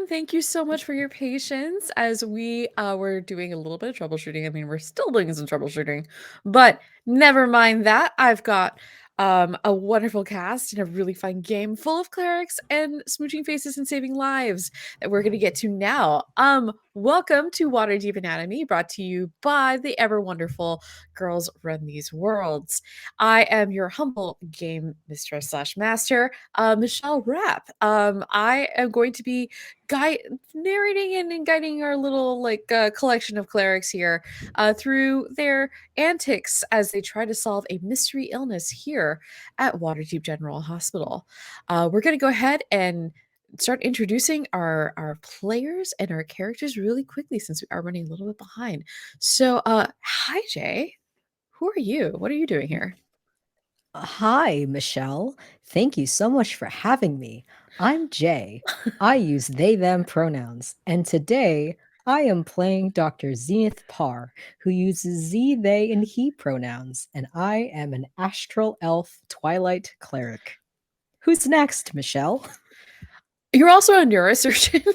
everyone. Thank you so much for your patience as we were doing a little bit of troubleshooting. I mean, we're still doing some troubleshooting, but never mind that. I've got a wonderful cast and a really fun game full of clerics and smooching faces and saving lives that we're going to get to now. Welcome to Waterdeep Anatomy, brought to you by the ever wonderful Girls Run These Worlds. I am your humble game mistress slash master, Michelle Rapp. I am going to be narrating and guiding our little collection of clerics here through their antics as they try to solve a mystery illness here at Waterdeep General Hospital. We're going to go ahead and start introducing our players and our characters really quickly since we are running a little bit behind. So, hi Jay. Who are you? What are you doing here? Hi, Michelle. Thank you so much for having me. I'm Jay. I use they, them pronouns, and today I am playing Dr. Zenith Parr, who uses ze, they, and he pronouns, and I am an astral elf twilight cleric. Who's next, Michelle? You're also a neurosurgeon.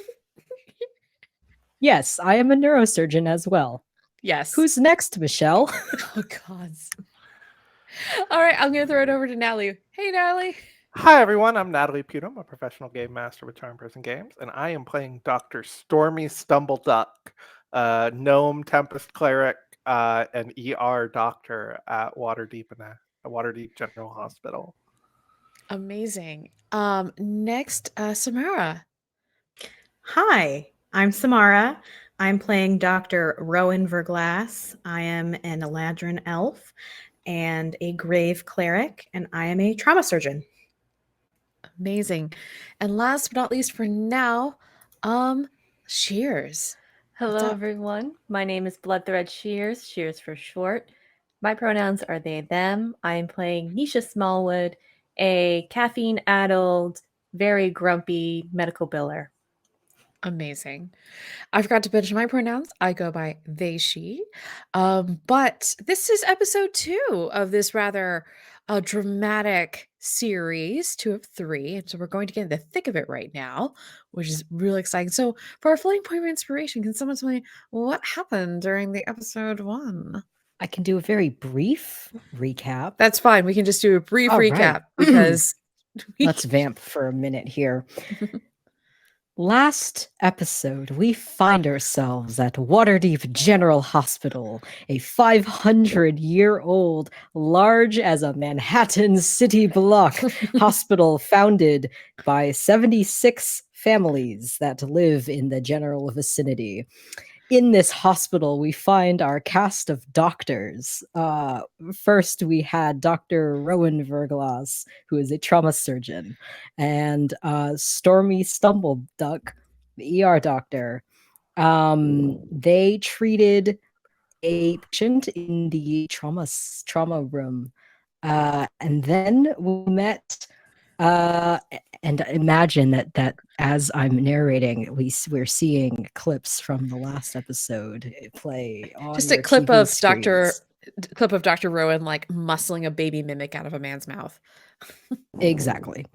Yes, I am a neurosurgeon as well. Yes. Who's next, Michelle? Oh God. All right, I'm gonna throw it over to Natalie. Hey, Natalie. Hi everyone, I'm Natalie Putum, a professional game master with Turn Person Games, and I am playing Dr. Stormy Stumbleduck, gnome tempest cleric, and ER doctor at Waterdeep General Hospital. Amazing. Next, Samara. Hi, I'm Samara. I'm playing Dr. Rowan Verglass. I am an Eladrin elf and a grave cleric, and I am a trauma surgeon. Amazing. And last but not least for now, Shears. What's Hello, up? everyone. My name is Bloodthread Shears, Shears for short. My pronouns are they, them. I am playing Nisha Smallwood, a caffeine-addled, very grumpy medical biller. Amazing. I forgot to mention my pronouns. I go by they, she. But this is episode 2 of this rather dramatic series, 2 of 3. And so we're going to get in the thick of it right now, which is really exciting. So for our floating point of inspiration, can someone tell me what happened during the episode 1? I can do a very brief recap. That's fine. We can just do a brief All recap right. because Let's vamp for a minute here. Last episode, we find ourselves at Waterdeep General Hospital, a 500-year-old, large as a Manhattan city block hospital founded by 76 families that live in the general vicinity. In this hospital, we find our cast of doctors. First, we had Dr. Rowan Verglass, who is a trauma surgeon, and Stormy Stumbleduck, the ER doctor. They treated a patient in the trauma room, and then we met. And imagine that as I'm narrating, we're seeing clips from the last episode play on just a your clip TV of screens. Dr. Rowan like muscling a baby mimic out of a man's mouth. Exactly.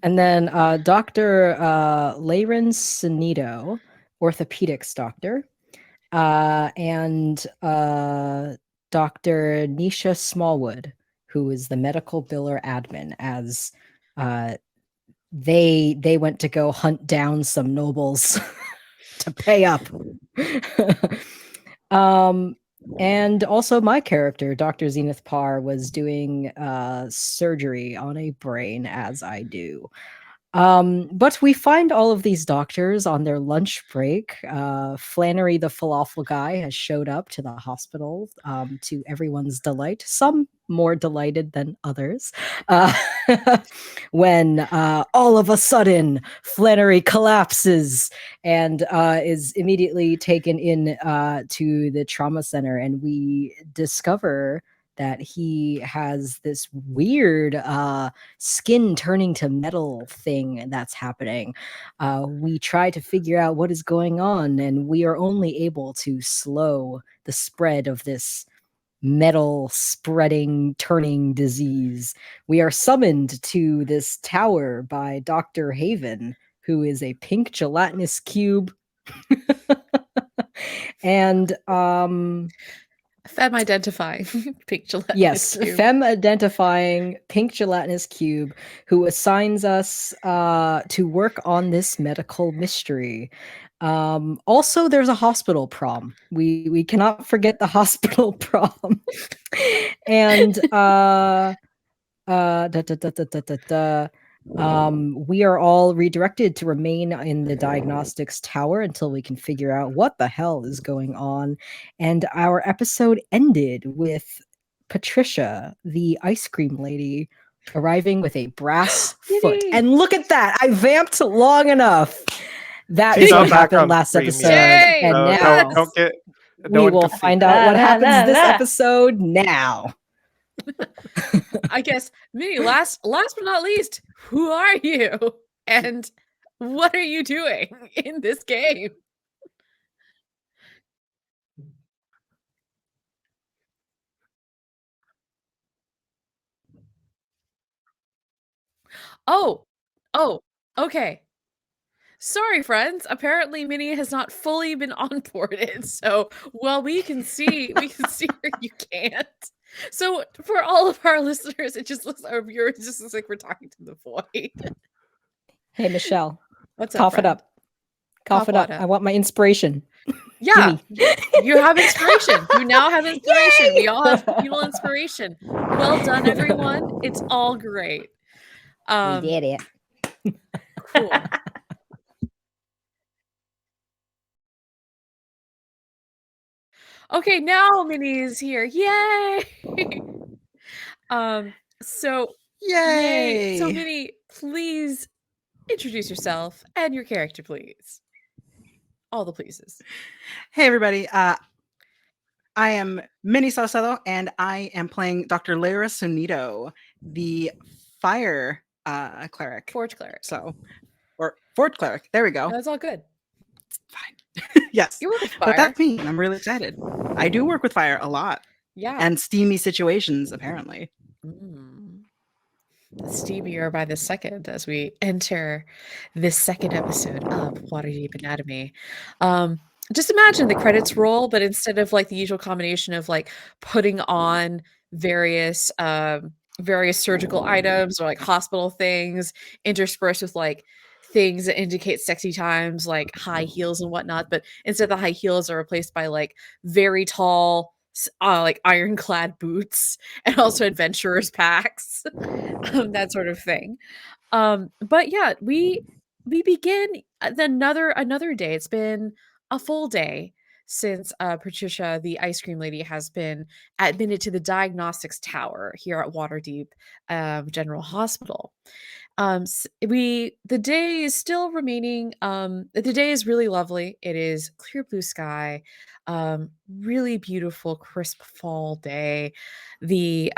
And then Dr. Laren Sinido, orthopedics doctor, and Dr. Nisha Smallwood, who is the medical biller admin, as they went to go hunt down some nobles to pay up. And also my character, Dr. Zenith Parr, was doing surgery on a brain, as I do. But we find all of these doctors on their lunch break. Flannery, the falafel guy, has showed up to the hospital to everyone's delight, some more delighted than others. When all of a sudden Flannery collapses and is immediately taken in to the trauma center, and we discover that he has this weird skin turning to metal thing that's happening. We try to figure out what is going on, and we are only able to slow the spread of this metal spreading, turning disease. We are summoned to this tower by Dr. Haven, who is a pink gelatinous cube. And Femme identifying pink gelatinous yes, cube. femme identifying pink gelatinous cube who assigns us to work on this medical mystery. Also, there's a hospital prom. We cannot forget the hospital prom. And we are all redirected to remain in the diagnostics tower until we can figure out what the hell is going on. And our episode ended with Patricia, the ice cream lady, arriving with a brass foot. Yippee! And look at that! I vamped long enough. That She's is on what happened background last stream, episode. Yay! And So now don't get. we one will can see find that. out what La, la, happens la, this la. episode now. I guess, Minnie, last but not least, who are you? And what are you doing in this game? Oh, okay. Sorry, friends. Apparently, Minnie has not fully been onboarded. So while we can see her, you can't. So for all of our listeners, it just looks our viewers just looks like we're talking to the void. Hey, Michelle, What's up, cough it friend? up. Cough it what up. I want my inspiration. Yeah, Gimme. you have inspiration. You now have inspiration. We all have communal inspiration. Well done, everyone. It's all great. We did it. Cool. Okay, now Minnie's here. Yay! So yay! So Minnie, please introduce yourself and your character, please. All the pleases. Hey, everybody. I am Minnie Salcedo, and I am playing Dr. Lyra Sunido, the fire cleric. Forge cleric. Or Fort cleric. There we go. That's all good. Fine. Yes. You work with But fire. that's me. I'm really excited. I do work with fire a lot Yeah. and steamy situations, apparently. Steamier by the second as we enter this second episode of Waterdeep Anatomy. Just imagine the credits roll, but instead of like the usual combination of like putting on various surgical items or like hospital things interspersed with like things that indicate sexy times like high heels and whatnot, but instead the high heels are replaced by like very tall like ironclad boots and also adventurers packs, that sort of thing. But yeah, we begin another day. It's been a full day since Patricia, the ice cream lady, has been admitted to the diagnostics tower here at Waterdeep General Hospital. The day is still remaining. The day is really lovely. It is clear blue sky, really beautiful, crisp fall day. The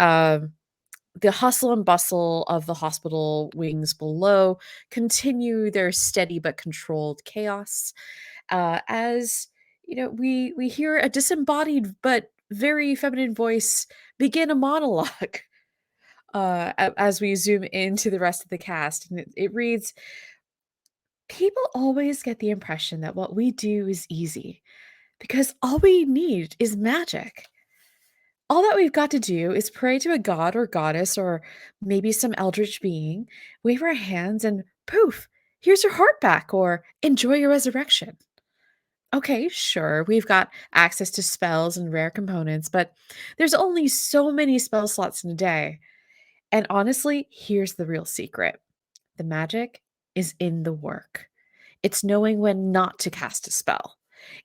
hustle and bustle of the hospital wings below continue their steady but controlled chaos. As you know, we hear a disembodied but very feminine voice begin a monologue. As we zoom into the rest of the cast, and it reads, "People always get the impression that what we do is easy because all we need is magic. All that we've got to do is pray to a god or goddess or maybe some eldritch being, wave our hands, and poof, here's your heart back, or enjoy your resurrection. Okay, sure, we've got access to spells and rare components, but there's only so many spell slots in a day. And honestly, here's the real secret: the magic is in the work. It's knowing when not to cast a spell.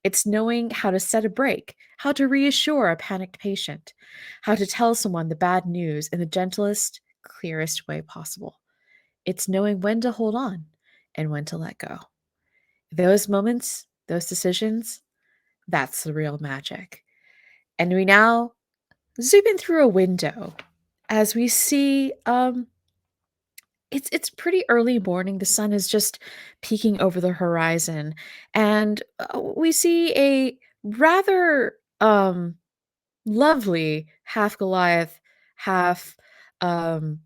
It's knowing how to set a break, how to reassure a panicked patient, how to tell someone the bad news in the gentlest, clearest way possible. It's knowing when to hold on and when to let go. Those moments, those decisions, that's the real magic." And we now zoom in through a window as we see it's pretty early morning. The sun is just peeking over the horizon, and we see a rather lovely half Goliath, half um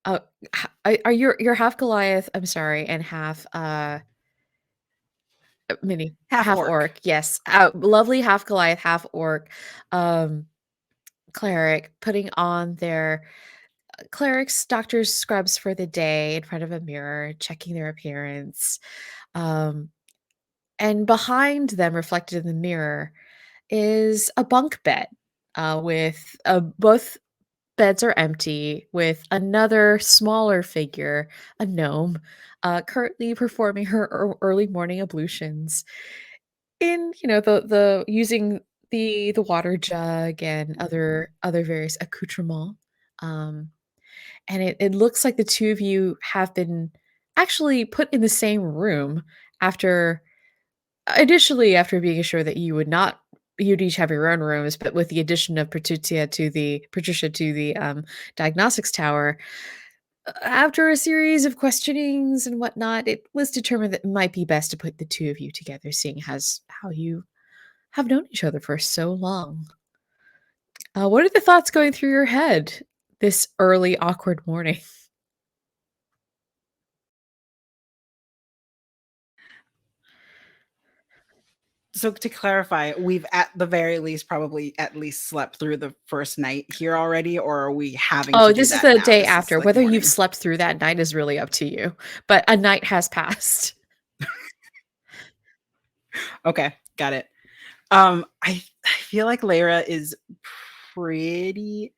Are you're half Goliath? I'm sorry, and half mini Half half orc. orc. Yes, lovely half Goliath, half orc, um, cleric putting on their clerics, doctors, scrubs for the day in front of a mirror, checking their appearance. Um, and behind them, reflected in the mirror, is a bunk bed with both beds are empty, with another smaller figure, a gnome, currently performing her early morning ablutions in the using the water jug and other various accoutrements. Um, and it looks like the two of you have been actually put in the same room after initially after being assured that you'd each have your own rooms, but with the addition of Patricia to the diagnostics tower, after a series of questionings and whatnot, it was determined that it might be best to put the two of you together, seeing as how you have known each other for so long. What are the thoughts going through your head this early, awkward morning? So to clarify, we've at the very least probably at least slept through the first night here already, or are we having Oh, to do this is that the now? day This is after. like Whether you've morning. slept through that night is really up to you, but a night has passed. Okay, got it. I feel like Lyra is pretty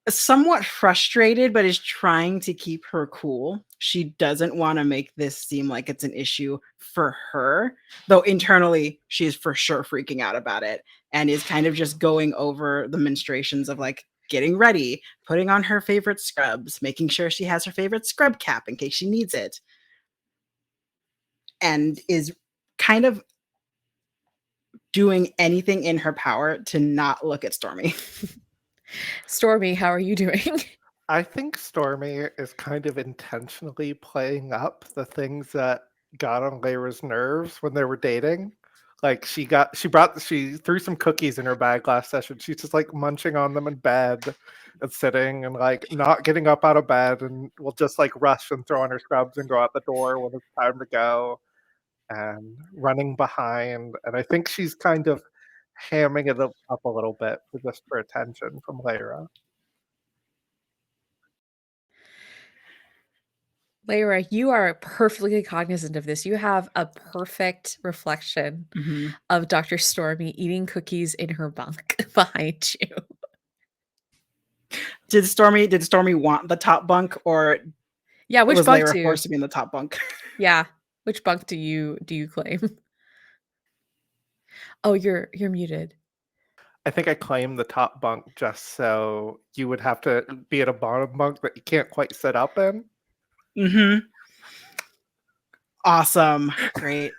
somewhat frustrated, but is trying to keep her cool. She doesn't want to make this seem like it's an issue for her, though internally she is for sure freaking out about it and is kind of just going over the menstruations of like getting ready, putting on her favorite scrubs, making sure she has her favorite scrub cap in case she needs it, and is kind of doing anything in her power to not look at Stormy. Stormy, how are you doing? I think Stormy is kind of intentionally playing up the things that got on Lyra's nerves when they were dating. Like she threw some cookies in her bag last session. She's just like munching on them in bed and sitting and like not getting up out of bed and will just like rush and throw on her scrubs and go out the door when it's time to go and running behind. And I think she's kind of hamming it up a little bit for attention from Lyra. Lyra, you are perfectly cognizant of this. You have a perfect reflection Mhm. of Dr. Stormy eating cookies in her bunk behind you. Did Stormy want the top bunk, or Yeah, which was bunk Lyra do forced to be in the top bunk? Yeah, which bunk do you claim? Oh, you're muted. I think I claimed the top bunk just so you would have to be at a bottom bunk that you can't quite sit up in. Mm-hmm. Awesome. Great.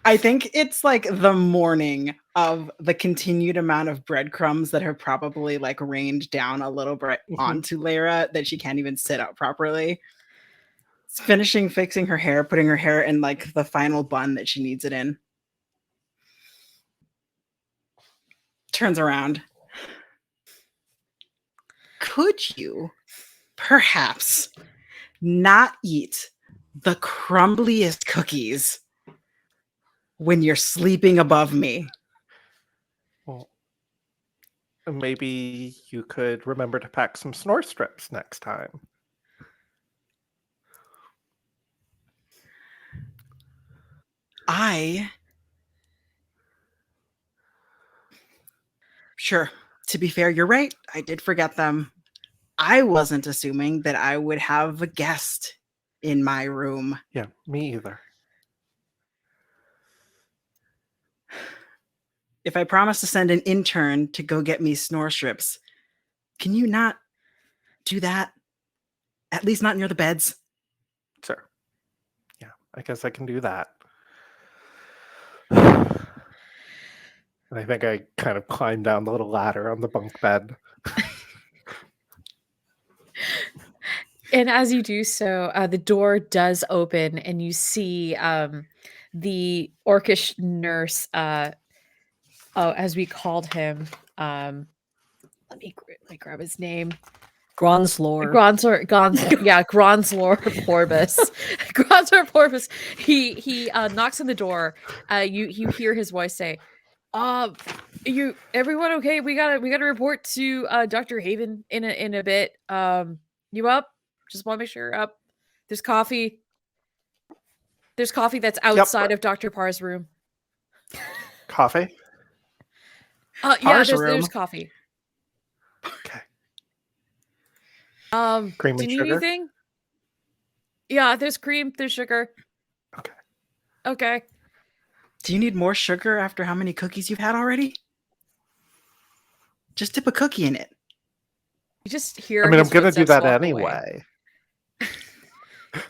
I think it's like the morning of the continued amount of breadcrumbs that have probably like rained down a little bit onto Lyra that she can't even sit up properly. It's finishing fixing her hair, putting her hair in like the final bun that she needs it in. Turns around. Could you perhaps not eat the crumbliest cookies when you're sleeping above me? Well, maybe you could remember to pack some snore strips next time. Sure. To be fair, you're right. I did forget them. I wasn't assuming that I would have a guest in my room. Yeah, me either. If I promise to send an intern to go get me snore strips, can you not do that? At least not near the beds. Sure. Yeah, I guess I can do that. And I think I kind of climbed down the little ladder on the bunk bed. And as you do so, the door does open, and you see the orcish nurse. Oh, as we called him. Let me grab his name. Gronslor. Gronslor Porbus. Gronslor Porbus. He knocks on the door. You hear his voice say, you everyone okay? We gotta report to Dr. Haven in a bit. You up? Just want to make sure you're up. There's coffee. There's coffee that's outside of Dr. Parr's room. Coffee? Yeah, Parr's there's room. coffee. Okay. Do Cream and you need sugar? anything? Yeah, there's cream, there's sugar. Okay. Okay. Do you need more sugar after how many cookies you've had already? Just dip a cookie in it. You just hear I mean, I'm his going to do footsteps that walk away. anyway.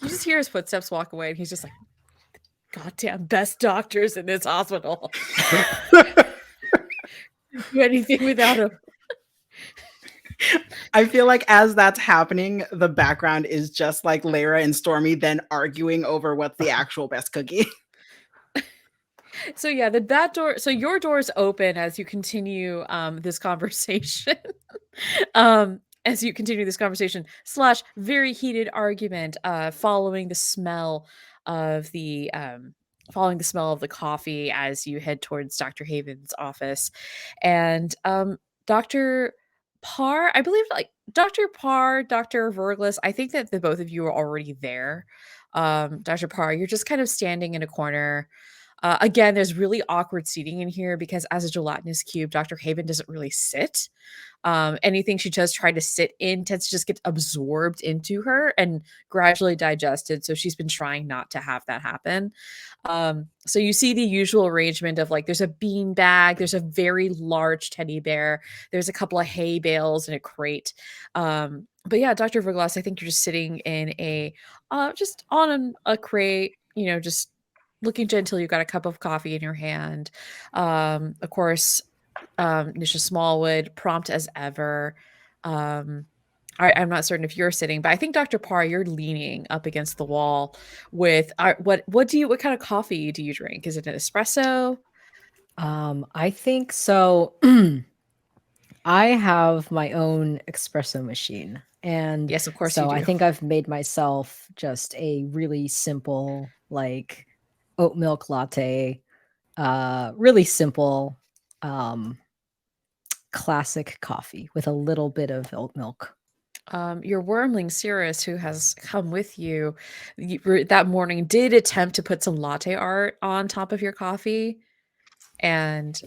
You just hear his footsteps walk away, and he's just like, goddamn best doctors in this hospital. Do anything without him. I feel like as that's happening, the background is just like Lara and Stormy then arguing over what's the actual best cookie. So yeah, that door. So your doors open as you continue this conversation. As you continue this conversation / very heated argument, following the smell of the coffee as you head towards Dr. Haven's office, and Dr. Parr, I believe, like Dr. Parr, Dr. Verglas, I think that the both of you are already there. Dr. Parr, you're just kind of standing in a corner. Again, there's really awkward seating in here because as a gelatinous cube, Dr. Haven doesn't really sit. Anything she does try to sit in tends to just get absorbed into her and gradually digested. So she's been trying not to have that happen. So you see the usual arrangement of like there's a bean bag, there's a very large teddy bear, there's a couple of hay bales and a crate. But yeah, Dr. Verglas, I think you're just sitting in just on a crate, just looking gentle. You've got a cup of coffee in your hand. Of course, Nisha Smallwood, prompt as ever. I'm not certain if you're sitting, but I think Dr. Parr, you're leaning up against the wall with what kind of coffee do you drink? Is it an espresso? I think so. I have my own espresso machine. And Yes, of course so you do. I think I've made myself just a really simple, like oat milk latte, really simple, classic coffee with a little bit of oat milk. Your wormling Cirrus, who has come with you that morning, did attempt to put some latte art on top of your coffee. And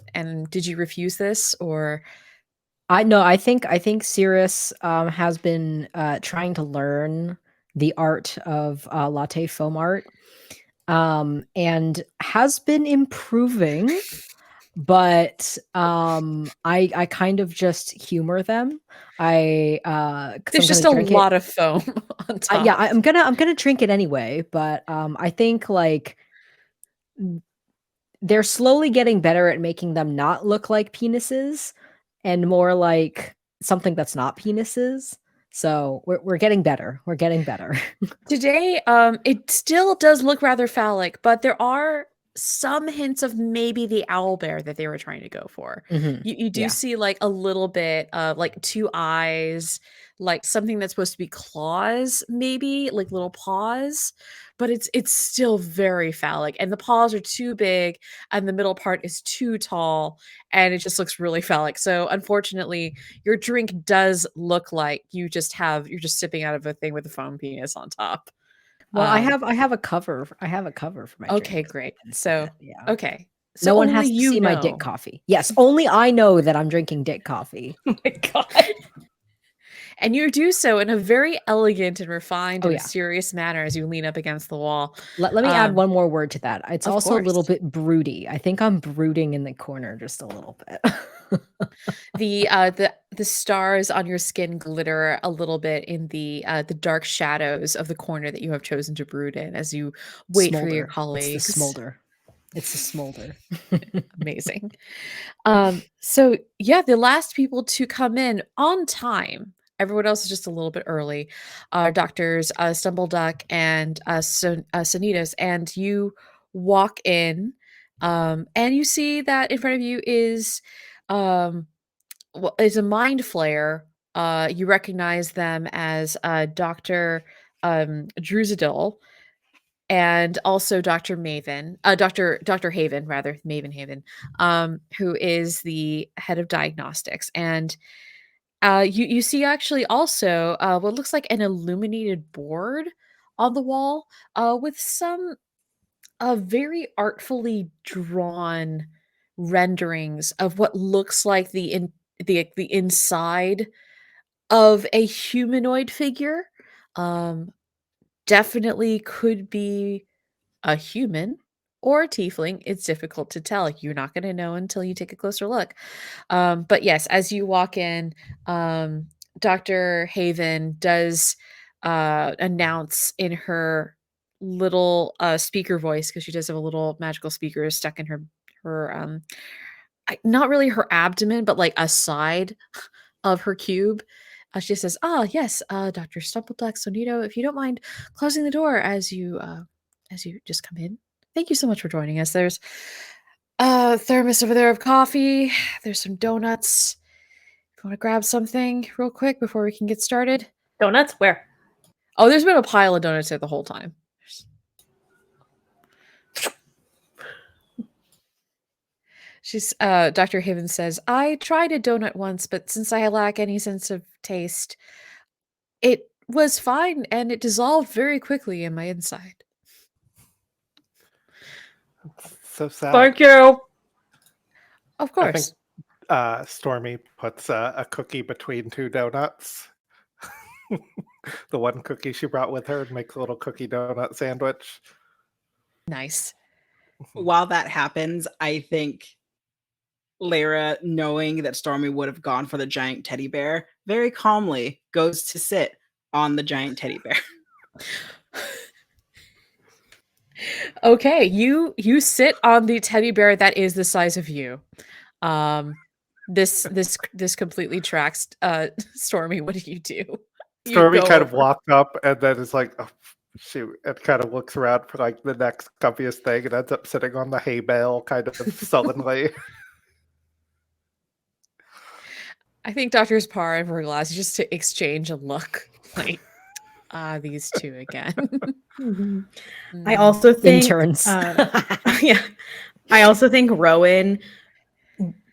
did you refuse this, or? I think Cirrus has been trying to learn the art of latte foam art, and has been improving. But I kind of just humor them. There's just a lot of foam on top. Yeah, I'm gonna drink it anyway. But I think like they're slowly getting better at making them not look like penises and more like something that's not penises. So we're getting better. We're getting better. Today, it still does look rather phallic, but there are some hints of maybe the owlbear that they were trying to go for. Mhm. You do Yeah. see like a little bit of like two eyes, like something that's supposed to be claws, maybe like little paws, but it's still very phallic, and the paws are too big, and the middle part is too tall, and it just looks really phallic. So unfortunately, your drink does look like you're just sipping out of a thing with a foam penis on top. Well, I have a cover. I have a cover for my Okay, drink. great. So Yeah. okay. So No one only has to you see my know. dick coffee. Yes, only I know that I'm drinking dick coffee. Oh my god. And you do so in a very elegant and refined and serious manner as you lean up against the wall. Let me add one more word to that. It's of also a little course. bit broody. I think I'm brooding in the corner just a little bit. The stars on your skin glitter a little bit in the dark shadows of the corner that you have chosen to brood in as you wait for your Smolder. colleagues. It's the smolder. It's the smolder. Amazing. So yeah, the last people to come in on time. Everyone else is just a little bit early. Doctors Stumbleduck and Sanitas, and you walk in, and you see that in front of you is a mind flayer You recognize them as Dr. Druzidol and also Dr. Dr. Haven, rather, Maven Haven, who is the head of diagnostics. And you see actually also what looks like an illuminated board on the wall with some very artfully drawn renderings of what looks like the inside of a humanoid figure. Um, Definitely could be a human or a tiefling. It's difficult to tell. You're not going to know until you take a closer look. But yes, as you walk in, um, Dr. Haven does announce in her little speaker voice, because she does have a little magical speaker stuck in her not really her abdomen, but like a side of her cube. She says, "Ah, yes, Dr. Stumpleduck Sonito, if you don't mind closing the door as you just come in. Thank you so much for joining us. There's a thermos over there of coffee. There's some donuts. If you want to grab something real quick before we can get started." Donuts? Where? Oh, there's been a pile of donuts there the whole time. Dr. Haven says, "I tried a donut once, but since I lack any sense of taste, it was fine and it dissolved very quickly in my inside." It's so sad. Thank you. Of I think course. Stormy puts a cookie between two donuts. The one cookie she brought with her, and makes a little cookie donut sandwich. Nice. While that happens, I think Lyra, knowing that Stormy would have gone for the giant teddy bear, very calmly goes to sit on the giant teddy bear. Okay, you sit on the teddy bear that is the size of you. This completely tracks Stormy. What do you do? You Stormy go kind of over. walks up and then is like, oh, shoot, and kind of looks around for like the next cumbiest thing and ends up sitting on the hay bale kind of sullenly. I think Doctors Parr and Verglass just to exchange a look like these two again. Mhm. I Mm. also think Interns. yeah. I also think Rowan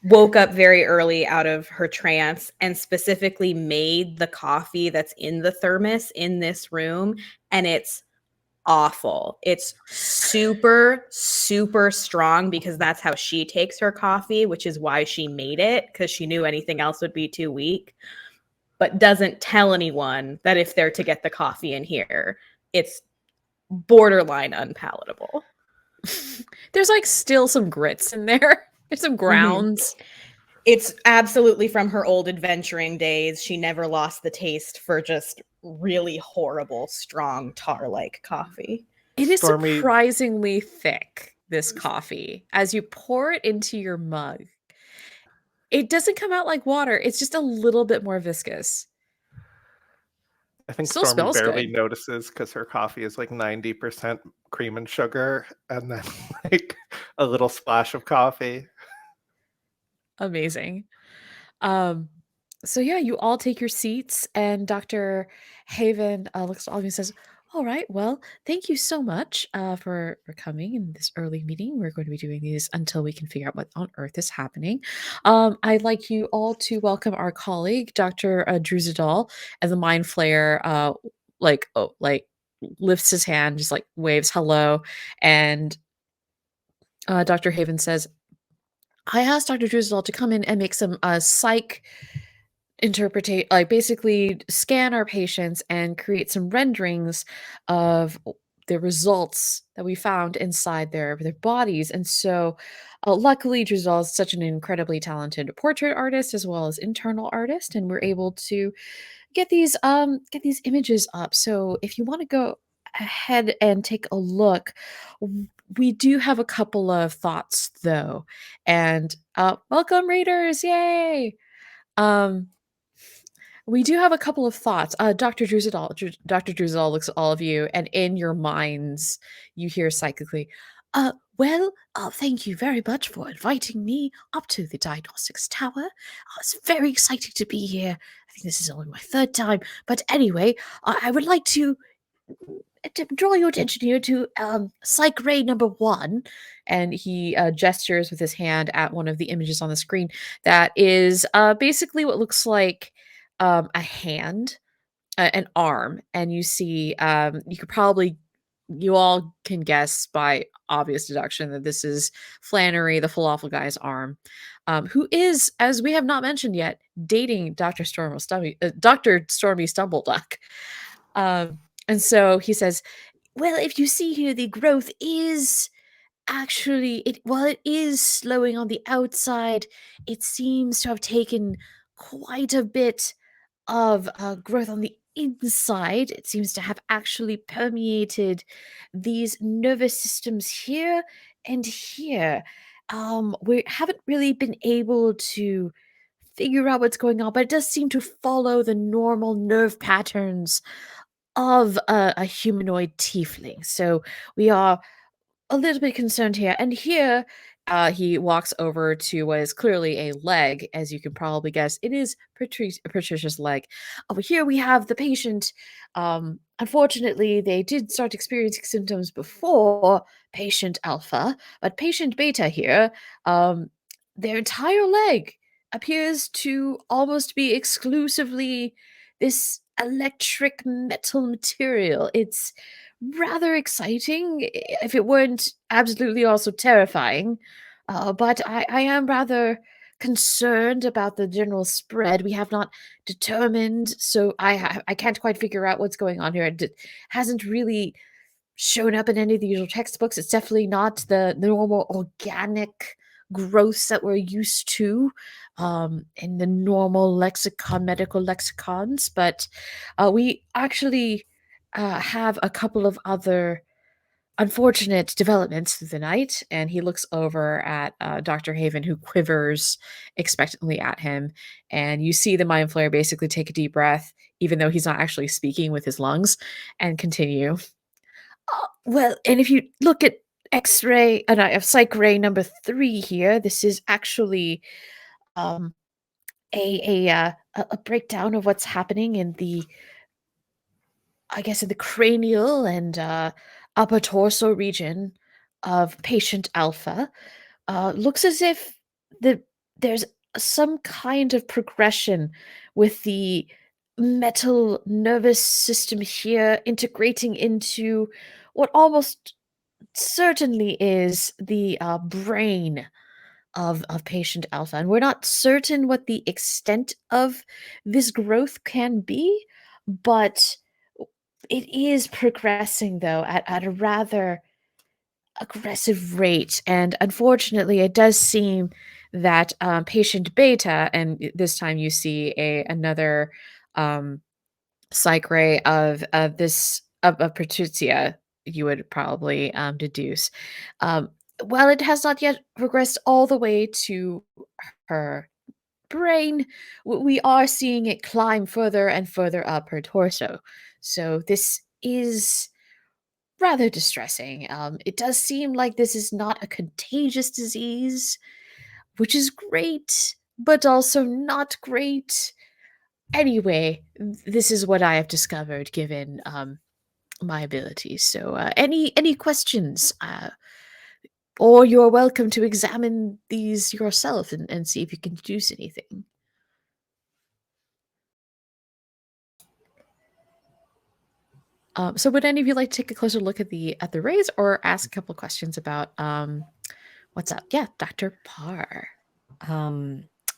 woke up very early out of her trance and specifically made the coffee that's in the thermos in this room, and it's awful. It's super super strong because that's how she takes her coffee, which is why she made it, because she knew anything else would be too weak, but doesn't tell anyone that if they're to get the coffee in here, it's borderline unpalatable. There's like still some grits in there. There's some grounds. It's absolutely from her old adventuring days. She never lost the taste for just really horrible, strong tar-like coffee. It is Stormy- surprisingly thick, this coffee. As you pour it into your mug, it doesn't come out like water. It's just a little bit more viscous. I think Still Stormy smells barely good. notices because her coffee is like 90% cream and sugar, and then like a little splash of coffee. Amazing. So yeah, you all take your seats, and Dr. Haven looks at all of you and says, "All right, well, thank you so much for coming in this early meeting. We're going to be doing these until we can figure out what on earth is happening. I'd like you all to welcome our colleague, Dr. Druzidol, and the Mind Flayer, like lifts his hand, just like waves hello, and Dr. Haven says, "I asked Dr. Druzidol to come in and make some psych interpretate, like basically scan our patients and create some renderings of the results that we found inside their bodies." And so luckily Drizzle is such an incredibly talented portrait artist as well as internal artist, and we're able to get these images up. So if you want to go ahead and take a look, we do have a couple of thoughts though. And welcome readers, yay. um we do have a couple of thoughts. Dr. Druzidol looks at all of you, and in your minds, you hear psychically, thank you very much for inviting me up to the diagnostics tower. It's very exciting to be here. think this is only my third time. But anyway, I would like to draw your attention here to psych ray number 1. And he gestures with his hand at one of the images on the screen that is basically what looks like a hand, an arm. And you see, you all can guess by obvious deduction that this is Flannery, the falafel guy's arm, who is, as we have not mentioned yet, dating Dr. Dr. Stormy Stumbleduck. And so he says, well, if you see here, the growth is actually, while it is slowing on the outside, it seems to have taken quite a bit of growth on the inside. It seems to have actually permeated these nervous systems here and here. We haven't really been able to figure out what's going on, but it does seem to follow the normal nerve patterns of a humanoid tiefling. So we are a little bit concerned here. And here, he walks over to what is clearly a leg, as you can probably guess. It is Patricia's leg. Over here, we have the patient. Unfortunately, they did start experiencing symptoms before patient alpha, but patient beta here, their entire leg appears to almost be exclusively this electric metal material. It's rather exciting, if it weren't absolutely also terrifying. But I am rather concerned about the general spread. We have not determined, so I can't quite figure out what's going on here. It hasn't really shown up in any of the usual textbooks. It's definitely not the normal organic growths that we're used to in the normal medical lexicons. But we actually have a couple of other unfortunate developments through the night. And he looks over at Dr. Haven, who quivers expectantly at him. And you see the mind flayer basically take a deep breath, even though he's not actually speaking with his lungs, and continue. Well, and if you look at X-ray, psych ray number 3 here, this is actually um, a breakdown of what's happening in the, I guess, in the cranial and upper torso region of patient alpha. Looks as if there's some kind of progression with the metal nervous system here integrating into what almost certainly is the brain of patient alpha. And we're not certain what the extent of this growth can be, but it is progressing, though, at a rather aggressive rate. And unfortunately, it does seem that patient beta, and this time you see another psych ray of Patricia, you would probably deduce. While it has not yet progressed all the way to her brain, we are seeing it climb further and further up her torso. So this is rather distressing. It does seem like this is not a contagious disease, which is great, but also not great. Anyway, this is what I have discovered given my abilities. So, any questions? Or you're welcome to examine these yourself and see if you can deduce anything. So would any of you like to take a closer look at the rays, or ask a couple of questions about what's up? Yeah, Dr. Parr.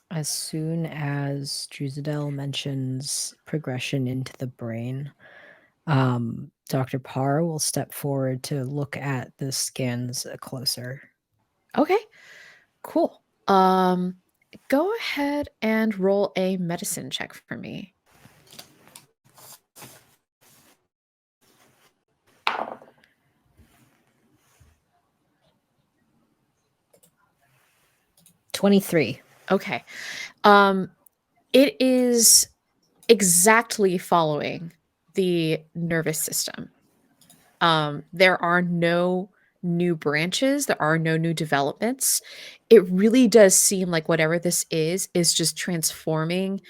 As soon as Druzadel mentions progression into the brain, Dr. Parr will step forward to look at the scans closer. Okay, cool. Go ahead and roll a medicine check for me. $23. Okay. It is exactly following the nervous system. There are no new branches, there are no new developments. It really does seem like whatever this is just transforming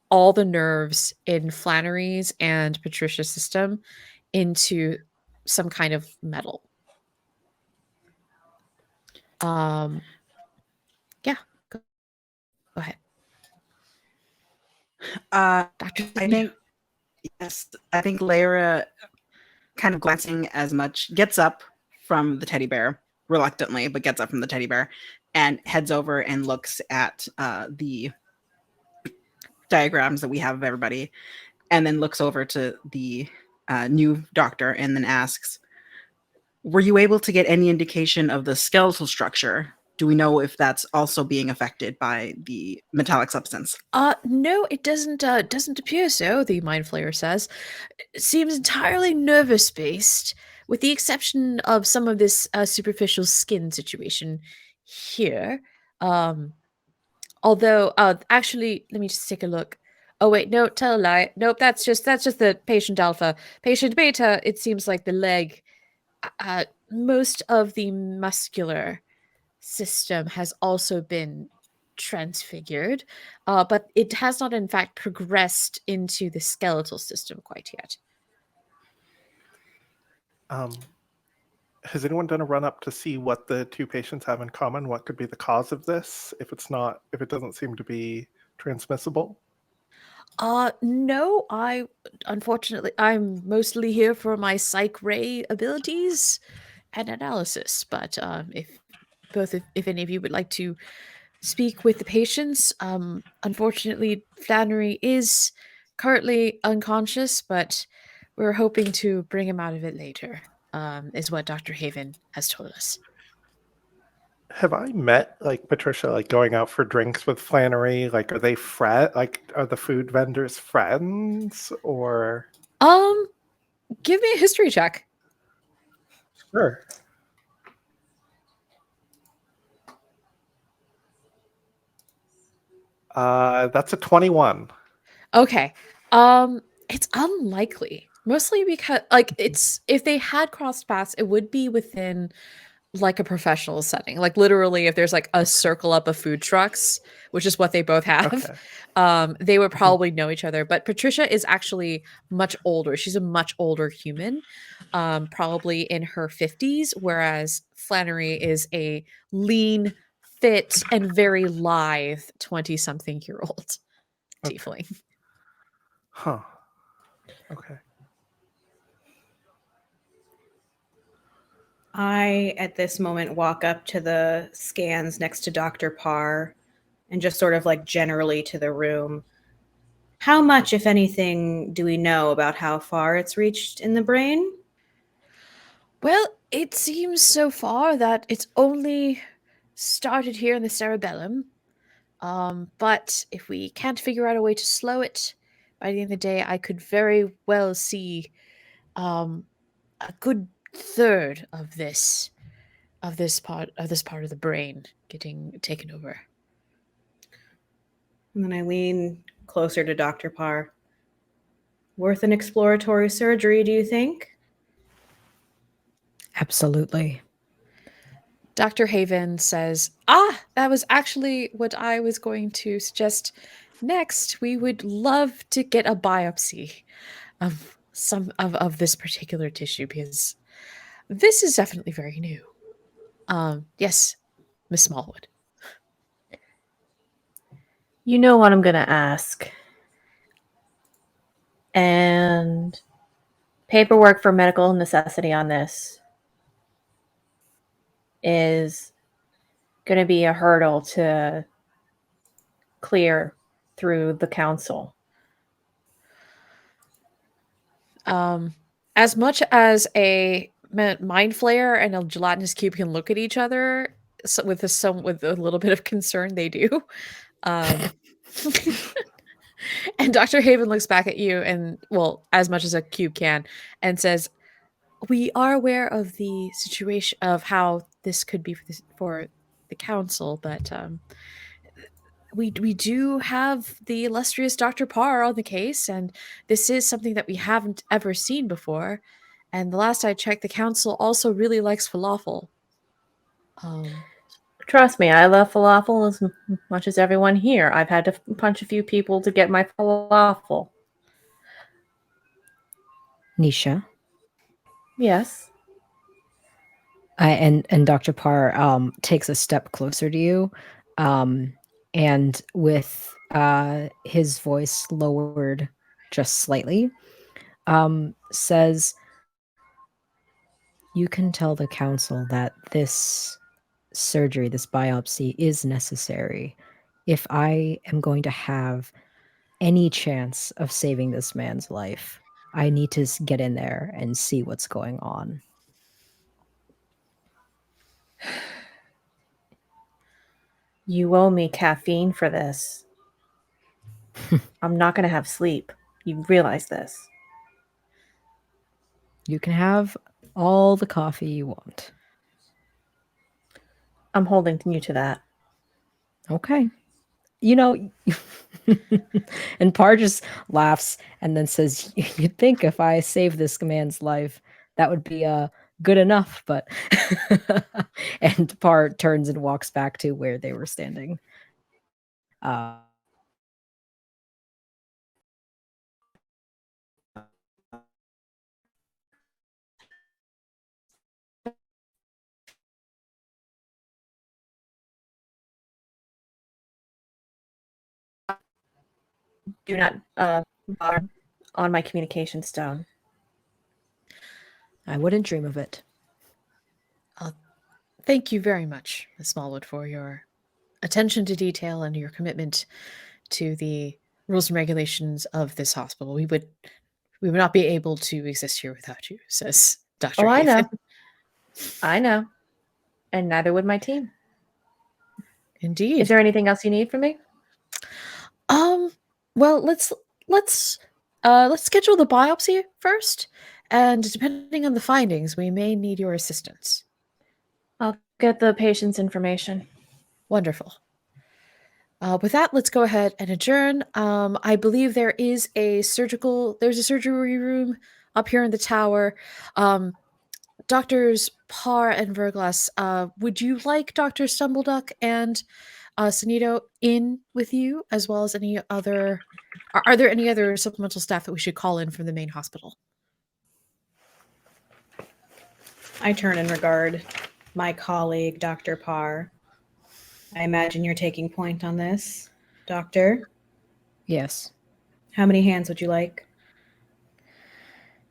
all the nerves in Flannery's and Patricia's system into some kind of metal. Yeah, go ahead. Dr. I think, yes, I think Lyra, kind of glancing as much, gets up from the teddy bear, reluctantly, but gets up from the teddy bear and heads over and looks at the diagrams that we have of everybody, and then looks over to the new doctor and then asks, were you able to get any indication of the skeletal structure? Do we know if that's also being affected by the metallic substance? No, it doesn't appear so, the Mind Flayer says. It seems entirely nervous based, with the exception of some of this superficial skin situation here. Although, actually, let me just take a look. Oh wait, no, tell a lie. Nope, that's just the patient alpha. Patient beta, it seems like the leg. Most of the muscular system has also been transfigured, but it has not, in fact, progressed into the skeletal system quite yet. Has anyone done a run up to see what the two patients have in common? What could be the cause of this if it doesn't seem to be transmissible? No, unfortunately, I'm mostly here for my psych ray abilities and analysis, but if any of you would like to speak with the patients, unfortunately, Flannery is currently unconscious, but we're hoping to bring him out of it later, is what Dr. Haven has told us. Have I met like Patricia, like going out for drinks with Flannery? Like, are they are the food vendors friends or? Give me a history check. Sure. That's a 21. Okay. It's unlikely. Mostly because like it's if they had crossed paths, it would be within like a professional setting. Like literally if there's like a circle up of food trucks, which is what they both have, they would probably know each other. But Patricia is actually much older. She's a much older human, probably in her 50s, whereas Flannery is a lean, fit, and very lithe 20-something-year-old tiefling. Huh. Okay. I, at this moment, walk up to the scans next to Dr. Parr and just sort of like generally to the room. How much, if anything, do we know about how far it's reached in the brain? Well, it seems so far that it's only started here in the cerebellum. But if we can't figure out a way to slow it, by the end of the day, I could very well see a good third of this part of the brain getting taken over. And then I lean closer to Dr. Parr. Worth an exploratory surgery, do you think? Absolutely. Dr. Haven says, that was actually what I was going to suggest. Next, we would love to get a biopsy of some of this particular tissue because this is definitely very new. Yes, Miss Smallwood. You know what I'm going to ask. And paperwork for medical necessity on this is going to be a hurdle to clear through the council. As much as a mind flayer and a gelatinous cube can look at each other with a little bit of concern, they do. And Dr. Haven looks back at you and, well, as much as a cube can, and says, we are aware of the situation of how this could be for the council, but we do have the illustrious Dr. Parr on the case, and this is something that we haven't ever seen before. And the last I checked, the council also really likes falafel. Trust me, I love falafel as much as everyone here. I've had to punch a few people to get my falafel. Nisha. Yes. And Dr. Parr takes a step closer to you, and with his voice lowered just slightly, says, "You can tell the council that this surgery, this biopsy, is necessary. If I am going to have any chance of saving this man's life, I need to get in there and see what's going on." You owe me caffeine for this. I'm not going to have sleep. You realize this. You can have all the coffee you want. I'm holding you to that. Okay. You know, and Parr just laughs and then says, "You'd think if I save this man's life, that would be good enough, but..." And Parr turns and walks back to where they were standing. Do not bother on my communication stone. I wouldn't dream of it. Thank you very much, Ms. Smallwood, for your attention to detail and your commitment to the rules and regulations of this hospital. We would not be able to exist here without you, says Dr. Oh, I know. Haven. I know. And neither would my team. Indeed. Is there anything else you need from me? Well, let's schedule the biopsy first, and depending on the findings, we may need your assistance. I'll get the patient's information. Wonderful. With that, let's go ahead and adjourn. I believe there's a surgery room up here in the tower. Doctors Parr and Verglass, would you like Dr. Stumbleduck and Sanito in with you, as well as any other... Are there any other supplemental staff that we should call in from the main hospital? I turn and regard my colleague, Dr. Parr. I imagine you're taking point on this, Doctor. Yes. How many hands would you like?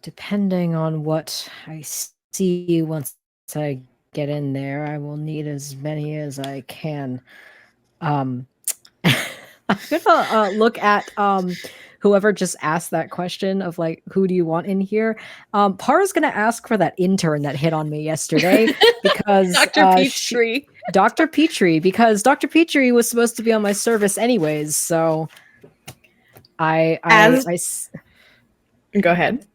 Depending on what I see once I get in there, I will need as many as I can. I'm gonna look at whoever just asked that question of like, who do you want in here? Par's gonna ask for that intern that hit on me yesterday because Dr. Peachtree. Dr. Petrie, because Dr. Petrie was supposed to be on my service anyways, so I Go ahead.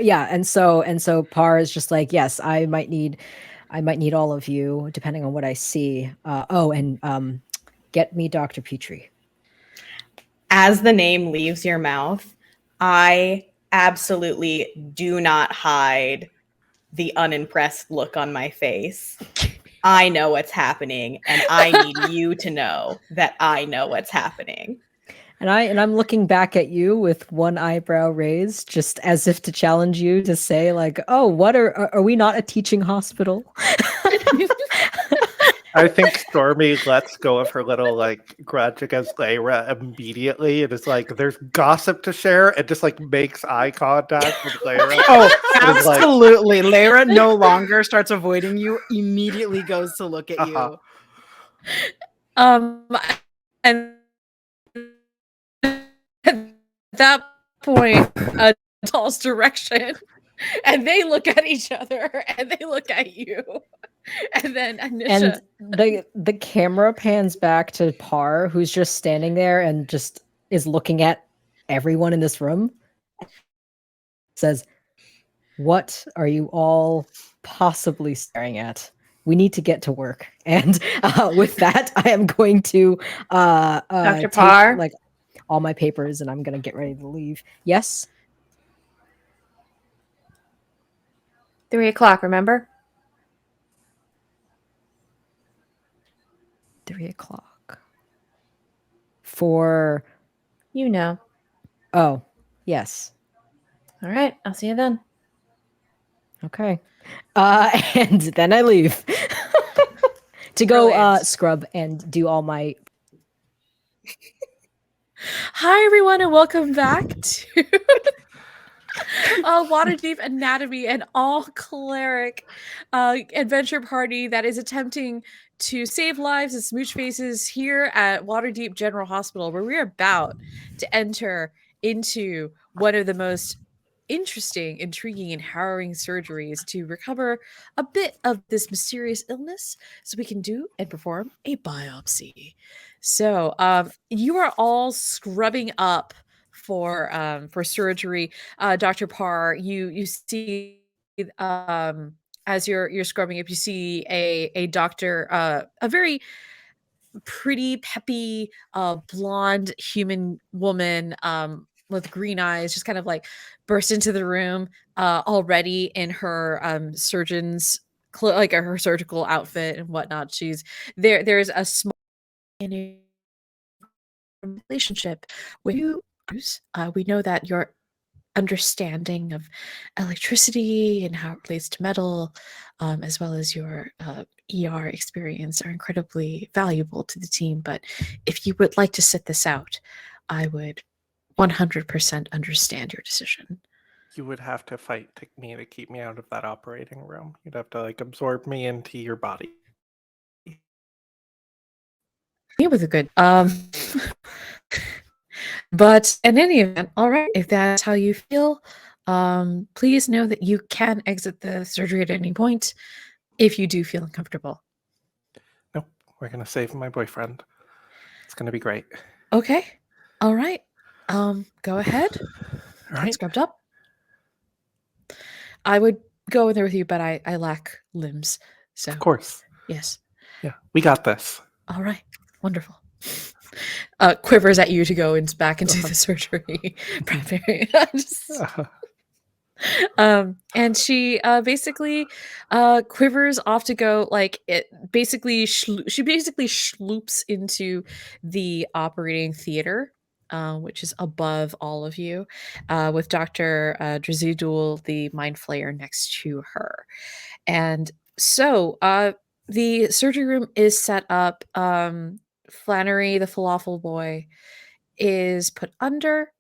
yeah, and so Par is just like, yes, I might need all of you depending on what I see. Get me Dr. Petrie. As the name leaves your mouth, I absolutely do not hide the unimpressed look on my face. I know what's happening, and I need you to know that I know what's happening. And I'm looking back at you with one eyebrow raised, just as if to challenge you to say, like, "Oh, what are we not a teaching hospital?" I think Stormy lets go of her little like grudge against Lyra immediately. It is like there's gossip to share and just like makes eye contact with Lyra. Oh, It is like, absolutely. Lyra no longer starts avoiding you, immediately goes to look at you. And at that point, toss direction, and they look at each other, and they look at you, and then Anisha. And the camera pans back to Par, who's just standing there and just is looking at everyone in this room. Says, "What are you all possibly staring at? We need to get to work." And with that, I am going to Dr. take Parr? like all my papers and I'm gonna get ready to leave. Yes? 3 o'clock, remember? 3 o'clock. For You know. oh, yes. All right. I'll see you then. Okay. And then I leave to go Brilliant. scrub and do all my. Hi, everyone, and welcome back to Waterdeep Anatomy, an all-cleric adventure party that is attempting to save lives and smooch faces here at Waterdeep General Hospital, where we're about to enter into one of the most interesting, intriguing, and harrowing surgeries to recover a bit of this mysterious illness so we can do and perform a biopsy. So you are all scrubbing up for surgery. Dr. Parr, you see as you're scrubbing up, you see a doctor, a very pretty, peppy, blonde human woman with green eyes, just kind of like burst into the room already in her surgeon's like her surgical outfit and whatnot. She's there. There's a small relationship with you. We know that your understanding of electricity and how it relates to metal, as well as your ER experience, are incredibly valuable to the team. But if you would like to sit this out, I would 100% understand your decision. You would have to fight me to keep me out of that operating room. You'd have to like absorb me into your body. It was a good but in any event, all right, if that's how you feel, please know that you can exit the surgery at any point if you do feel uncomfortable. Nope, we're gonna save my boyfriend. It's gonna be great. Okay. All right. Go ahead. All Get right. scrubbed up. I would go in there with you, but I lack limbs. So Of course. yes. Yeah, we got this. All right. Wonderful. Quivers at you to go back into the surgery. Just- and she basically quivers off to go, like it basically she basically sloops into the operating theater, which is above all of you, with Dr. Drazidul, the mind flayer, next to her. And so the surgery room is set up. Flannery, the falafel boy, is put under.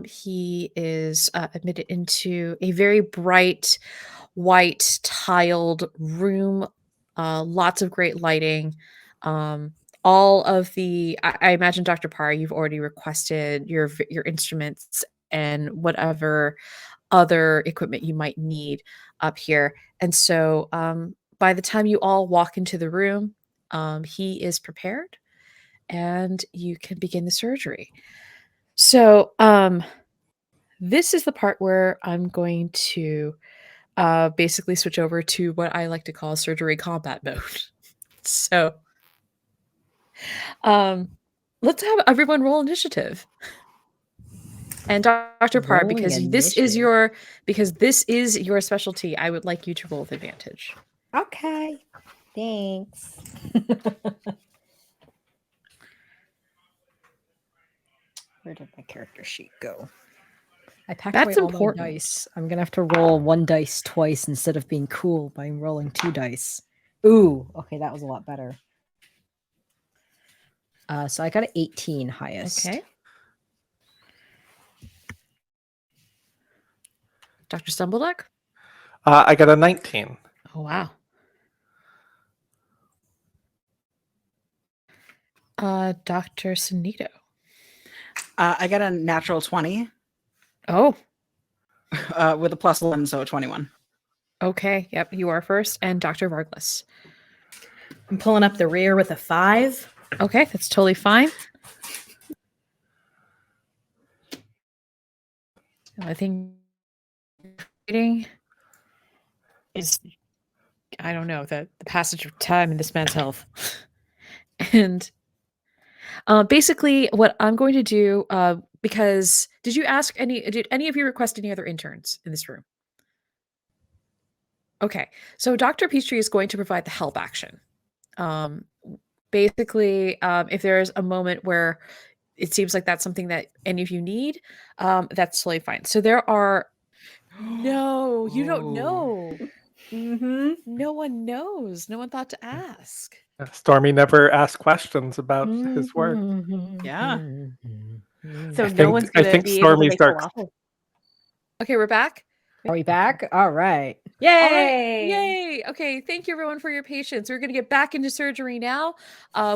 He is admitted into a very bright, white tiled room, lots of great lighting. All of the, I imagine, Dr. Parr, you've already requested your instruments and whatever other equipment you might need up here. And so by the time you all walk into the room, he is prepared and you can begin the surgery. So this is the part where I'm going to basically switch over to what I like to call surgery combat mode. So let's have everyone roll initiative. And Dr. Parr, Rolling because this is initiative. your specialty, I would like you to roll with advantage. Okay. Thanks. Where did my character sheet go? I packed That's away all important. my dice. I'm gonna have to roll one dice twice instead of being cool by rolling 2 dice. Ooh, okay, that was a lot better. So I got an 18 highest. Okay. Dr. Stumbleduck? I got a 19. Oh, wow. Dr. Sunito. I got a natural 20 Oh, with a plus 1, so 21. okay. Yep, you are first. And Dr. Varglas. I'm pulling up the rear with a 5. Okay, that's totally fine. I think reading is, I don't know, the passage of time in this man's health. And basically what I'm going to do, because did any of you request any other interns in this room? Okay, so Dr. Peachtree is going to provide the help action. basically, if there's a moment where it seems like that's something that any of you need, that's totally fine. So there are no, you don't know. Mm-hmm. No one knows. No one thought to ask. Stormy never asked questions about his work. Yeah. So I no think one's I gonna think be able to Stormy make starts. falafel. Okay, we're back. Are we back? All right. Yay! All right. Yay. Okay. Thank you everyone for your patience. We're going to get back into surgery now.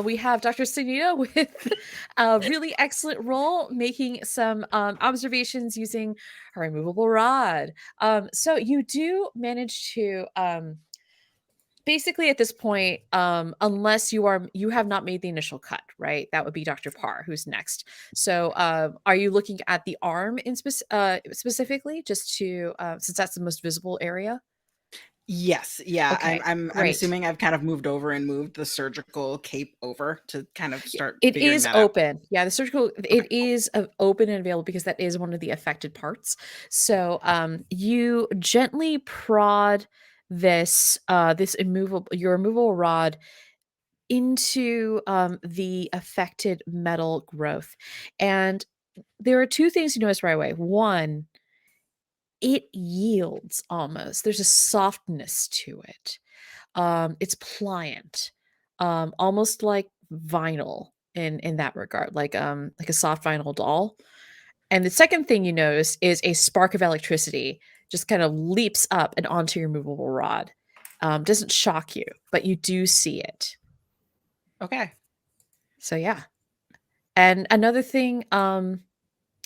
We have Dr. Sunita with a really excellent role, making some observations using her removable rod. So you do manage to basically at this point, unless you have not made the initial cut, right? That would be Dr. Parr, who's next. So are you looking at the arm in specifically, just to since that's the most visible area? Yes. Yeah. Okay, I'm great. assuming I've kind of moved over and moved the surgical cape over to kind of start It figuring is that out. open. Yeah, the surgical it is open and available because that is one of the affected parts. So you gently prod this your removable rod into the affected metal growth. And there are two things you notice right away. One, it yields almost. There's a softness to it. It's pliant, almost like vinyl in that regard, like a soft vinyl doll. And the second thing you notice is a spark of electricity just kind of leaps up and onto your movable rod. Doesn't shock you, but you do see it. Okay. So yeah. And another thing,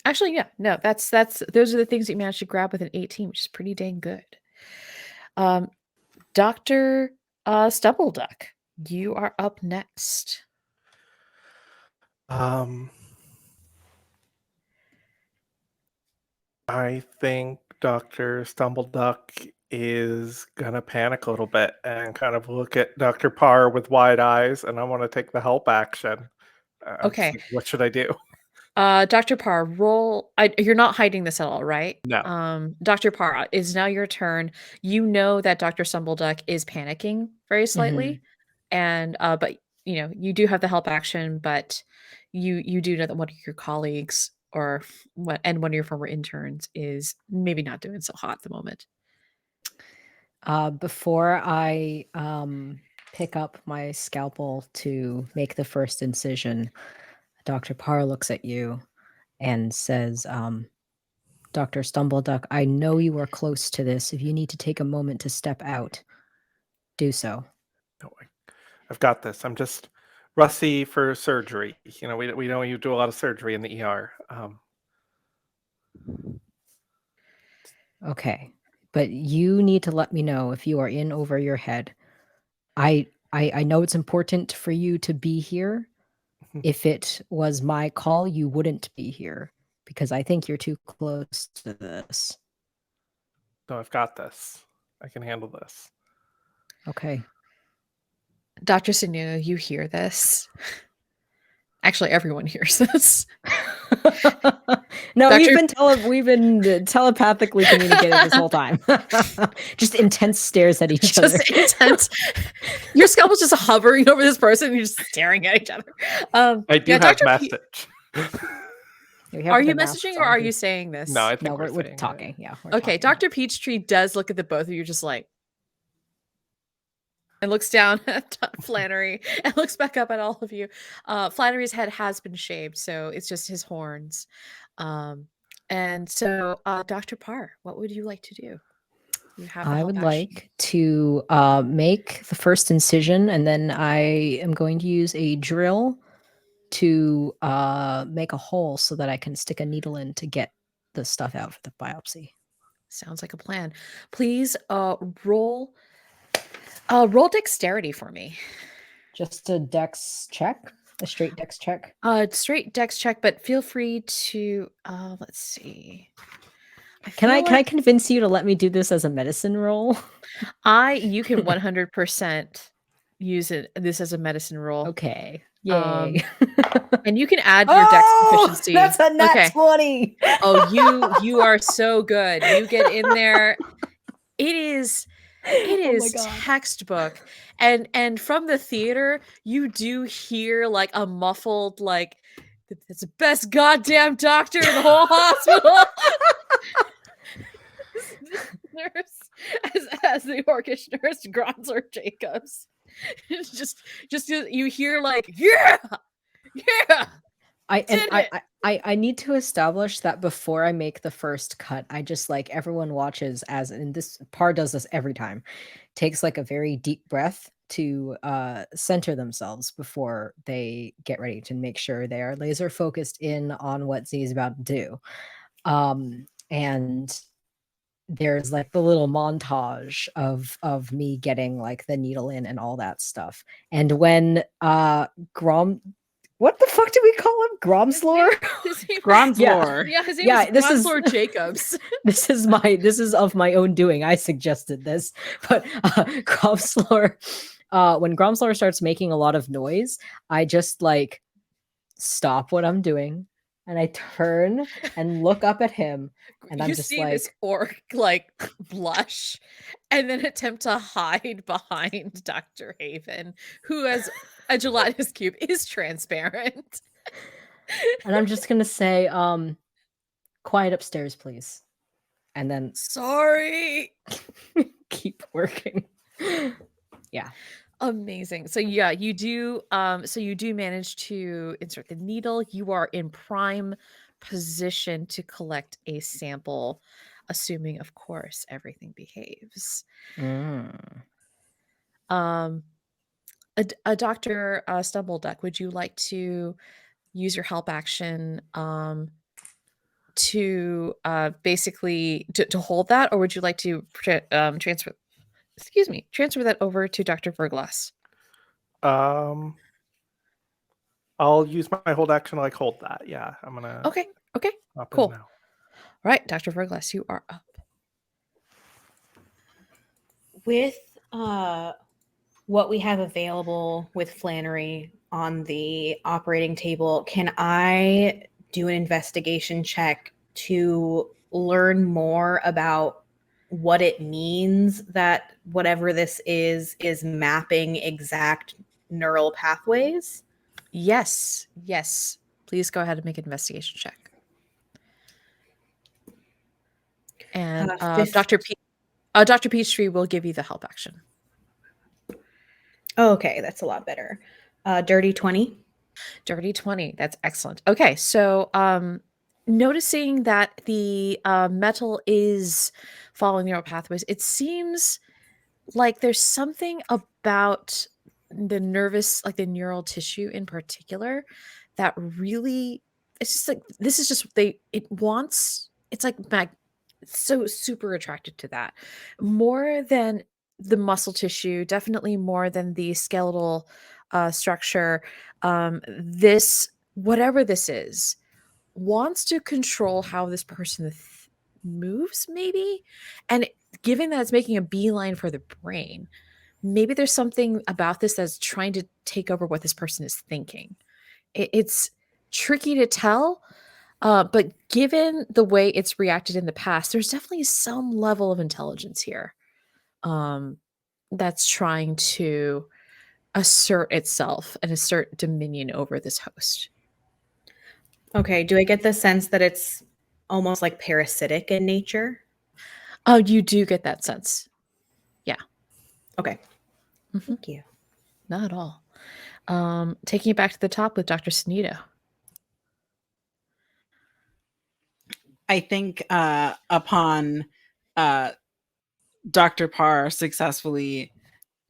actually, yeah, no, that's those are the things that you managed to grab with an 18, which is pretty dang good. Dr. Stubbleduck, you are up next. I think Dr. Stumbleduck is gonna panic a little bit and kind of look at Dr. Parr with wide eyes, and I want to take the help action. I'm just Okay. like, what should I do? Dr. Parr, roll. You're not hiding this at all, right? No. Dr. Parr, it's now your turn. You know that Dr. Stumbleduck is panicking very slightly, and but you know you do have the help action, but you do know that one of your colleagues or one of your former interns is maybe not doing so hot at the moment. Before I pick up my scalpel to make the first incision, Dr. Parr looks at you and says, Dr. Stumbleduck, I know you are close to this. If you need to take a moment to step out, do so. No, I've got this. I'm just rusty for surgery. You know, we know you do a lot of surgery in the ER. Okay. But you need to let me know if you are in over your head. I know it's important for you to be here. If it was my call, you wouldn't be here because I think you're too close to this. No, I've got this. I can handle this. Okay. Dr. Sanu, you hear this. Actually, everyone hears this. No, Dr. we've been telepathically communicating this whole time. Just intense stares at each other. Just intense. Your scalpel's just hovering over this person, and you're just staring at each other. I do yeah, have Dr. message. Are you messaging or are you saying this? No, I think No, we're we're saying talking. it. Yeah. Okay, Dr. Peachtree does look at the both of you just like and looks down at Flannery and looks back up at all of you. Flannery's head has been shaved, so it's just his horns. And so, Dr. Parr, what would you like to do? You have the I help would action. like to make the first incision, and then I am going to use a drill to make a hole so that I can stick a needle in to get the stuff out for the biopsy. Sounds like a plan. Please roll dexterity for me. Just a dex check, a straight dex check. Straight dex check, but feel free to let's see. Can I convince you to let me do this as a medicine roll? You can 100% use this as a medicine roll. Okay. Yay. And you can add your dex proficiency. That's a nat 20. Oh, you are so good. You get in there. It is It Oh my is God. textbook. And from the theater, you do hear like a muffled like it's the best goddamn doctor in the whole hospital. This nurse as the orcish nurse Gronsler Jacobs. It's just you hear like yeah. I Did I need to establish that before I make the first cut, I just like everyone watches as and this Par does this every time. Takes like a very deep breath to center themselves before they get ready to make sure they are laser focused in on what Z is about to do. And there's like the little montage of me getting like the needle in and all that stuff. And when Grom what the fuck do we call him? Gromslor? His name, Gronslor. yeah, his name Yeah, is this is- Gronsler Jacobs. This is of my own doing. I suggested this. But Gromslor, when Gromslor starts making a lot of noise, I just like stop what I'm doing and I turn and look up at him and I'm You just see like, this orc like blush and then attempt to hide behind Dr. Haven, who has a gelatinous cube is transparent. and I'm just gonna say, quiet upstairs, please. And then Sorry. keep working. Yeah. Amazing. So yeah, you do manage to insert the needle. You are in prime position to collect a sample, assuming of course everything behaves. Mm. A Dr. Stumbleduck, would you like to use your help action to basically to hold that, or would you like to transfer that over to Dr. Verglass? I'll use my hold action to like hold that. Yeah, I'm gonna Okay, hop in cool. now. All right, Dr. Verglass, you are up. With what we have available with Flannery on the operating table, can I do an investigation check to learn more about what it means that whatever this is mapping exact neural pathways? Yes. Please go ahead and make an investigation check. And Dr. Peachtree will give you the help action. Oh, okay, that's a lot better. Dirty 20. Dirty 20. That's excellent. Okay, so noticing that the metal is following neural pathways, it seems like there's something about the nervous, like the neural tissue in particular, that really, it's just like, this is just, it's like so super attracted to that more than the muscle tissue, definitely more than the skeletal structure. This, whatever this is, wants to control how this person moves, maybe. And given that it's making a beeline for the brain, maybe there's something about this that's trying to take over what this person is thinking. It's tricky to tell, but given the way it's reacted in the past, there's definitely some level of intelligence here that's trying to assert itself and assert dominion over this host. Okay, do I get the sense that it's almost like parasitic in nature? Oh, you do get that sense. Yeah. Okay. Mhm. Thank you. Not at all. Taking it back to the top with Dr. Sneedo. I think upon Dr. Parr successfully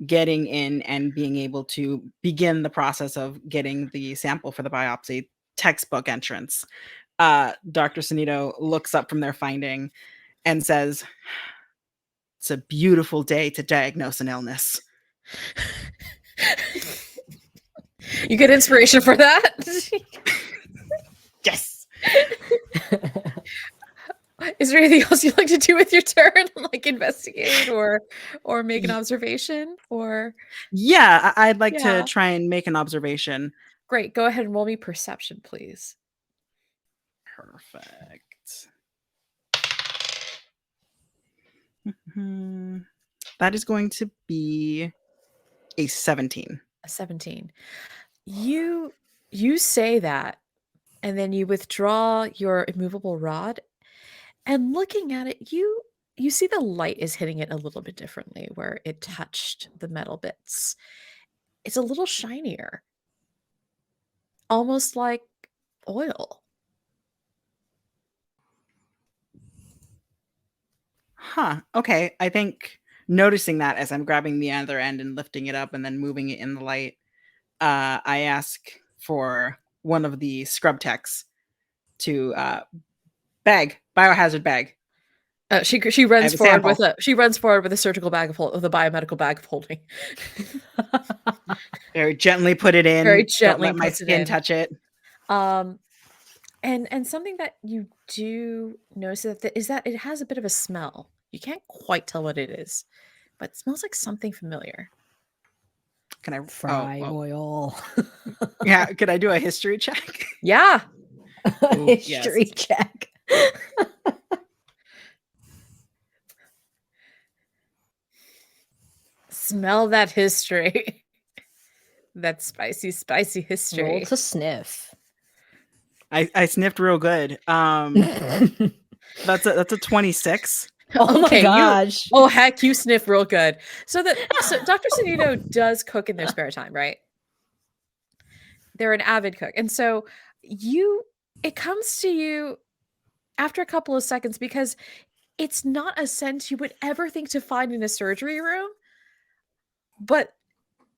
getting in and being able to begin the process of getting the sample for the biopsy, textbook entrance, Dr. Sanito looks up from their finding and says, "It's a beautiful day to diagnose an illness." You get inspiration for that? Yes. Is there anything else you'd like to do with your turn? Like investigate or make an observation or Yeah, I'd like Yeah. to try and make an observation. Great. Go ahead and roll me perception, please. Perfect. That is going to be a 17. A 17. You say that, and then you withdraw your immovable rod, and looking at it, you see the light is hitting it a little bit differently where it touched the metal bits. It's a little shinier. Almost like oil. Huh. Okay. I think noticing that as I'm grabbing the other end and lifting it up and then moving it in the light, I ask for one of the scrub techs to biohazard bag. She runs a forward sample. with a surgical bag with a biomedical bag of holding. Very gently put it in. Very Don't gently let my puts it skin in. touch it. And something that you do notice is that it has a bit of a smell. You can't quite tell what it is, but it smells like something familiar. Can I Fry oil. Yeah, could I do a history check? Yeah. Ooh, History check. Smell that history. That spicy, spicy Roll history. to sniff. I sniffed real good. That's a 26. Oh my gosh. Oh heck, you sniff real good. So Dr. Sunito does cook in their spare time, right? They're an avid cook. And so it comes to you after a couple of seconds because it's not a scent you would ever think to find in a surgery room. But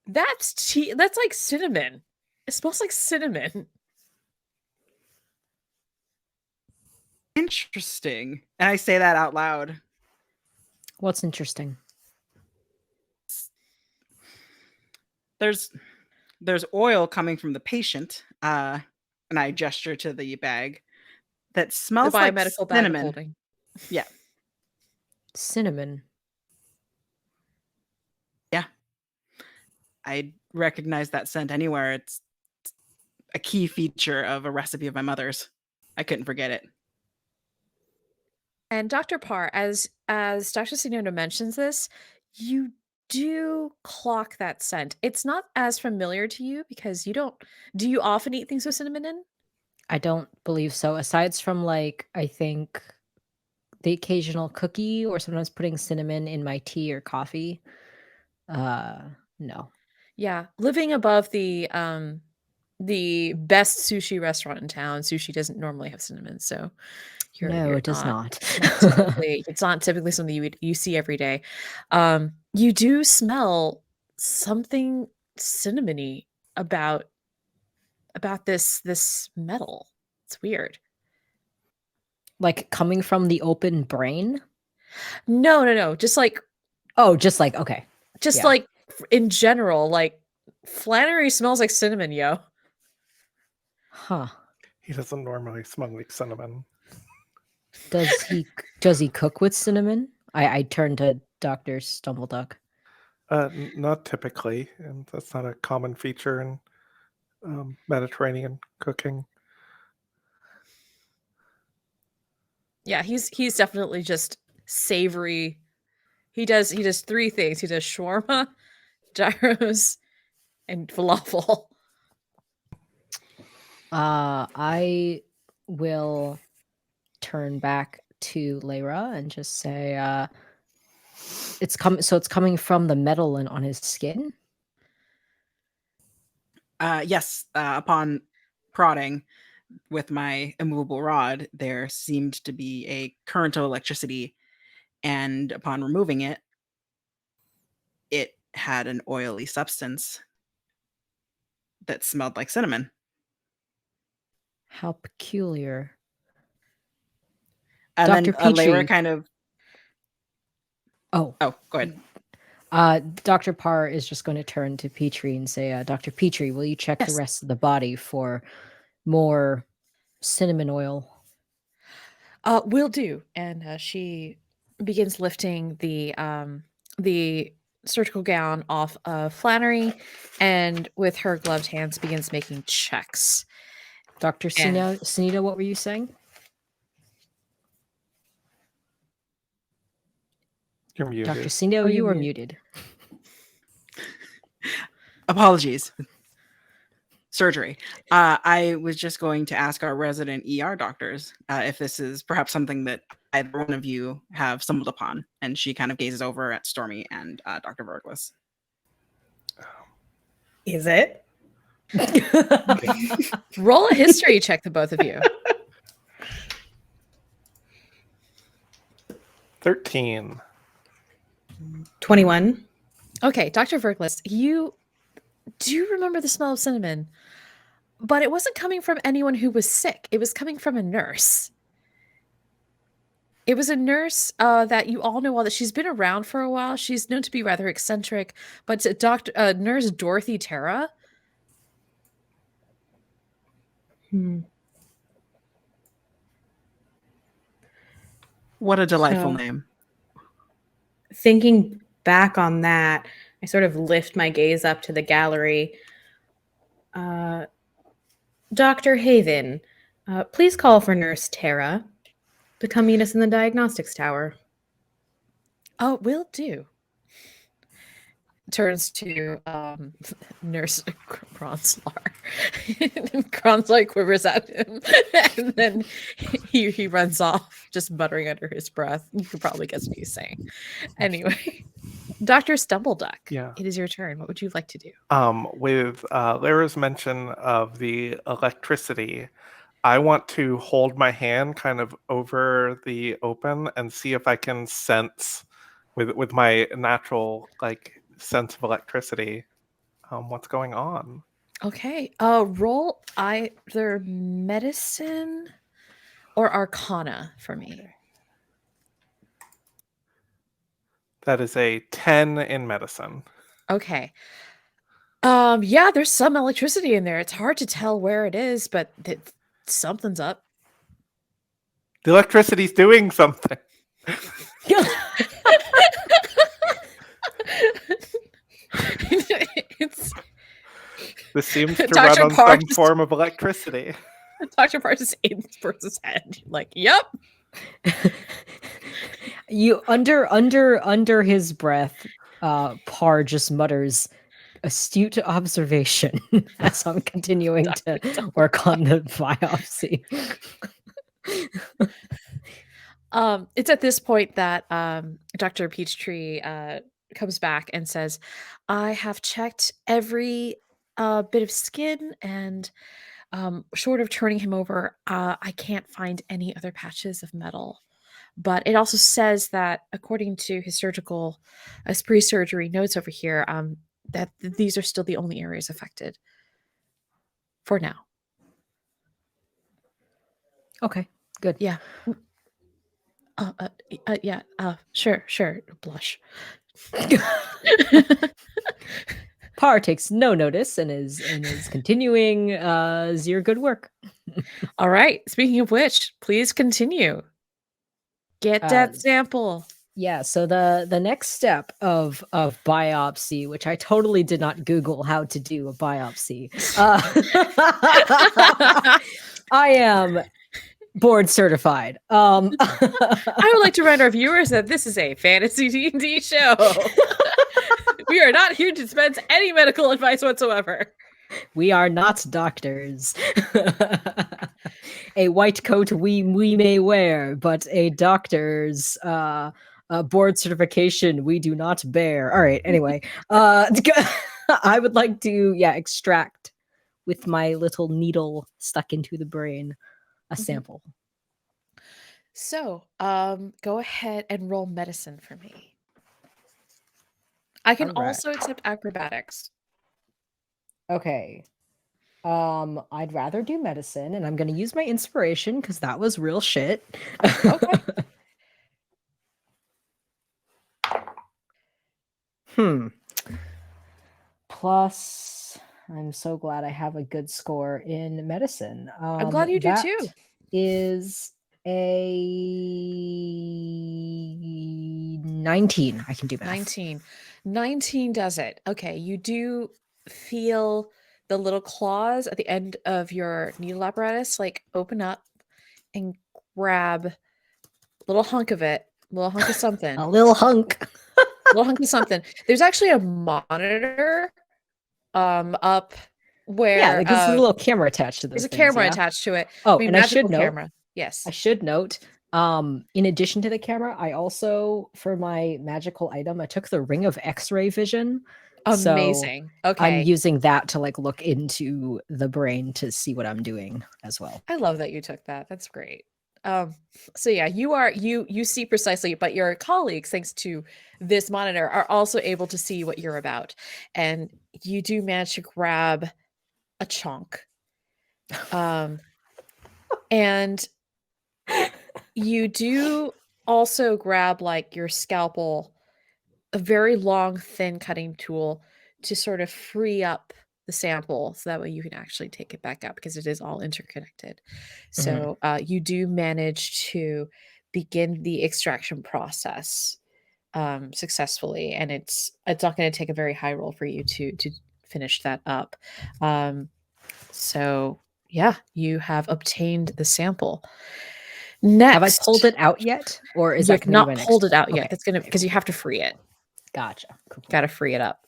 that's like cinnamon. It smells like cinnamon. Interesting. And I say that out loud. What's interesting? There's oil coming from the patient, and I gesture to the bag that smells The like biomedical bag of cinnamon. holding. Yeah. Cinnamon. Yeah. I recognize that scent anywhere. It's a key feature of a recipe of my mother's. I couldn't forget it. And Dr. Parr, as Dr. Sunito mentions this, you do clock that scent. It's not as familiar to you because do you often eat things with cinnamon in? I don't believe so. Aside from like, I think the occasional cookie or sometimes putting cinnamon in my tea or coffee. No. Yeah. Living above the best sushi restaurant in town, sushi doesn't normally have cinnamon, so No, it does not. it's not typically something you see every day. You do smell something cinnamony about this metal. It's weird. Like coming from the open brain? No. Just like Okay. Yeah. like in general, like Flannery smells like cinnamon, yo. Huh. He doesn't normally smell like cinnamon. Does he cook with cinnamon? I turn to Dr. Stumbleduck. Not typically, and that's not a common feature in Mediterranean cooking. Yeah, he's definitely just savory. He does 3 things. He does shawarma, gyros, and falafel. I will turn back to Layra and just say, it's coming from the metal on his skin. Yes. Upon prodding with my immovable rod, there seemed to be a current of electricity, and upon removing it, it had an oily substance that smelled like cinnamon. How peculiar. And Dr. then Layra Petrie. kind of... Oh, go ahead. Dr. Parr is just going to turn to Petrie and say, Dr. Petrie, will you check the rest of the body for more cinnamon oil? Will do. And she begins lifting the surgical gown off of Flannery, and with her gloved hands begins making checks. Dr. Sunito, what were you saying? You're muted. Dr. Sindo, Oh, you you're are muted. Apologies. Surgery. I was just going to ask our resident ER doctors if this is perhaps something that either one of you have stumbled upon. And she kind of gazes over at Stormy and Dr. Verglas. Is it? Roll a history check, the both of you. 13. 21. Okay, Dr. Verglas, you do remember the smell of cinnamon, but it wasn't coming from anyone who was sick. It was coming from a nurse. It was a nurse that you all know well, that she's been around for a while. She's known to be rather eccentric, but Nurse Dorothy Terra. What a delightful So- name. Thinking back on that, I sort of lift my gaze up to the gallery. Dr. Haven, please call for Nurse Tara to come meet us in the diagnostics tower. Oh, will do. Turns to Nurse Gronslar. Gronslar quivers at him, and then he runs off, just muttering under his breath. You can probably guess what he's saying. Anyway, Dr. Stumbleduck, Yeah. it is your turn. What would you like to do? With Lyra's mention of the electricity, I want to hold my hand kind of over the open and see if I can sense with my natural sense of electricity what's going on. Okay. Roll either medicine or arcana for me. That is a 10 in medicine. Okay. Yeah, there's some electricity in there. It's hard to tell where it is, but something's up. The electricity's doing something. It's This seems to Dr. run on Parr some just- form of electricity. Dr. Partis aims towards his head. Like, yep. You under his breath, Parr just mutters, "Astute observation," as I'm continuing to work on the biopsy. It's at this point that Dr. Peachtree comes back and says, I have checked every bit of skin, and short of turning him over, I can't find any other patches of metal. But it also says that, according to his pre-surgery notes over here, that these are still the only areas affected for now. Okay, good. Yeah. Yeah. Sure. Blush. Parr takes no notice and is continuing your good work. All right. Speaking of which, please continue. Get that sample. Yeah, so the next step of biopsy, which I totally did not Google how to do a biopsy. I am board certified. I would like to remind our viewers that this is a fantasy D&D show. We are not here to dispense any medical advice whatsoever. We are not doctors. A white coat we may wear, but a doctor's board certification we do not bear. All right, anyway. I would like to extract with my little needle stuck into the brain a sample. So, go ahead and roll medicine for me. I can All right. also accept acrobatics. Okay. I'd rather do medicine, and I'm going to use my inspiration because that was real shit. Okay. Plus, I'm so glad I have a good score in medicine. I'm glad you do that too. Is a 19. I can do math. 19 does it. Okay, you do feel the little claws at the end of your needle apparatus open up and grab a little hunk of it, little hunk of something. A little hunk. Little hunk of something. There's actually a monitor up where Yeah, because there's a little camera attached to those there's a things, camera yeah? attached to it. Oh, I mean, and I should magical note, camera. Yes. I should note, in addition to the camera, I also, for my magical item, I took the Ring of X-ray vision. So Amazing. I'm Okay. using that to like look into the brain to see what I'm doing as well. I love that you took that. That's great. So yeah, you see precisely, but your colleagues, thanks to this monitor, are also able to see what you're about. And you do manage to grab a chunk. And you do also grab like your scalpel, a very long, thin cutting tool to sort of free up the sample so that way you can actually take it back up because it is all interconnected. So you do manage to begin the extraction process successfully, and it's not going to take a very high roll for you to finish that up. So yeah, you have obtained the sample. Next, Have I pulled it out yet? Or is you that have going to be not my next? pulled it out yet. Okay, That's gonna okay, because you cool. have to free it. Gotcha. Cool. Got to free it up.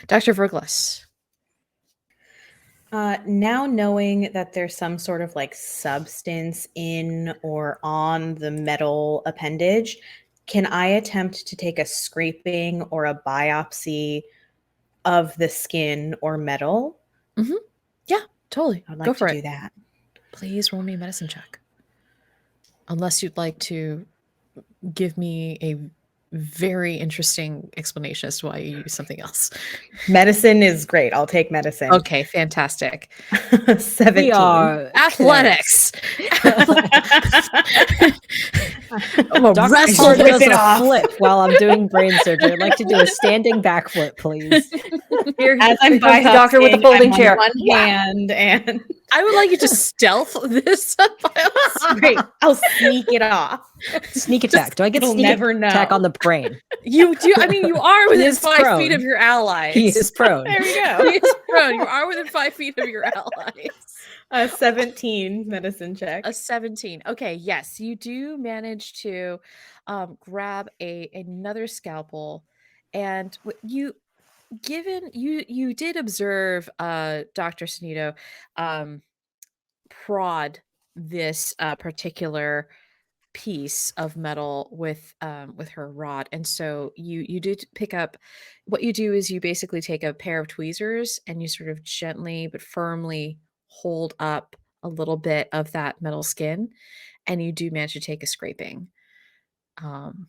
Dr. Verglas. Now knowing that there's some sort of like substance in or on the metal appendage, can I attempt to take a scraping or a biopsy of the skin or metal? Yeah, totally. I'd Go like for to it. do that. Please roll me a medicine check. Unless you'd like to give me a very interesting explanation as to why you use something else. Medicine is great. I'll take medicine. Okay, fantastic. 17. We are Athletics. I'm a Dr. wrestle Parker with does it a off. flip while I'm doing brain surgery. I'd like to do a standing backflip, please. Here, As I'm here comes the doctor with the biopsying, folding I'm chair. on one hand and I would like you to stealth this biopsy. great. I'll sneak it off. Sneak attack. Do I get It'll sneak never attack know. on the brain? You do. I mean, you are within is 5 feet prone. of your allies. He is prone. There we He go. is prone. You are within 5 feet of your allies. A 17 medicine check. A 17. Okay, yes, you do manage to grab another scalpel, and you did observe Dr. Sanito prod this particular piece of metal with her rod, and so you did pick up. What you do is you basically take a pair of tweezers and you sort of gently but firmly hold up a little bit of that metal skin, and you do manage to take a scraping. And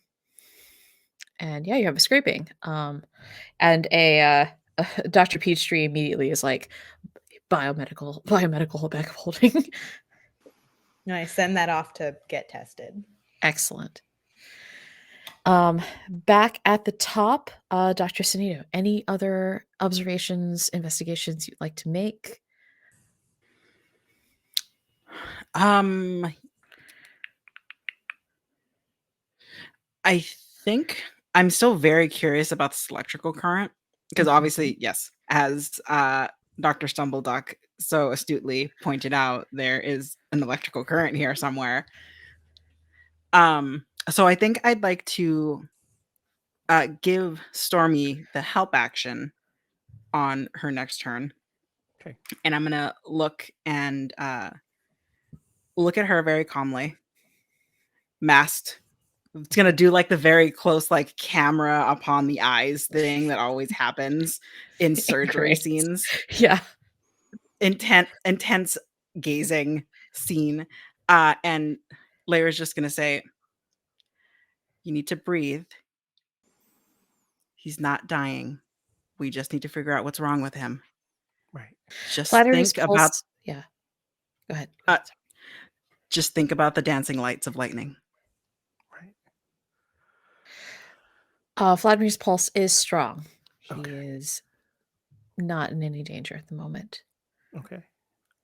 yeah, you have a scraping. And a Dr. Peachtree immediately is like biomedical back of holding. And I send that off to get tested. Excellent. Back at the top, Dr. Sanito, any other observations, investigations you'd like to make? I think I'm still very curious about this electrical current because obviously, yes, as Dr. Stumbleduck so astutely pointed out, there is an electrical current here somewhere. So I think I'd like to give Stormy the help action on her next turn. Okay. And I'm gonna look at her very calmly, masked. It's gonna do like the very close, like camera upon the eyes thing that always happens in surgery Great. scenes. Yeah. Intense gazing scene. And Layra's just gonna say, "You need to breathe. He's not dying. We just need to figure out what's wrong with him. Right. Just Flattery's think about pulse. Yeah. Go ahead. just think about the dancing lights of lightning." Right. Vladimir's pulse is strong. He Okay. is not in any danger at the moment. Okay.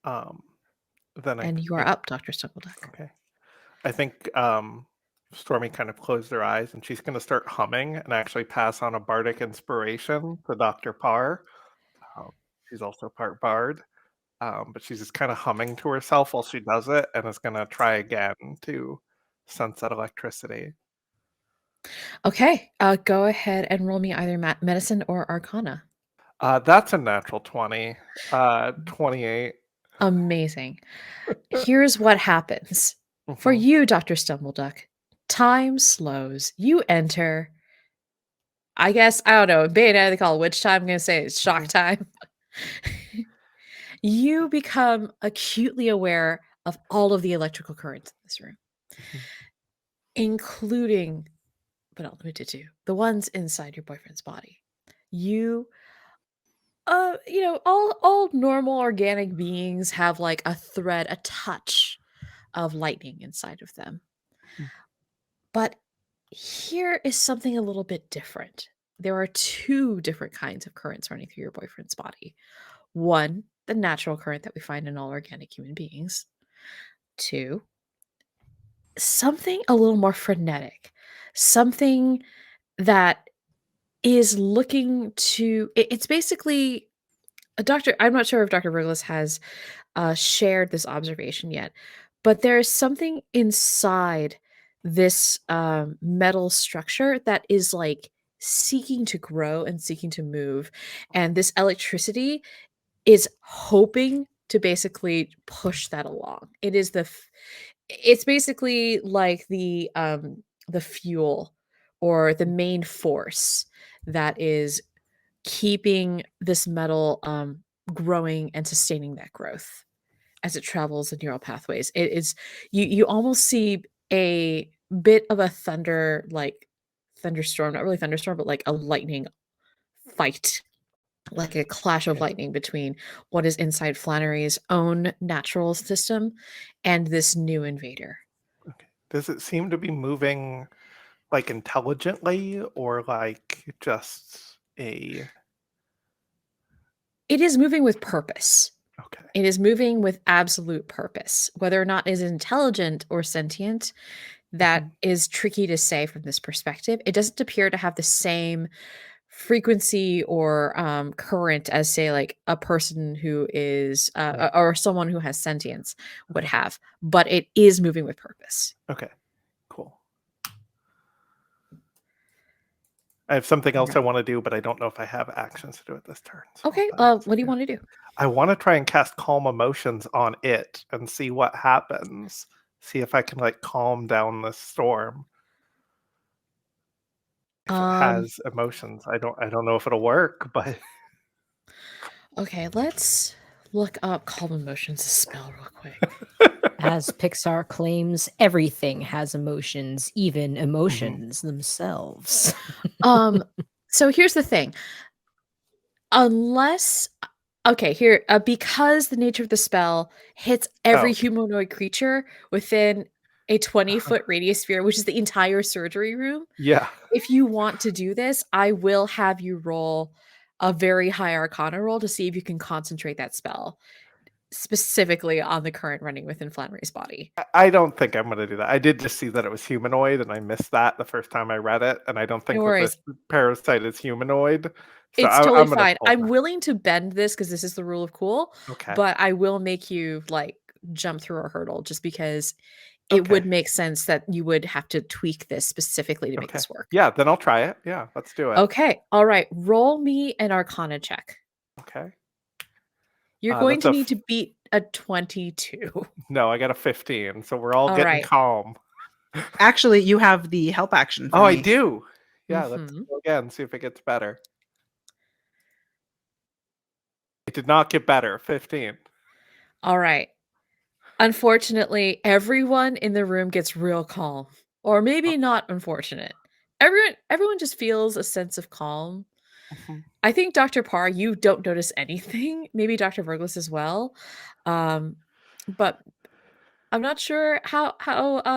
Then And you are up, Dr. Stumbleduck. Okay. I think Stormy kind of closed her eyes and she's going to start humming and actually pass on a bardic inspiration to Dr. Parr. She's also part bard, but she's just kind of humming to herself while she does it and is going to try again to sense that electricity. Okay, go ahead and roll me either medicine or arcana. That's a natural 20. 28. Amazing. Here's what happens. For Mhm. you, Dr. Stumbleduck, time slows. You enter, I guess, I don't know, in Bayonetta they call it witch time. I'm going to say it's shock Mhm. time. You become acutely aware of all of the electrical currents in this room, Mhm. including, but not limited to, the ones inside your boyfriend's body. You all normal organic beings have like a thread, a touch of lightning inside of them. Hmm. But here is something a little bit different. There are two different kinds of currents running through your boyfriend's body. One, the natural current that we find in all organic human beings. Two, something a little more frenetic. Something that is looking to it's basically a doctor. I'm not sure if Dr. Verglis has shared this observation yet, but there is something inside this metal structure that is like seeking to grow and seeking to move. And this electricity is hoping to basically push that along. It is it's basically like the fuel or the main force that is keeping this metal growing and sustaining that growth as it travels the neural pathways. It is you almost see a bit of a thunderstorm, not really thunderstorm, but like a lightning fight, like a clash of Okay. lightning between what is inside Flannery's own natural system and this new invader. Okay. Does it seem to be moving like intelligently or like just a It is moving with purpose. okay. It is moving with absolute purpose. Whether or not it is intelligent or sentient, that Mhm. is tricky to say from this perspective. It doesn't appear to have the same frequency or current as, say, like a person who is, Right. or someone who has sentience would Okay. have, but it is moving with purpose. Okay. Cool. I have something else I want to do, but I don't know if I have actions to do it this turn. So I'll Okay, pass. what do you Yeah. want to do? I want to try and cast Calm Emotions on it and see what happens. See if I can like calm down the storm. If it Um, has emotions, I don't know if it'll work, but okay, let's look up Calm Emotions spell real quick. As Pixar claims, everything has emotions, even Mhm. emotions themselves. Um, so here's the thing. Unless okay, here, because the nature of the spell hits every Oh, humanoid creature within a 20-foot uh-huh. radius sphere, which is the entire surgery room. Yeah. If you want to do this, I will have you roll a very high arcana roll to see if you can concentrate that spell specifically on the current running within Flannery's body. I don't think I'm gonna do that. I did just see that it was humanoid, and I missed that the first time I read it, and I don't No think that the worries. parasite is humanoid. So It's totally I'm gonna fine. pull I'm that. willing to bend this because this is the rule of cool, Okay. but I will make you like jump through a hurdle just because it Okay. would make sense that you would have to tweak this specifically to make Okay. this work. Yeah, then I'll try it. Yeah, let's do it. Okay. All right. Roll me an arcana check. Okay. You're going That's to need to beat a 22. no, I got a 15, so we're all All getting right. calm. Actually, you have the help action for Oh, I me. do. Yeah, let's Mhm. go again, see if it gets better. It did not get better. 15. All right. Unfortunately, everyone in the room gets real calm. Or Oh, maybe not unfortunate. Everyone just feels a sense of calm. mhm. I think Dr. Parr, you don't notice anything. Maybe Dr. Verglis as well. Um, but I'm not sure how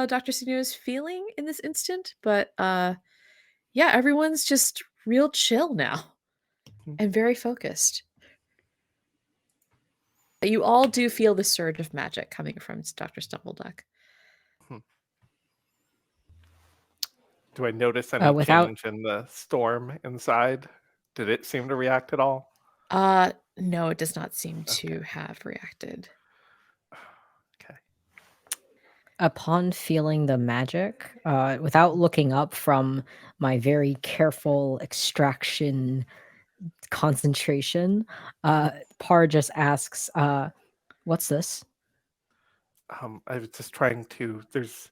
Dr. Sino is feeling in this instant, but yeah, everyone's just real chill now Mhm. and very focused. You all do feel the surge of magic coming from Dr. Stumbleduck. Hmm. Do I notice any Without change in the storm inside? Did it seem to react at all? No, it does not seem Okay. to have reacted. Okay. Upon feeling the magic, without looking up from my very careful extraction concentration, Par just asks, "What's this?" I was just trying to. There's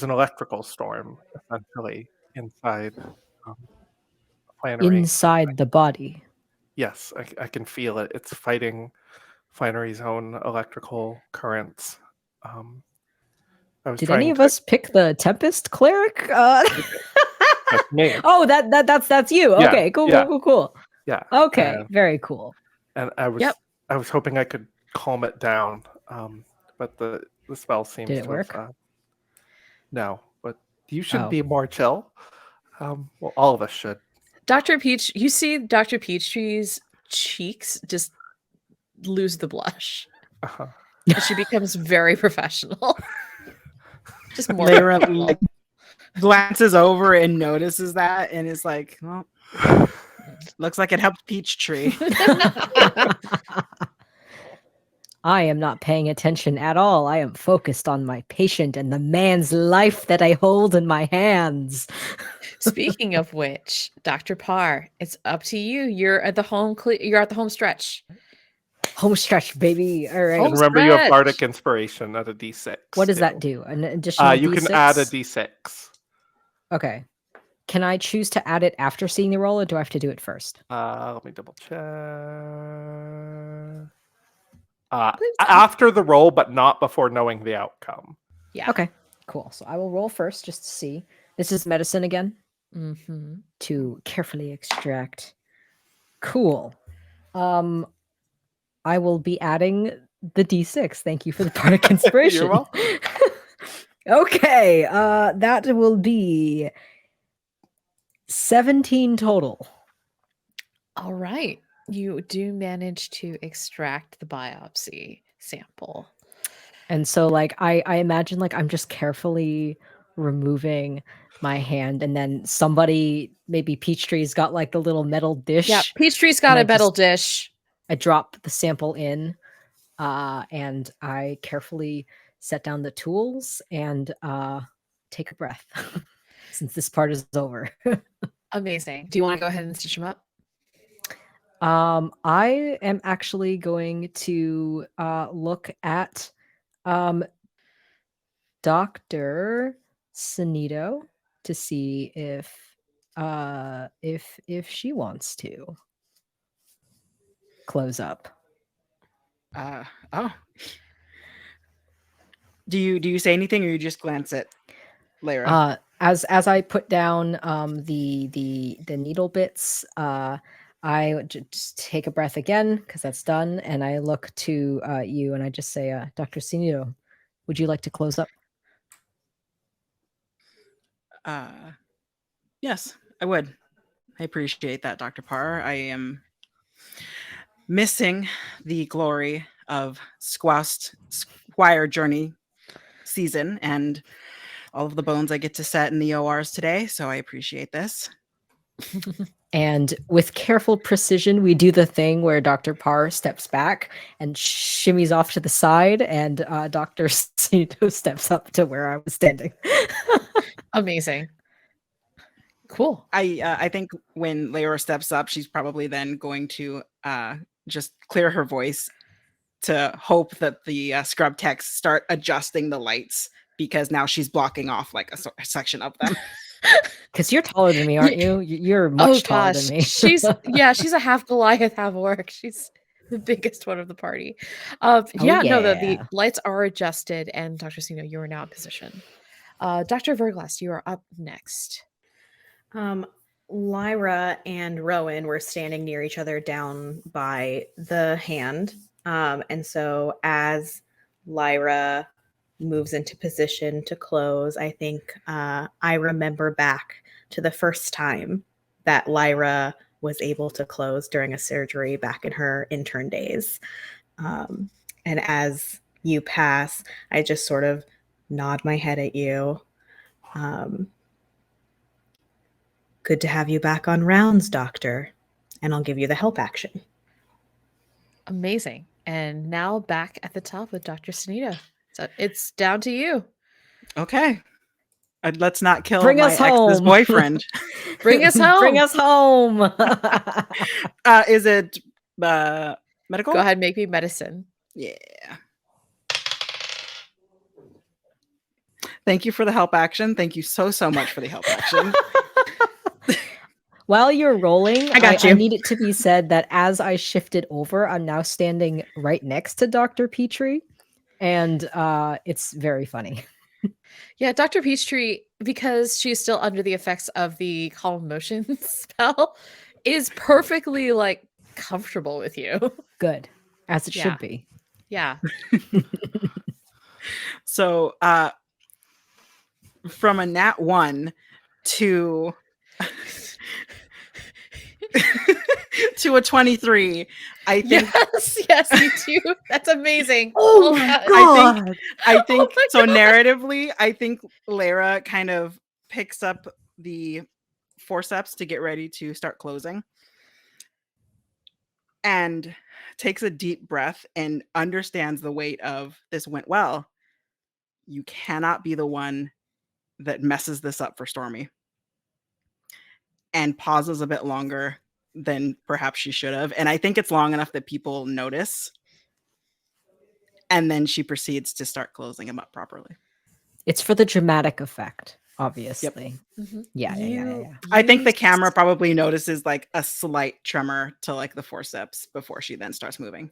an electrical storm essentially inside the Flannery. Inside the body. Yes, I can feel it. It's fighting Flannery's own electrical currents. I was Did any trying of to. us pick the Tempest cleric? That's me. Oh, that's you. Yeah, Okay, cool, yeah. cool, cool. Yeah. Okay, very cool. And I was Yep. I was hoping I could calm it down, but the spell seems Did it to work? have no. But you should Oh. be more chill. Well, all of us should. Dr. Peach, you see Dr. Peachtree's cheeks just lose the blush. Uh-huh. And she becomes very professional. Just more Lyra professional. like glances over and notices that and is like, well, looks like it helped Peachtree. I am not paying attention at all. I am focused on my patient and the man's life that I hold in my hands. Speaking of which, Dr. Parr, it's up to you. You're at the home stretch. Home stretch, baby. All right. And remember, you have stretch. bardic inspiration at a d6. What does that too. do? An additional You D6? can add a d6. Okay. Can I choose to add it after seeing the roll, or do I have to do it first? Let me double check. believe so. After the roll, but not before knowing the outcome. Yeah. Okay, cool. So I will roll first just to see. This is medicine again Mm-hmm. to carefully extract. Cool. I will be adding the D6. Thank you for the bardic inspiration. You're welcome. Okay, that will be 17 total. All right. You do manage to extract the biopsy sample. And so like I imagine like I'm just carefully removing my hand, and then somebody, maybe Peachtree's got like the little metal dish. Yeah, Peachtree's got and a I metal just- dish. I drop the sample in, and I carefully set down the tools and take a breath since this part is over. Amazing. Do you want to go ahead and stitch them up? I am actually going to look at Dr. Sanito to see if she wants to close up. Oh. Do you say anything, or you just glance at Lyra? As I put down the needle bits, I would just take a breath again because that's done, and I look to you and I just say, Dr. Sanito, would you like to close up? Yes, I would. I appreciate that, Dr. Parr. I am missing the glory of Squire Journey season and all of the bones I get to set in the ORs today, so I appreciate this. And with careful precision, we do the thing where Dr. Parr steps back and shimmies off to the side, and Dr. Sanito steps up to where I was standing. Amazing. Cool. I think when Lyra steps up, she's probably then going to just clear her voice to hope that the scrub techs start adjusting the lights, because now she's blocking off like a section of them. Because you're taller than me, aren't you? You're much taller than me. she's a half Goliath, half orc. She's the biggest one of the party. No, the yeah. lights are adjusted, and Dr. Sino, you are now in position. Dr. Verglass, you are up next. Lyra and Rowan were standing near each other down by the hand. And so as Lyra moves into position to close, I think I remember back to the first time that Lyra was able to close during a surgery back in her intern days. And as you pass, I just sort of nod my head at you. Good to have you back on rounds, Doctor. And I'll give you the help action. Amazing. And now back at the top with Dr. Sanito. So it's down to you. Okay. Let's not kill Bring my us ex's home. boyfriend. Bring us home. Bring us home. Is it medical? Go ahead, make me medicine. Yeah. Thank you for the help action. Thank you so much for the help action. While you're rolling, I got I you. need it to be said that as I shifted over, I'm now standing right next to Dr. Petrie, and it's very funny. Yeah, Dr. Peachtree, because she's still under the effects of the calm motion spell, is perfectly like comfortable with you. Good, as it Yeah. should be. Yeah. So from a nat 1 to to a 23, I think Yes, you do. That's amazing. Oh Well my done. I think Oh my so narratively, I think Lara kind of picks up the forceps to get ready to start closing and takes a deep breath and understands the weight of this went well. You cannot be the one that messes this up for Stormy. And pauses a bit longer than perhaps she should have. And I think it's long enough that people notice. And then she proceeds to start closing him up properly. It's for the dramatic effect, obviously. Mhm. Yeah. I think You the camera probably notices like a slight tremor to like the forceps before she then starts moving.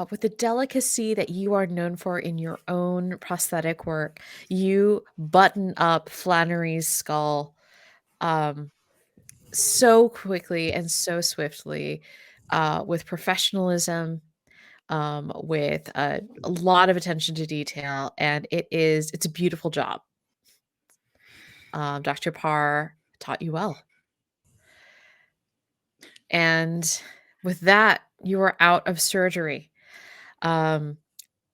with the delicacy that you are known for in your own prosthetic work, you button up Flannery's skull so quickly and so swiftly, with professionalism, with a lot of attention to detail, and it's a beautiful job. Dr. Parr taught you well. And with that, you are out of surgery.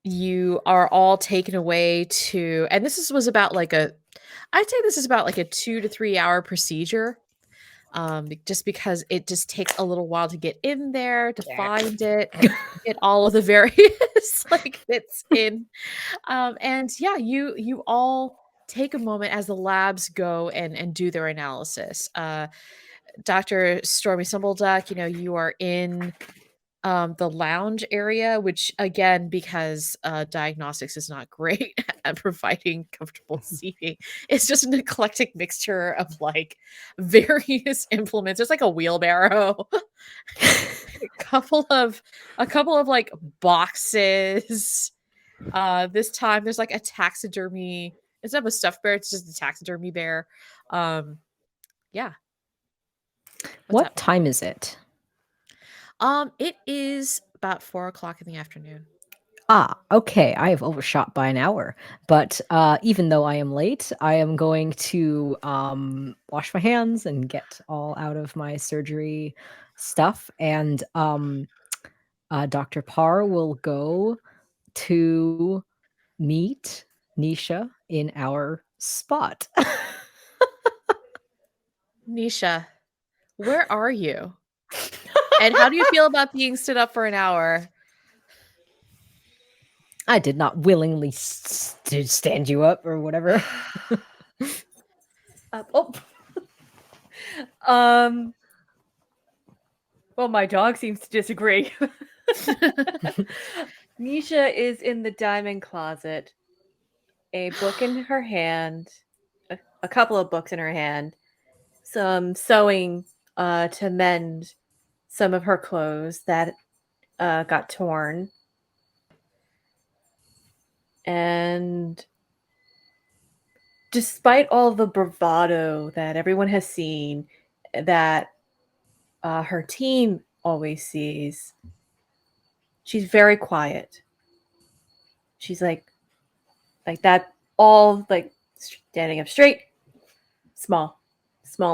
You are all taken away to, and was about like I'd say this is about like a 2 to 3 hour procedure. Just because it just takes a little while to get in there, to find it, get all of the various like bits in. And yeah, you all take a moment as the labs go and do their analysis. Dr. Stormy Stumbleduck, you are in the lounge area, which again, because diagnostics is not great at providing comfortable seating, it's just an eclectic mixture of like various implements. There's like a wheelbarrow, a couple of like boxes. This time there's like a taxidermy. Instead of a stuffed bear, it's just a taxidermy bear. Yeah. What's What up? time is it? It is about 4 o'clock in the afternoon. Ah, okay. I have overshot by an hour, but even though I am late, I am going to wash my hands and get all out of my surgery stuff, and Dr. Parr will go to meet Nisha in our spot. Nisha, where are you? And how do you feel about being stood up for an hour? I did not willingly stand you up or whatever. Oh. Well, my dog seems to disagree. Nisha is in the diamond closet, a book in her hand, a couple of books in her hand, some sewing to mend some of her clothes that got torn. And despite all the bravado that everyone has seen, that her team always sees, she's very quiet. She's like that, all like standing up straight, small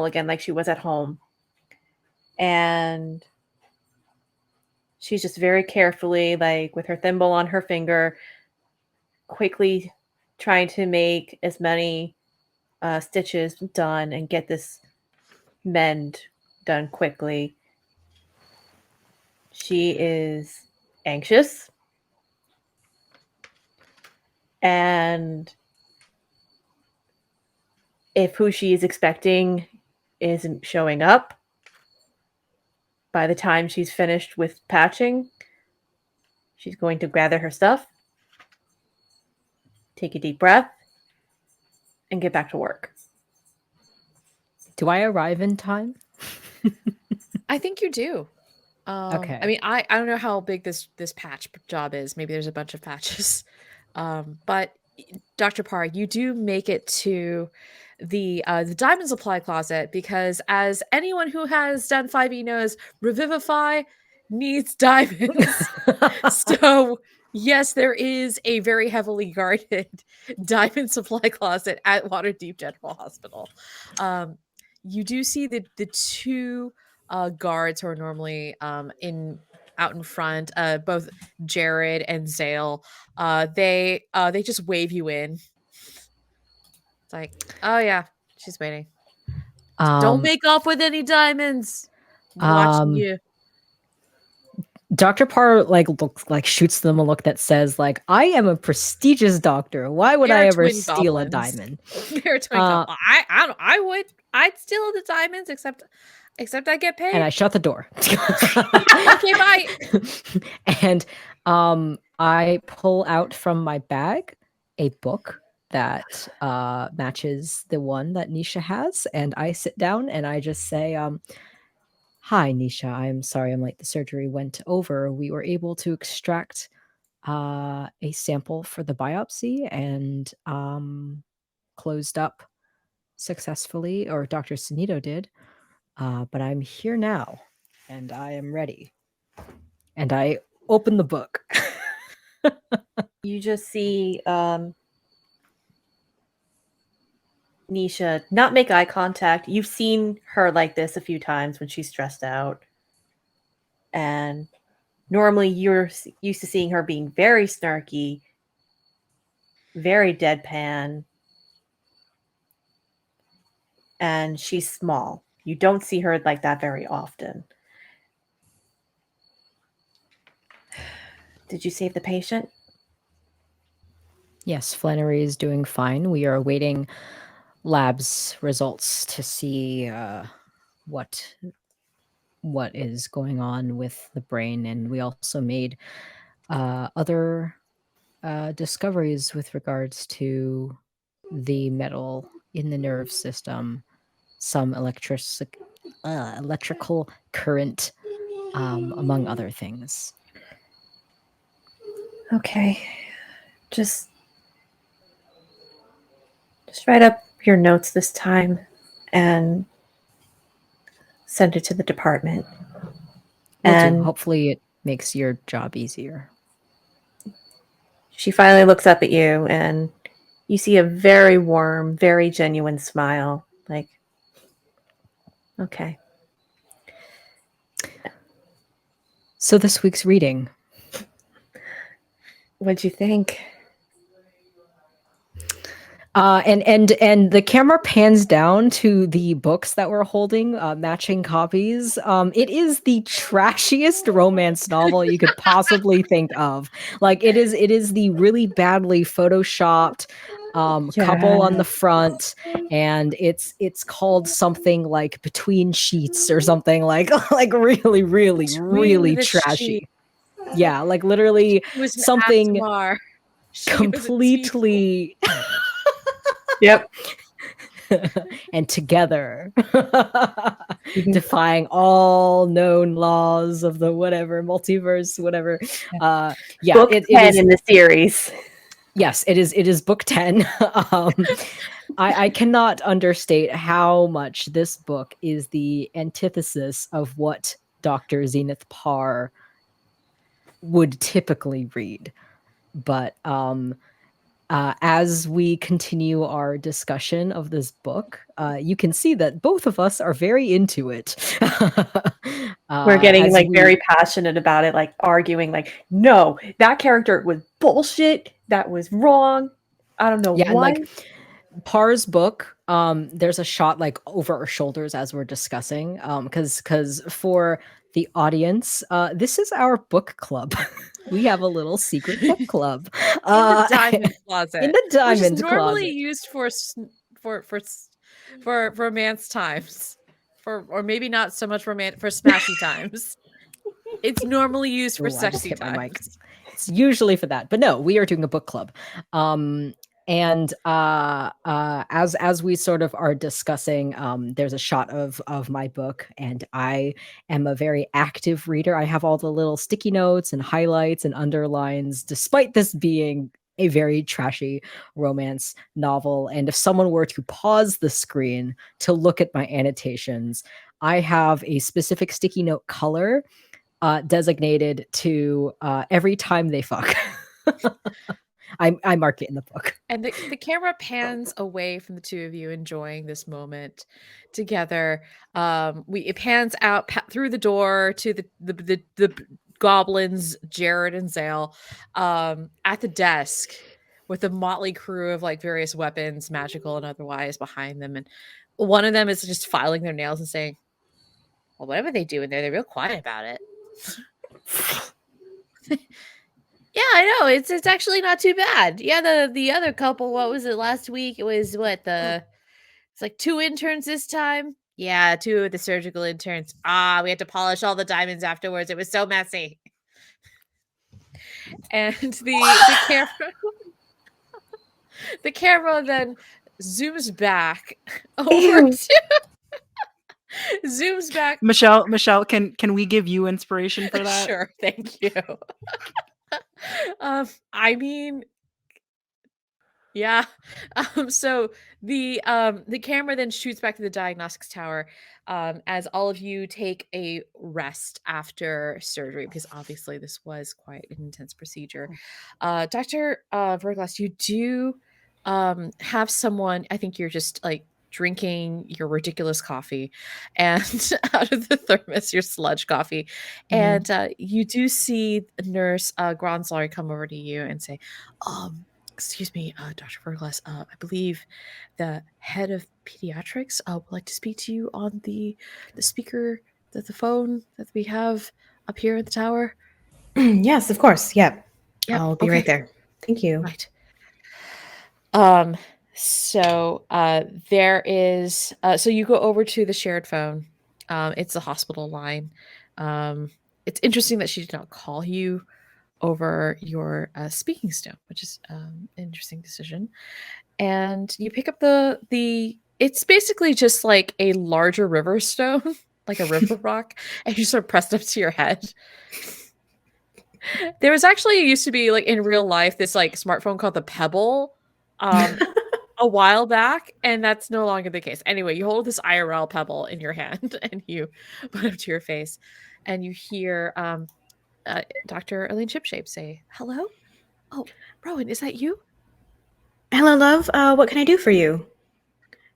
again, like she was at home. And she's just very carefully, like with her thimble on her finger, quickly trying to make as many stitches done and get this mend done quickly. She is anxious. And if who she is expecting isn't showing up by the time she's finished with patching, she's going to gather her stuff, take a deep breath, and get back to work. Do I arrive in time? I think you do. Okay. I mean, I don't know how big this patch job is. Maybe there's a bunch of patches. But Dr. Parr, you do make it to the diamond supply closet because, as anyone who has done 5e knows, Revivify needs diamonds. So yes, there is a very heavily guarded diamond supply closet at Waterdeep General Hospital. You do see the two guards who are normally in out in front, both Jared and Zale. They just wave you in. It's like, oh yeah, she's waiting. Don't make off with any diamonds. Watching you. Dr. Parr shoots them a look that says I am a prestigious doctor. Why would I ever steal a diamond? They're twin goblins. I'd steal the diamonds except I get paid. And I shut the door. Okay, bye. And I pull out from my bag a book that matches the one that Nisha has, and I sit down and I just say, hi, Nisha. I'm sorry I'm late. The surgery went over. We were able to extract a sample for the biopsy and closed up successfully, or Dr. Sunito did. But I'm here now, and I am ready. And I open the book. You just see Nisha not make eye contact. You've seen her like this a few times when she's stressed out. And normally you're used to seeing her being very snarky, very deadpan. And she's small. You don't see her like that very often. Did you save the patient? Yes, Flannery is doing fine. We are awaiting labs results to see what is going on with the brain, and we also made other discoveries with regards to the metal in the nerve system, some electrical current, among other things. Okay. Just write up your notes this time and send it to the department. And hopefully it makes your job easier. She finally looks up at you and you see a very warm, very genuine smile. Like, okay. So this week's reading. What'd you think? And the camera pans down to the books that we're holding, matching copies. It is the trashiest romance novel you could possibly think of. It is the really badly photoshopped couple on the front, and it's called something like Between Sheets or something like really, really, really trashy. Yeah, literally something completely. Yep. And together, defying all known laws of the whatever multiverse, whatever. Yeah, book 10 is in the series. Yes, it is book 10. I cannot understate how much this book is the antithesis of what Dr. Zenith Parr would typically read. But as we continue our discussion of this book, you can see that both of us are very into it. We're getting very passionate about it, arguing, no, that character was bullshit. That was wrong. I don't know why. And, Parr's book, there's a shot over our shoulders as we're discussing, because for the audience, this is our book club. We have a little secret book club In the diamond closet. in the Which is diamond normally closet. used for romance times. Or maybe not so much for smashy times. It's normally used for Ooh, I just sexy hit my mic. times. It's usually for that, but no, we are doing a book club. And as we sort of are discussing, there's a shot of my book, and I am a very active reader. I have all the little sticky notes and highlights and underlines, despite this being a very trashy romance novel. And if someone were to pause the screen to look at my annotations, I have a specific sticky note color designated to every time they fuck. I mark it in the book. And the camera pans away from the two of you enjoying this moment together. It pans out through the door to the goblins, Jared and Zale, at the desk with a motley crew of like various weapons, magical and otherwise, behind them. And one of them is just filing their nails and saying, "Well, whatever they do in there, they're real quiet about it." Yeah, I know. It's actually not too bad. Yeah, the other couple, what was it last week? It was it's like 2 interns this time. Yeah, 2 of the surgical interns. We had to polish all the diamonds afterwards. It was so messy. And the camera the camera then zooms back over Ew. to zooms back. Michelle, can we give you inspiration for that? Sure, thank you. I mean, yeah. So the camera then shoots back to the diagnostics tower as all of you take a rest after surgery, because obviously this was quite an intense procedure. Dr. Verglas, you do have someone, I think you're just like drinking your ridiculous coffee and out of the thermos, your sludge coffee. And you do see nurse Gronslari come over to you and say, excuse me, Dr. Verglas, I believe the head of pediatrics would like to speak to you on the speaker, the phone that we have up here at the tower. Yes, of course. Yep. I'll be right okay. there. Thank you. Right. So there is so you go over to the shared phone. It's the hospital line. It's interesting that she did not call you over your speaking stone, which is an interesting decision. And you pick up the it's basically just like a larger river stone, like a river rock, and you sort of pressed up to your head. There was actually used to be like in real life this like smartphone called the Pebble a while back, and that's no longer the case. Anyway, you hold this IRL Pebble in your hand and you put it up to your face, and you hear Dr. Elaine Shipshape say, "Hello? Oh, Rowan, is that you?" Hello, love. What can I do for you?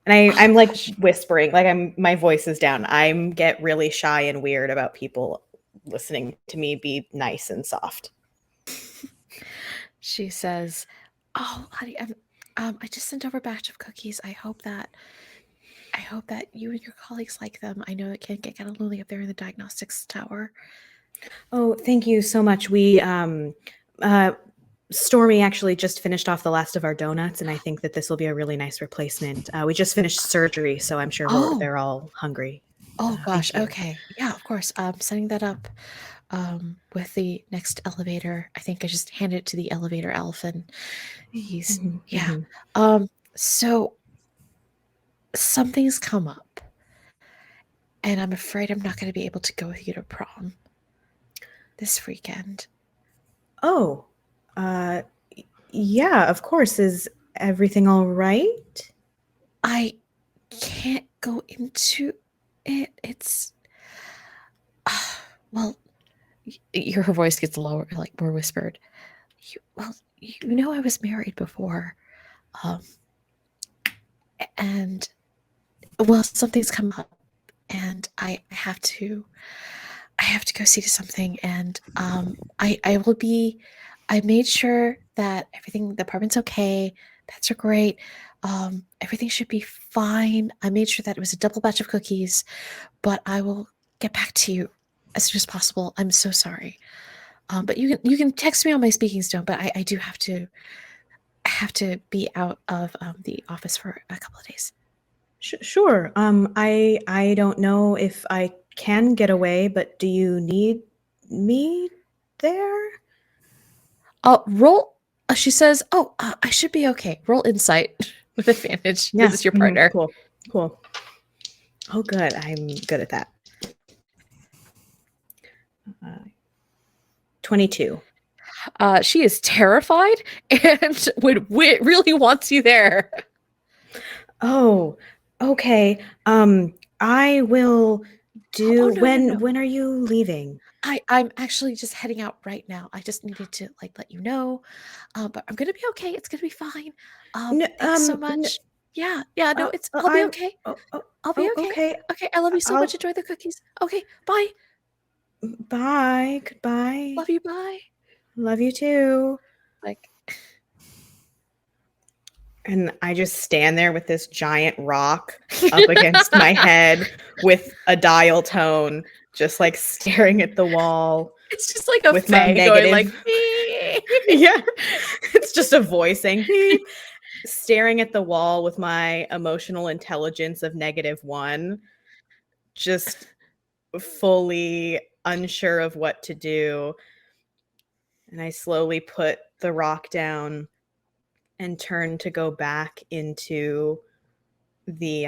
And I'm like Gosh. whispering, like my voice is down. I'm get really shy and weird about people listening to me be nice and soft. She says, "Oh, honey, I just sent over a batch of cookies. I hope that you and your colleagues like them. I know it can get kind of lonely up there in the diagnostics tower." Oh, thank you so much. We Stormy actually just finished off the last of our donuts, and I think that this will be a really nice replacement. We just finished surgery, so I'm sure they're all hungry. Oh gosh. you. Okay. Yeah, of course. Setting that up with the next elevator. I think I just handed it to the elevator elf, and he's yeah. So something's come up, and I'm afraid I'm not going to be able to go with you to prom this weekend. Oh, yeah, of course. Is everything all right? I can't go into it. It's well, her voice gets lower, like more whispered. You know, I was married before, and well, something's come up, and I have to go see to something, and I will be. I made sure that everything, the apartment's okay. Pets are great. Everything should be fine. I made sure that it was a double batch of cookies, but I will get back to you as soon as possible. I'm so sorry. But you can text me on my speaking stone. But I do have to be out of the office for a couple of days. Sure. I don't know if I can get away, but do you need me there? Roll. She says, "Oh, I should be okay. Roll insight with advantage. Yeah. This is your partner." Cool. Oh, good. I'm good at that. 22. She is terrified and really wants you there. Oh, okay. I will do. Oh, no. When are you leaving? I'm actually just heading out right now. I just needed to let you know. But I'm gonna be okay. It's gonna be fine. Thanks so much. Yeah, no, I'll be okay. I'll be okay. Okay. Okay, I love you so much. Enjoy the cookies. Okay, bye. Bye. Goodbye. Love you, bye. Love you too. Like, And I just stand there with this giant rock up against my head with a dial tone, just like staring at the wall. it's just like a With my fae going like, negative- "Beep." Yeah. It's just a voice saying beep, staring at the wall with my emotional intelligence of -1, just fully unsure of what to do. And I slowly put the rock down and turn to go back into the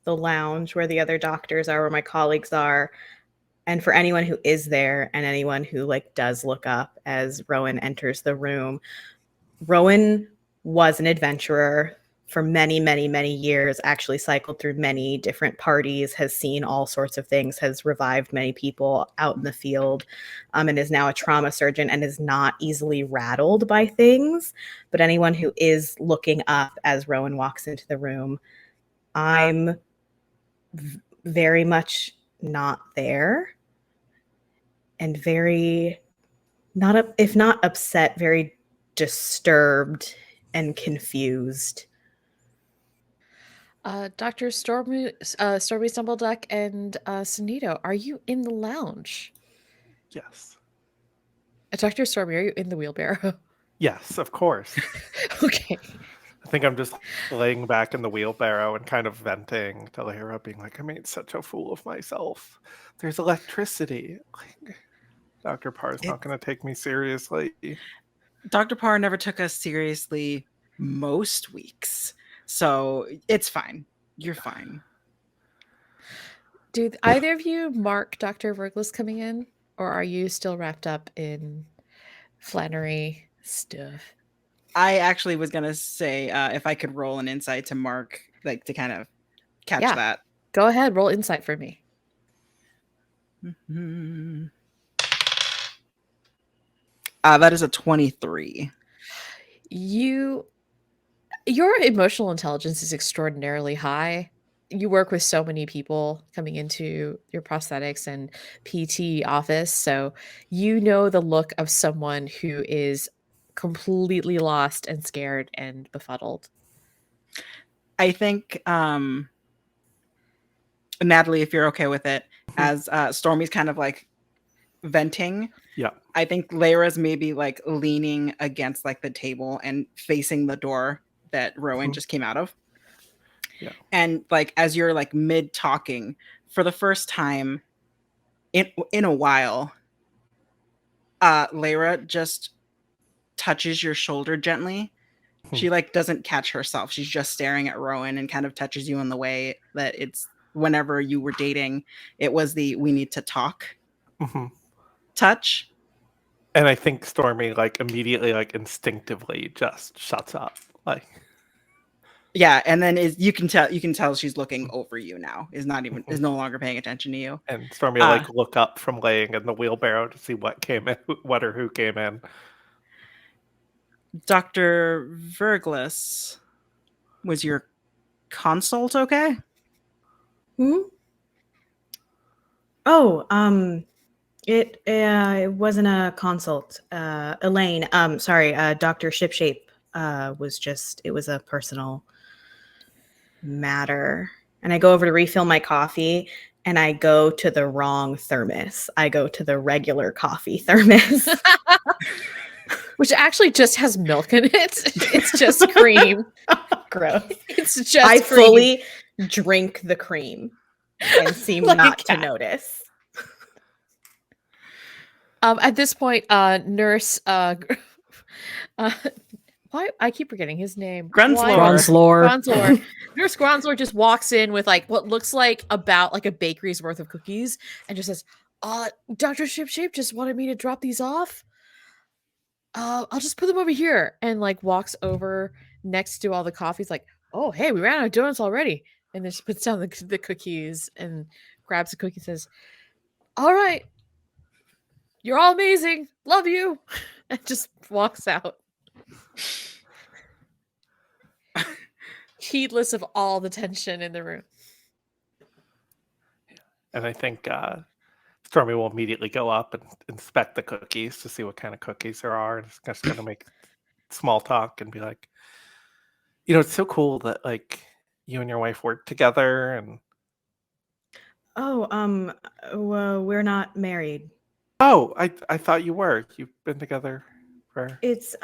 lounge where the other doctors are, where my colleagues are. And for anyone who is there and anyone who does look up as Rowan enters the room, Rowan was an adventurer for many, many, many years, actually cycled through many different parties, has seen all sorts of things, has revived many people out in the field, and is now a trauma surgeon and is not easily rattled by things. But anyone who is looking up as Rowan walks into the room, I'm very much not there, and very if not upset, very disturbed and confused. Dr. Stormy Stumbleduck and Sunito, are you in the lounge? Yes. Dr. Stormy, are you in the wheelbarrow? Yes, of course. Okay. I think I'm just laying back in the wheelbarrow and kind of venting to Lyra, being like, I made such a fool of myself. There's electricity. Dr. Parr's not going to take me seriously. Dr. Parr never took us seriously most weeks. So it's fine. You're fine. Do either of you mark Dr. Verglis coming in? Or are you still wrapped up in Flannery stuff? I actually was going to say if I could roll an insight to mark, to kind of catch that. Go ahead, roll insight for me. Mm-hmm. That is a 23. Your emotional intelligence is extraordinarily high. You work with so many people coming into your prosthetics and PT office, so you know the look of someone who is completely lost and scared and befuddled. I think, Natalie, if you're okay with it, as Stormy's kind of venting, yeah, I think Lyra's maybe leaning against the table and facing the door that Rowan just came out of. Yeah. And as you're mid talking, for the first time in a while, Lyra just touches your shoulder gently. She doesn't catch herself. She's just staring at Rowan and kind of touches you in the way that it's whenever you were dating, it was the we need to talk touch. And I think Stormy immediately instinctively just shuts up. Yeah, and then you can tell she's looking over you now. Is no longer paying attention to you. And Stormy look up from laying in the wheelbarrow to see what came in, what or who came in. Dr. Verglis, was your consult okay? Oh, it wasn't a consult. Elaine, sorry, Dr. Shipshape it was a personal matter. And I go over to refill my coffee, and I go to the wrong thermos. I go to the regular coffee thermos. Which actually just has milk in it. It's just cream. Gross. It's just I cream. fully drink the cream and seem Like a not to cat. notice. At this point, nurse why I keep forgetting his name. Grunslor. Gronslor. Nurse Gronslor just walks in with like what looks like about like a bakery's worth of cookies and just says, Dr. Shipshape just wanted me to drop these off. I'll just put them over here, and like walks over next to all the coffees, like, oh hey, we ran out of donuts already. And then she puts down the cookies and grabs a cookie and says, all right, you're all amazing. Love you. And just walks out. Heedless of all the tension in the room. And I think Stormy will immediately go up and inspect the cookies to see what kind of cookies there are. And it's just going to make small talk and be like, it's so cool that like you and your wife work together. And well, we're not married. oh, I thought you were. You've been together for. It's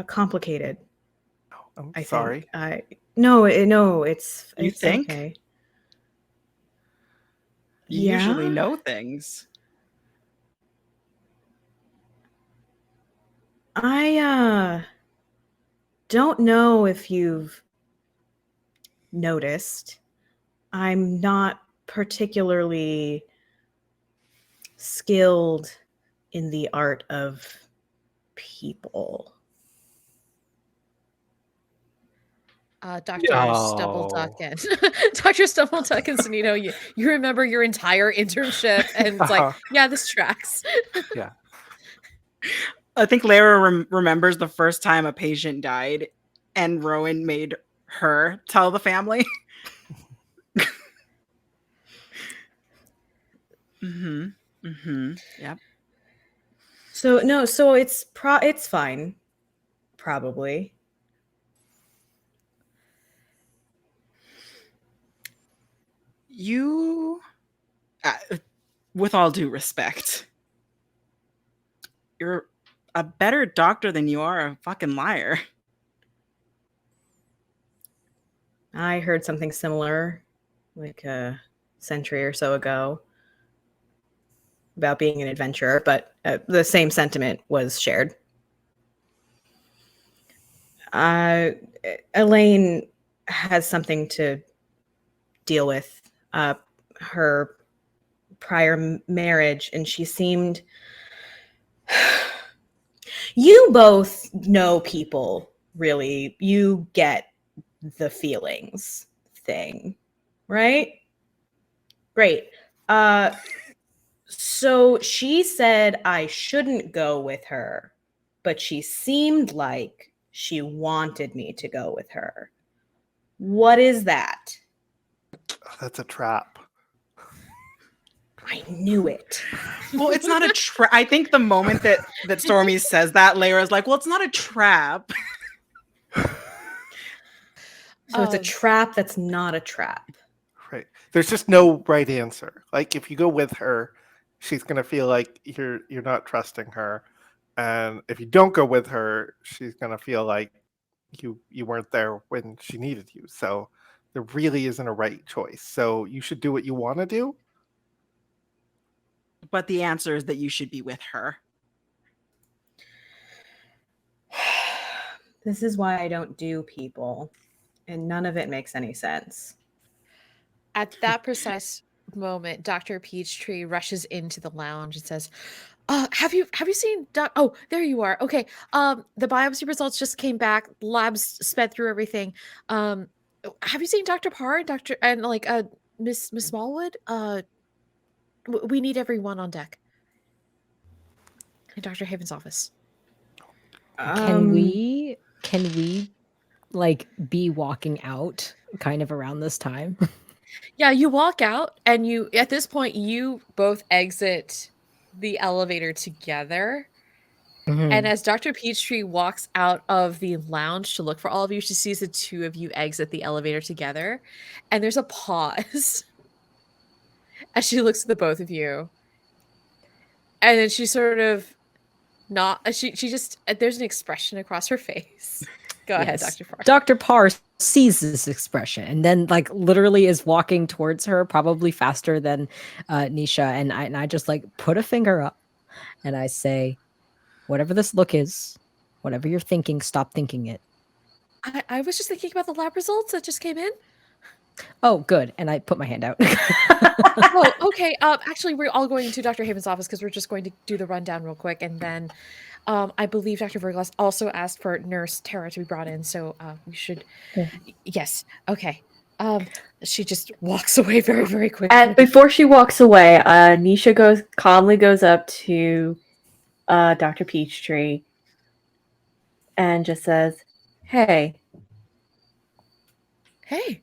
complicated. Oh, I'm I sorry. think. No, it's think? okay. You usually Yeah? know things. I don't know if you've noticed. I'm not particularly skilled in the art of people. Dr. Stumbleduck and Dr. Stumbleduck and Sonito, you remember your entire internship, and it's like, yeah, this tracks. Yeah. I think Lara remembers the first time a patient died, and Rowan made her tell the family. Yep. So it's fine, probably. You, with all due respect, you're a better doctor than you are a fucking liar. I heard something similar like a century or so ago about being an adventurer, but the same sentiment was shared. Elaine has something to deal with, her prior marriage, and she seemed... You both know people, really. You get the feelings thing, right? Great. So she said I shouldn't go with her, but she seemed like she wanted me to go with her. What is that? That's a trap. I knew it. Well, it's not a trap. I think the moment that Stormy says that, Lara's like, well, it's not a trap. So it's a trap that's not a trap. Right. There's just no right answer. Like if you go with her, she's gonna feel like you're not trusting her. And if you don't go with her, she's gonna feel like you weren't there when she needed you. So there really isn't a right choice. So you should do what you want to do. But the answer is that you should be with her. This is why I don't do people, and none of it makes any sense. At that precise moment, Dr. Peachtree rushes into the lounge and says, have you seen oh, there you are. Okay. The biopsy results just came back. Labs sped through everything. Have you seen Dr. Parr and Miss Smallwood? We need everyone on deck. In Dr. Haven's office. Can we like be walking out kind of around this time? Yeah, you walk out, and at this point you both exit the elevator together. And as Dr. Peachtree walks out of the lounge to look for all of you, she sees the two of you exit the elevator together, and there's a pause. as she looks at the both of you. And then she sort of she just there's an expression across her face. Go ahead, Yes. Dr. Parr. Dr. Parr sees this expression and then like literally is walking towards her, probably faster than Nisha. And I just like put a finger up and I say, whatever this look is, whatever you're thinking, stop thinking it. I was just thinking about the lab results that just came in. Oh, good. And I put my hand out. Oh, okay. Actually, we're all going to Dr. Haven's office because we're just going to do the rundown real quick, and then, I believe Dr. Verglas also asked for Nurse Tara to be brought in, so we should. Yeah. Yes. Okay. She just walks away very, very quickly. And before she walks away, Nisha calmly goes up to Dr. Peachtree and just says, "Hey, Hey.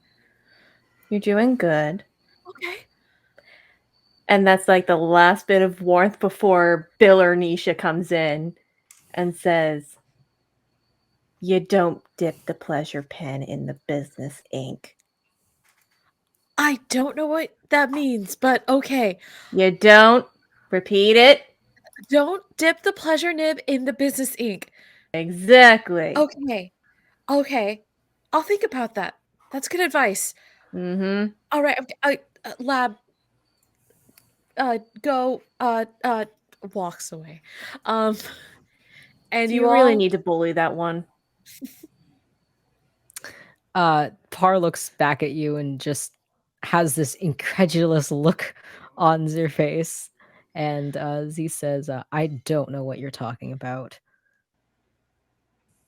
you're doing good." Okay. And that's like the last bit of warmth before Bill or Nisha comes in and says, "You don't dip the pleasure pen in the business ink. I don't know what that means, but okay. You don't repeat it." Don't dip the pleasure nib in the business ink. Exactly. Okay. Okay. I'll think about that. That's good advice. Mm-hmm. All right. Lab. Go. Walks away. And Do you you all really need to bully that one? Parr looks back at you and just has this incredulous look on their face. And Z says, I don't know what you're talking about.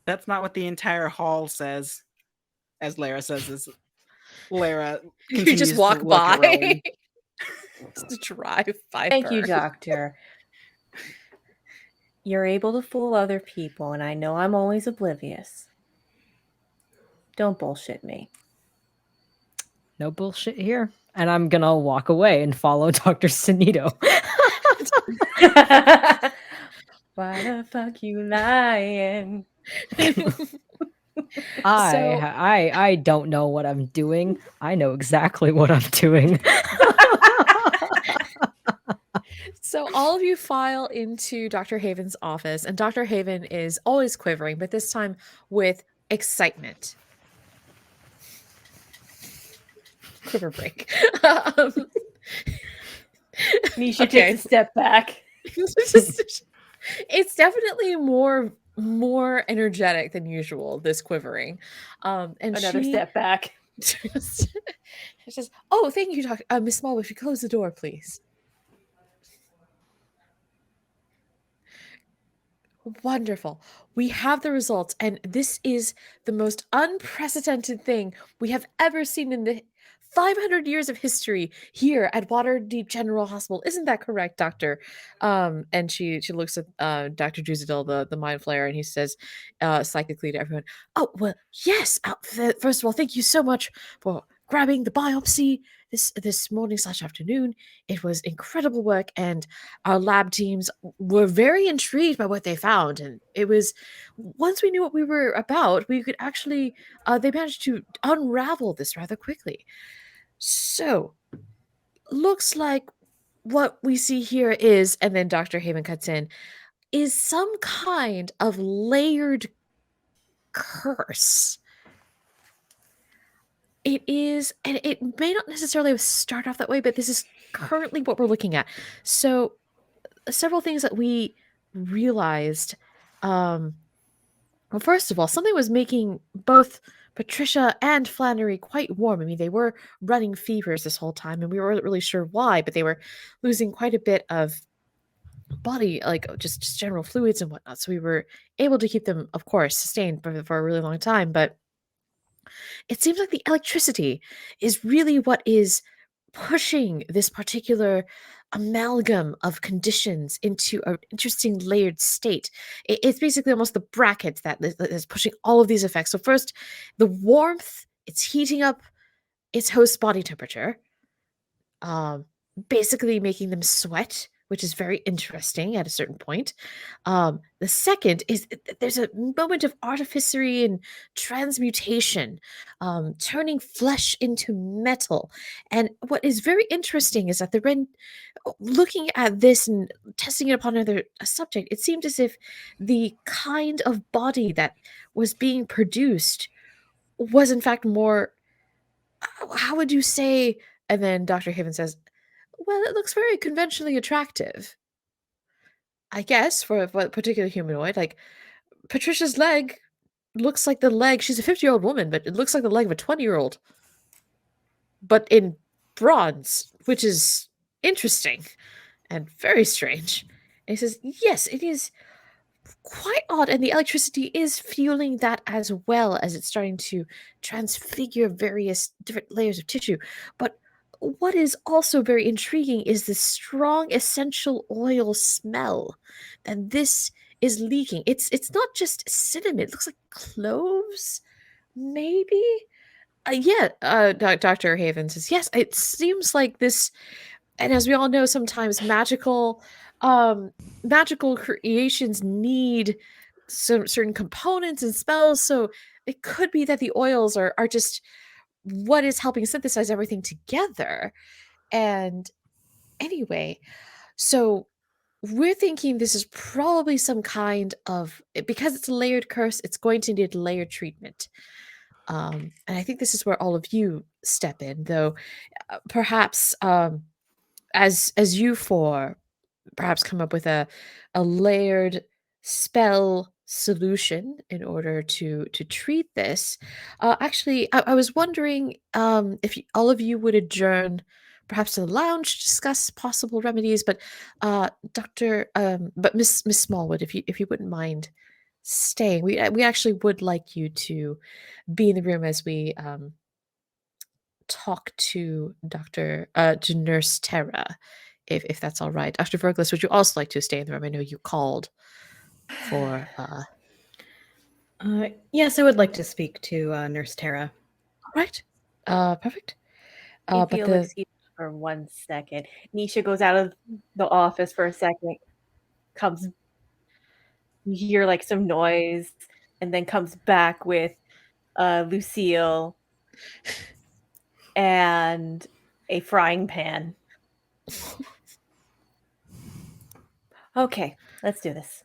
That's not what the entire hall says. As Lara says this, Lara you continues just walk to look at by. Rowan. Just drive by. Thank you, her. Doctor. You're able to fool other people, and I know I'm always oblivious. Don't bullshit me. No bullshit here. And I'm gonna walk away and follow Dr. Sunito. Why the fuck you lying? I don't know what I'm doing. I know exactly what I'm doing. So all of you file into Dr. Haven's office, and Dr. Haven is always quivering, but this time with excitement. Quiver break. Nisha takes a step back. It's definitely more energetic than usual, this quivering. And Another she step back. says, "Oh, thank you, Doctor Miss Smallwood. If you close the door, please." Wonderful. We have the results, and this is the most unprecedented thing we have ever seen in the 500 years of history here at Waterdeep General Hospital. Isn't that correct, Doctor? And she looks at Dr. Druzadil, the mind flayer, and he says psychically to everyone, "Oh, well, yes. First of all, thank you so much for grabbing the biopsy this morning/afternoon. It was incredible work, and our lab teams were very intrigued by what they found. And it was once we knew what we were about, we could actually they managed to unravel this rather quickly. So looks like what we see here is," and then Dr. Heyman cuts in, "is some kind of layered curse. It is, and it may not necessarily start off that way, but this is currently what we're looking at. So several things that we realized. Well, first of all, something was making both Patricia and Flannery quite warm. I mean, they were running fevers this whole time, and we weren't really sure why, but they were losing quite a bit of body, like just general fluids and whatnot. So we were able to keep them, of course, sustained for a really long time. But it seems like the electricity is really what is pushing this particular amalgam of conditions into an interesting layered state. It's basically almost the bracket that is pushing all of these effects. So first, the warmth, it's heating up its host body temperature, um, basically making them sweat which is very interesting at a certain point. The second is there's a moment of artificery and transmutation, turning flesh into metal. And what is very interesting is that the Ren, looking at this and testing it upon another subject, it seemed as if the kind of body that was being produced was in fact more, how would you say? And then Dr. Haven says, well, it looks very conventionally attractive. I guess for a particular humanoid, like Patricia's leg looks like the leg. She's a 50-year-old woman, but it looks like the leg of a 20-year-old, but in bronze, which is interesting and very strange. And he says, yes, it is quite odd, and the electricity is fueling that as well as it's starting to transfigure various different layers of tissue. But what is also very intriguing is the strong essential oil smell that this is leaking. It's not just cinnamon, it looks like cloves, maybe. Dr. Haven says, yes, it seems like this, and as we all know, sometimes magical creations need some certain components and spells, so it could be that the oils are just what is helping synthesize everything together. And anyway, so we're thinking this is probably some kind of, because it's a layered curse, it's going to need layered treatment. And I think this is where all of you step in, though perhaps as you four perhaps come up with a layered spell solution in order to treat this. Actually, I was wondering if all of you would adjourn perhaps to the lounge to discuss possible remedies, but Miss Smallwood, if you wouldn't mind staying, we actually would like you to be in the room as we talk to to Nurse Terra, if that's all right. Dr. Verglas, would you also like to stay in the room? I know you called for Yes, I would like to speak to Nurse Tara. right. Perfect. If But you'll the excuse me for 1 second. Nisha goes out of the office for a second, comes, you hear like some noise, and then comes back with Lucille and a frying pan. Okay, let's do this.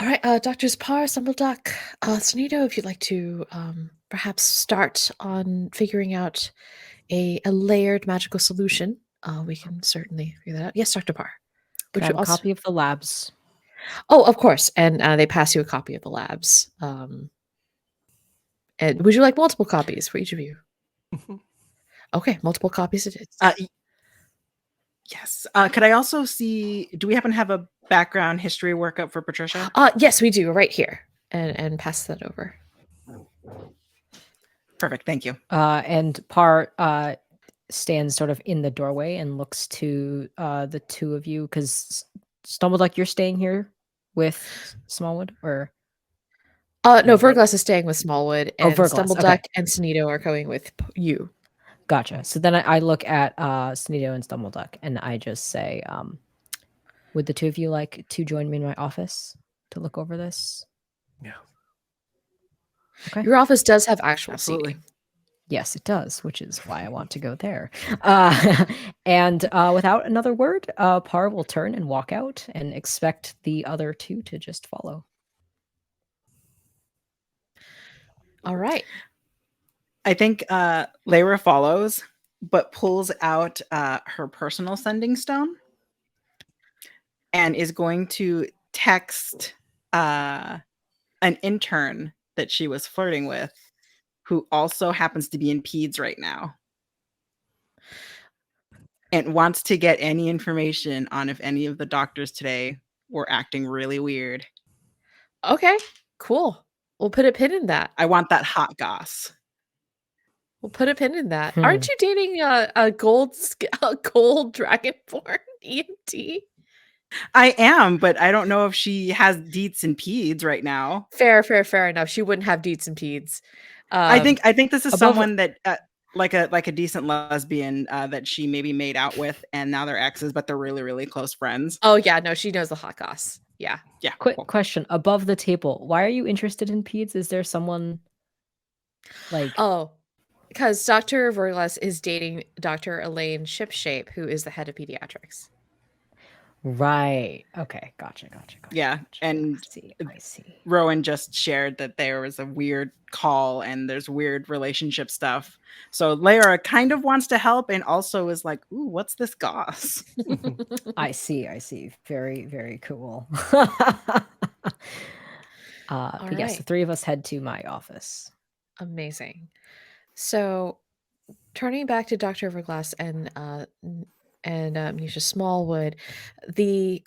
all right, Doctors Parr, Stumbleduck, Sonito, if you'd like to perhaps start on figuring out a layered magical solution, we can certainly figure that out. Yes, Dr. Parr. Could I have a copy of the labs? Oh, of course. And they pass you a copy of the labs. And would you like multiple copies for each of you? Okay, multiple copies it is. Yes. Could I also see, do we happen to have a background history workup for Patricia? Yes, we do, right here. And pass that over. Perfect. Thank you. And Par stands sort of in the doorway and looks to the two of you, because Stumbleduck, you're staying here with Smallwood, or No, Verglas is staying with Smallwood, and Verglas, Stumbleduck okay. and Sonito are going with you. Gotcha. So then I look at Sneedo and Stumbleduck, and I just say, would the two of you like to join me in my office to look over this? Yeah. Okay. Your office does have actual Absolutely. seating. Yes, it does, which is why I want to go there. And without another word, Par will turn and walk out and expect the other two to just follow. All right. I think Lyra follows, but pulls out her personal sending stone and is going to text an intern that she was flirting with, who also happens to be in peds right now, and wants to get any information on if any of the doctors today were acting really weird. Okay, cool. We'll put a pin in that. I want that hot goss. We'll put a pin in that. Aren't you dating a gold dragonborn EMT? I am, but I don't know if she has deets and peds right now. Fair enough. She wouldn't have deets and peds. I think this is someone that like a decent lesbian that she maybe made out with, and now they're exes, but they're really, really close friends. Oh yeah, no, she knows the hot goss. Yeah. Yeah. Quick Cool. question above the table. Why are you interested in peds? Is there someone like Oh, because Dr. Verglas is dating Dr. Elaine Shipshape, who is the head of pediatrics. right? Okay, gotcha. Yeah, and I see. Rowan just shared that there was a weird call and there's weird relationship stuff. So Lara kind of wants to help and also is like, ooh, what's this goss? I see. Very, very cool. But yes, the right. three of us head to my office. Amazing. So, turning back to Dr. Verglass and Misha Smallwood, the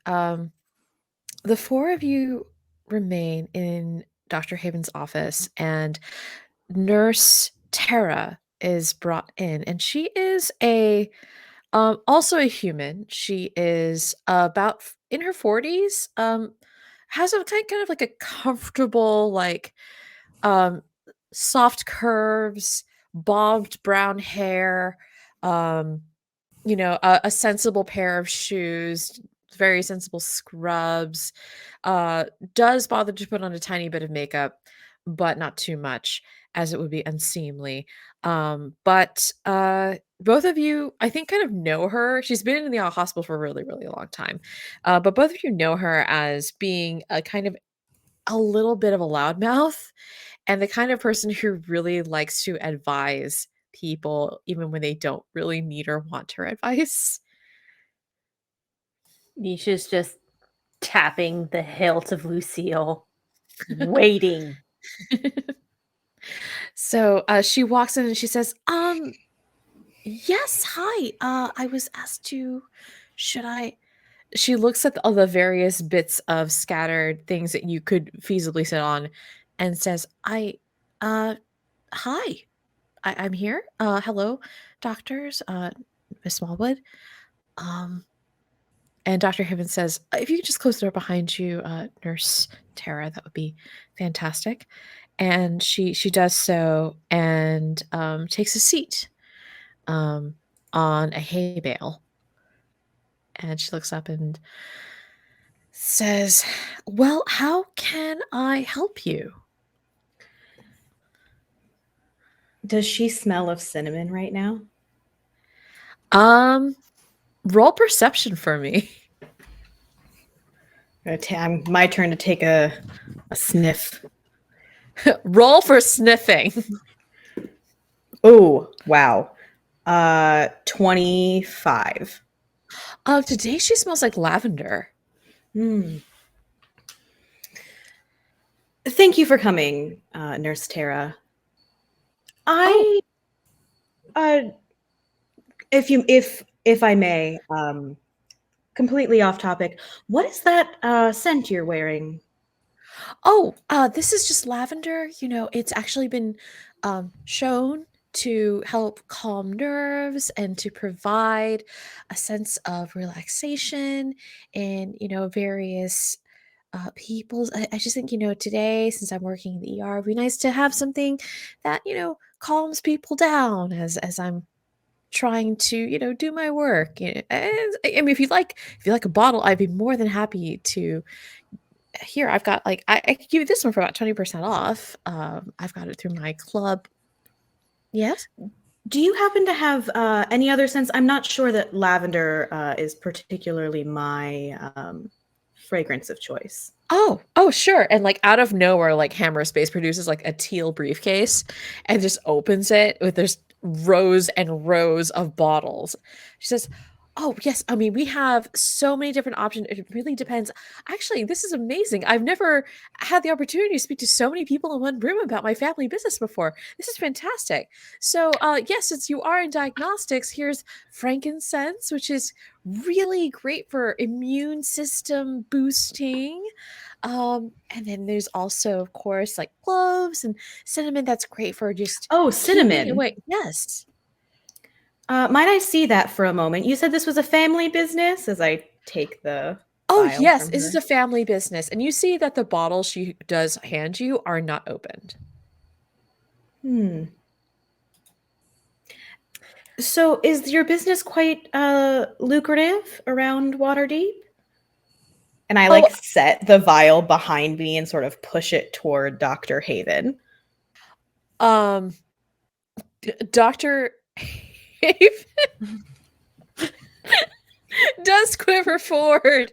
four of you remain in Dr. Haven's office, and Nurse Tara is brought in, and she is also a human. She is in her 40s. Has a kind of like a comfortable, like, um, soft curves, bobbed brown hair, um, a sensible pair of shoes, very sensible scrubs. Uh, does bother to put on a tiny bit of makeup, but not too much, as it would be unseemly. But both of you, I think, kind of know her. She's been in the hospital for a really, really long time. But both of you know her as being a kind of a little bit of a loudmouth and the kind of person who really likes to advise people even when they don't really need or want her advice. Nisha's just tapping the hilt of Lucille, waiting. So she walks in and she says, yes, hi. I was asked to, should I? She looks at all the various bits of scattered things that you could feasibly sit on and says, hi. I'm here. Hello, doctors, Miss Smallwood. Um, and Dr. Hibbins says, if you could just close the door behind you, Nurse Tara, that would be fantastic. And she does so and takes a seat on a hay bale. And she looks up and says, well, how can I help you? Does she smell of cinnamon right now? Roll perception for me. My turn to take a sniff. Roll for sniffing. Oh, wow. 25. Today she smells like lavender. Thank you for coming, Nurse Tara. If I may, completely off topic, what is that scent you're wearing? This is just lavender. It's actually been shown to help calm nerves and to provide a sense of relaxation in, various people's. I just think, today, since I'm working in the ER, it'd be nice to have something that, calms people down as I'm trying to, do my work. And, I mean, if you like a bottle, I'd be more than happy to. Here, I've got I could give you this one for about 20% off. I've got it through my club. Yes. Do you happen to have any other scents? I'm not sure that lavender is particularly my fragrance of choice. Oh, sure. And out of nowhere, Hammer Space produces a teal briefcase and just opens it with there's rows and rows of bottles. She says, oh, yes. I mean, we have so many different options. It really depends. Actually, this is amazing. I've never had the opportunity to speak to so many people in one room about my family business before. This is fantastic. So, yes, since you are in diagnostics, here's frankincense, which is really great for immune system boosting. And then there's also, of course, cloves and cinnamon. That's great for just Oh, keeping cinnamon. away. Yes. Might I see that for a moment? You said this was a family business as I take the Oh, vial yes. from This is her. a family business. And you see that the bottles she does hand you are not opened. So, is your business quite lucrative around Waterdeep? And I like Oh, set the vial behind me and sort of push it toward Dr. Haven. um, Dr. Haven does quiver forward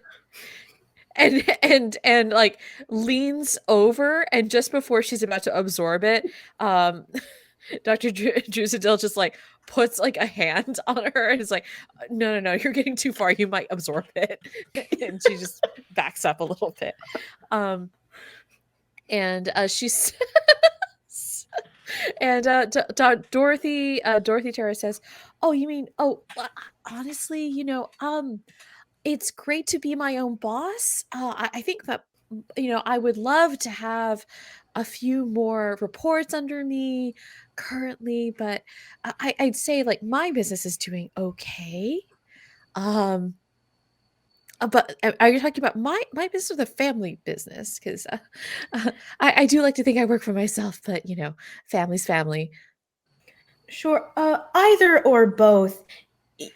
and like leans over, and just before she's about to absorb it, Dr. Drusadil just like puts like a hand on her and is like, no, you're getting too far, you might absorb it. And she just backs up a little bit. And she's and Dorothy Tara says, "Oh, you mean, honestly, it's great to be my own boss. I think that, I would love to have a few more reports under me currently, but I'd say like my business is doing okay. Um, but are you talking about my business or the family business? Because I do like to think I work for myself, but family's family. Sure, either or both.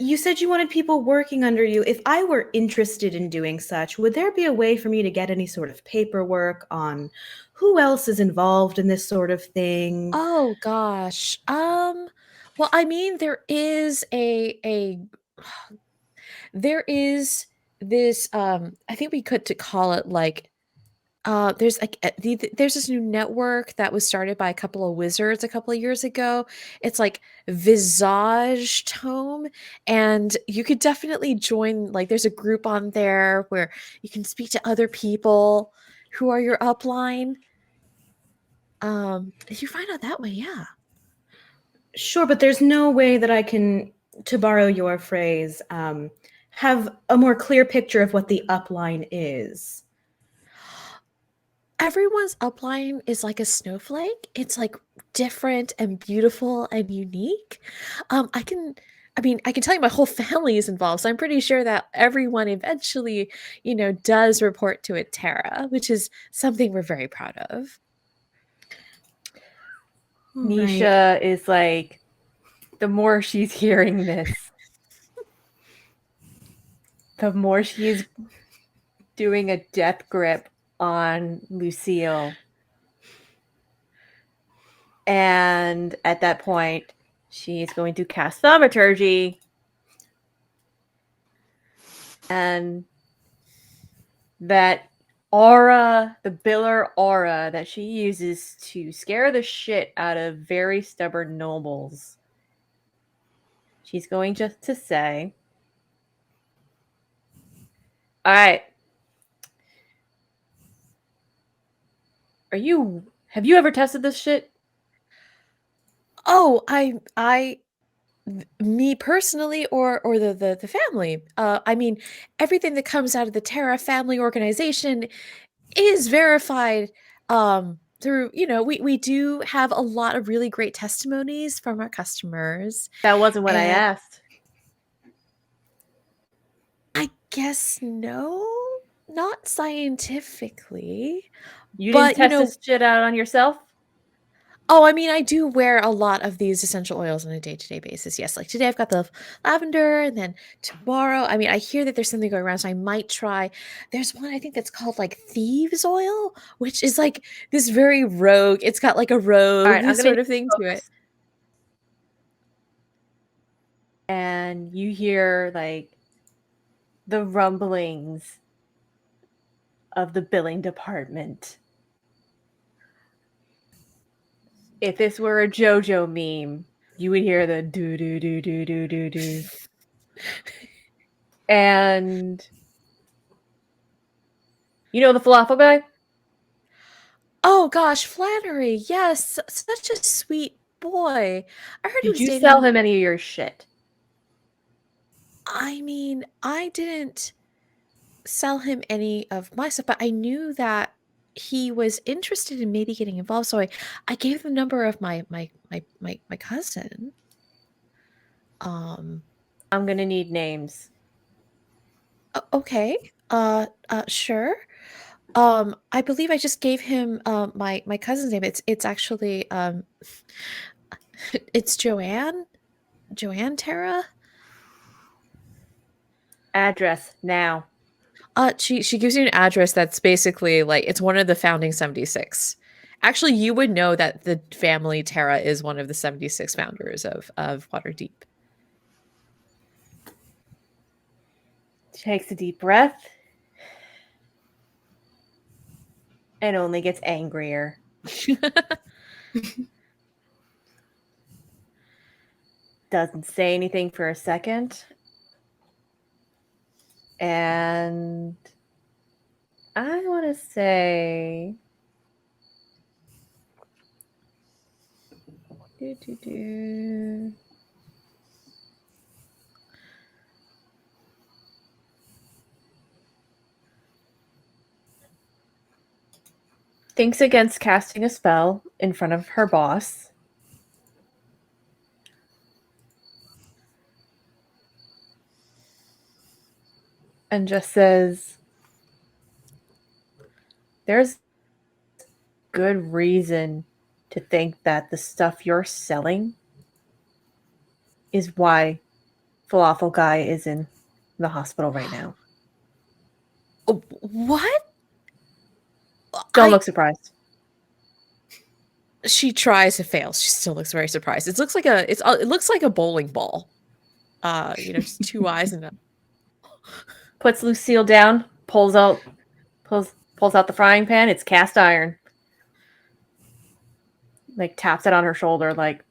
You said you wanted people working under you. If I were interested in doing such, would there be a way for me to get any sort of paperwork on who else is involved in this sort of thing? Oh gosh. Well, I mean, there is there is this, I think we could to call it like, there's like there's this new network that was started by a couple of wizards a couple of years ago. It's like Visage Tome, and you could definitely join. Like, there's a group on there where you can speak to other people who are your upline. If you find out that way, yeah. Sure, but there's no way that I can, to borrow your phrase, have a more clear picture of what the upline is. Everyone's upline is like a snowflake. It's like different and beautiful and unique. I can tell you my whole family is involved, so I'm pretty sure that everyone eventually, does report to Terra, which is something we're very proud of. Nisha is like, the more she's hearing this, the more she's doing a death grip on Lucille. And at that point, she's going to cast Thaumaturgy. And that aura, the Biller aura that she uses to scare the shit out of very stubborn nobles, she's going just to say, all right, have you ever tested this shit? Oh, me personally, or the family. I mean, everything that comes out of the Terra family organization is verified, through, we do have a lot of really great testimonies from our customers. That wasn't what I And asked. I guess no, not scientifically. You But, didn't test this shit out on yourself? oh, I mean, I do wear a lot of these essential oils on a day-to-day basis. Yes, like today I've got the lavender, and then tomorrow, I mean, I hear that there's something going around, so I might try. There's one I think that's called like thieves oil, which is like this very rogue. It's got like a rogue I'm gonna sort of thing to it. focus. And you hear like the rumblings of the billing department. If this were a JoJo meme, you would hear the do do do do do do do. And you know the falafel guy? Oh gosh, Flannery, yes, such a sweet boy. I heard he Did was you dating. sell him any of your shit? I mean, I didn't sell him any of my stuff, but I knew that he was interested in maybe getting involved, so I gave the number of my cousin. I'm gonna need names. Okay. Sure. I believe I just gave him my cousin's name. It's actually it's Joanne. Joanne Terra? Address now. She gives you an address that's basically like it's one of the founding 76. Actually, you would know that the family Terra is one of the 76 founders of Waterdeep. She takes a deep breath and only gets angrier. Doesn't say anything for a second. And I want to say. Thinks against casting a spell in front of her boss. And just says, there's good reason to think that the stuff you're selling is why Falafel Guy is in the hospital right now. What? Don't look surprised. She tries to fail. She still looks very surprised. It looks like it looks like a bowling ball. Just two eyes and a Puts Lucille down, pulls out the frying pan. It's cast iron. Like taps it on her shoulder, like,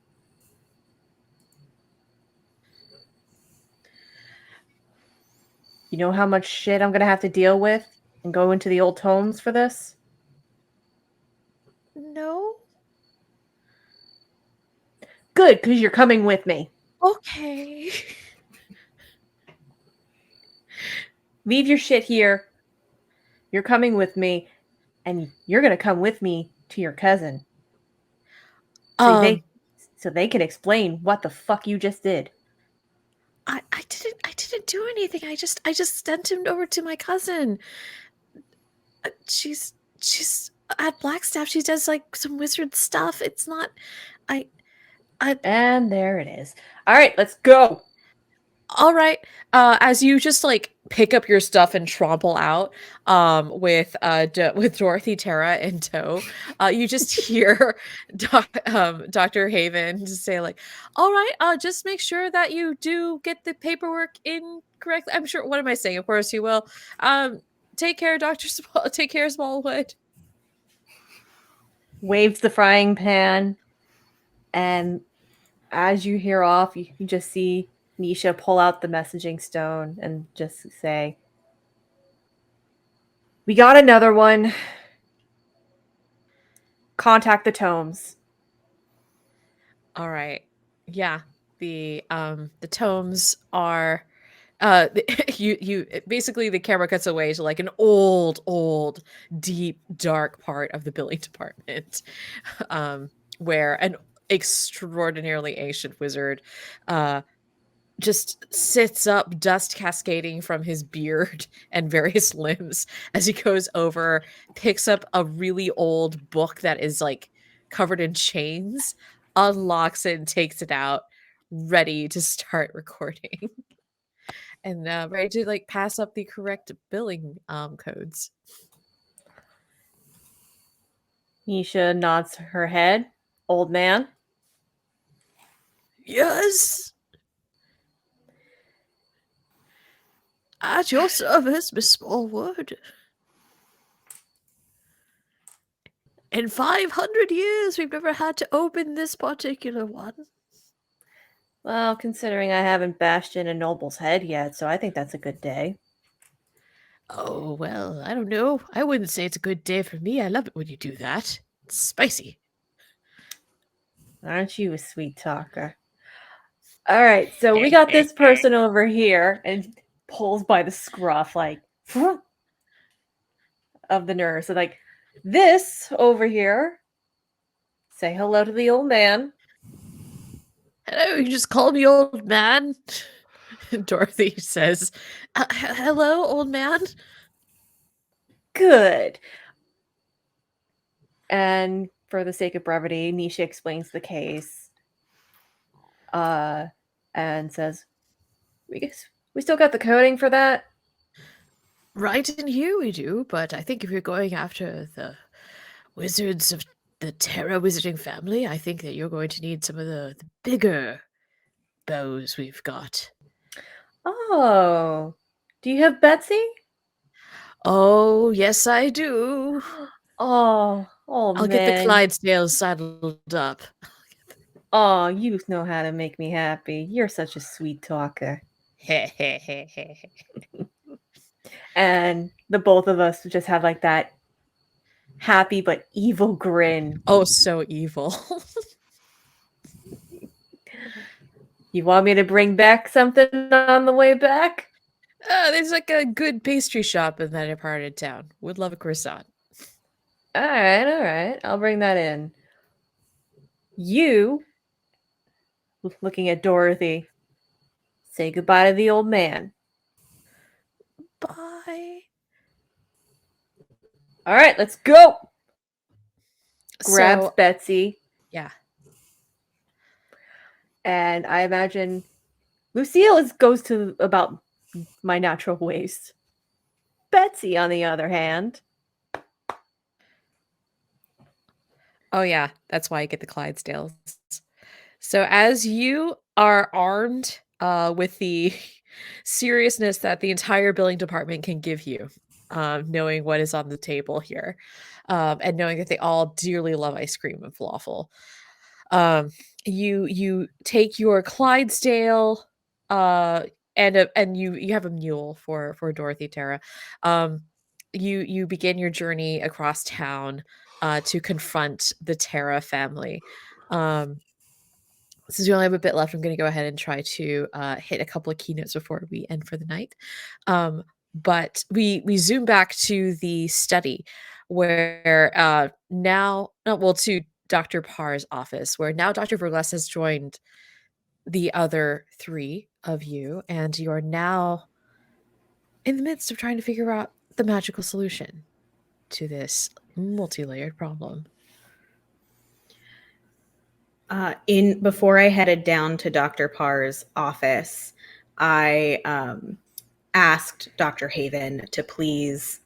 you know how much shit I'm gonna have to deal with and go into the old tomes for this? No. Good, because you're coming with me. Okay. Leave your shit here. You're coming with me, and you're gonna come with me to your cousin. So they can explain what the fuck you just did. I didn't do anything. I just sent him over to my cousin. She's at Blackstaff. She does like some wizard stuff. It's not And there it is. All right, let's go. all right. As you just like pick up your stuff and tromple out with with Dorothy Terra in tow, you just hear Dr. Haven just say like, all right, just make sure that you do get the paperwork in correctly. I'm sure, what am I saying? Of course you will. Take care, take care, Smallwood. Waves the frying pan, and as you hear off, you just see Nisha pull out the messaging stone and just say, "We got another one. Contact the tomes." All right. Yeah. The tomes are you basically the camera cuts away to like an old deep dark part of the billing department where an extraordinarily ancient wizard just sits up, dust cascading from his beard and various limbs as he goes over, picks up a really old book that is like covered in chains, unlocks it and takes it out, ready to start recording. And ready to like pass up the correct billing codes. Nisha nods her head. Old man. Yes. At your service, Miss Smallwood. In 500 years, we've never had to open this particular one. Well, considering I haven't bashed in a noble's head yet, so I think that's a good day. Oh, well, I don't know. I wouldn't say it's a good day for me. I love it when you do that. It's spicy. Aren't you a sweet talker? All right, so we got this person over here and pulls by the scruff, like, of the nurse. So, like, this over here, say hello to the old man. Hello, you just call me old man. Dorothy says, hello, old man. Good. And for the sake of brevity, Nisha explains the case. and says, we still got the coding for that? Right in here we do, but I think if you're going after the wizards of the Terra wizarding family, I think that you're going to need some of the bigger bows we've got. Oh, do you have Betsy? Oh, yes, I do. Oh, I'll get the man. Clydesdales saddled up. Oh, you know how to make me happy. You're such a sweet talker. And the both of us just have like that happy but evil grin. Oh, so evil. You want me to bring back something on the way back? There's like a good pastry shop in that part of town. Would love a croissant. All right. I'll bring that in. You, looking at Dorothy, say goodbye to the old man. Bye. All right, let's go. Grabs So, Betsy, yeah. and I imagine Lucille goes to about my natural waist. Betsy, on the other hand, Oh, yeah. That's why I get the Clydesdales. So, as you are armed with the seriousness that the entire billing department can give you, knowing what is on the table here, and knowing that they all dearly love ice cream and falafel, you take your Clydesdale, and you have a mule for Dorothy Terra. You begin your journey across town to confront the Terra family. Since we only have a bit left, I'm going to go ahead and try to hit a couple of keynotes before we end for the night. But we zoom back to the study where to Dr. Parr's office, where now Dr. Verglas has joined the other three of you, and you are now in the midst of trying to figure out the magical solution to this multi-layered problem. Before I headed down to Dr. Parr's office, I asked Dr. Haven to please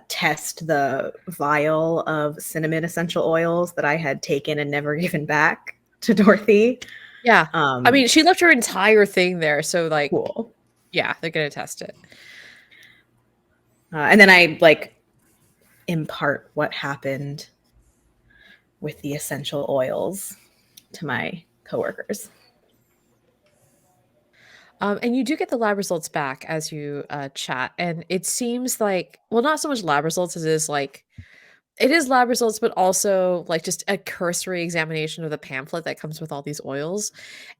test the vial of cinnamon essential oils that I had taken and never given back to Dorothy. Yeah. I mean, she left her entire thing there, so like, cool. Yeah, they're gonna test it. And then I impart what happened with the essential oils to my coworkers. And you do get the lab results back as you chat, and it seems like, well, not so much lab results as it is lab results, but also like just a cursory examination of the pamphlet that comes with all these oils.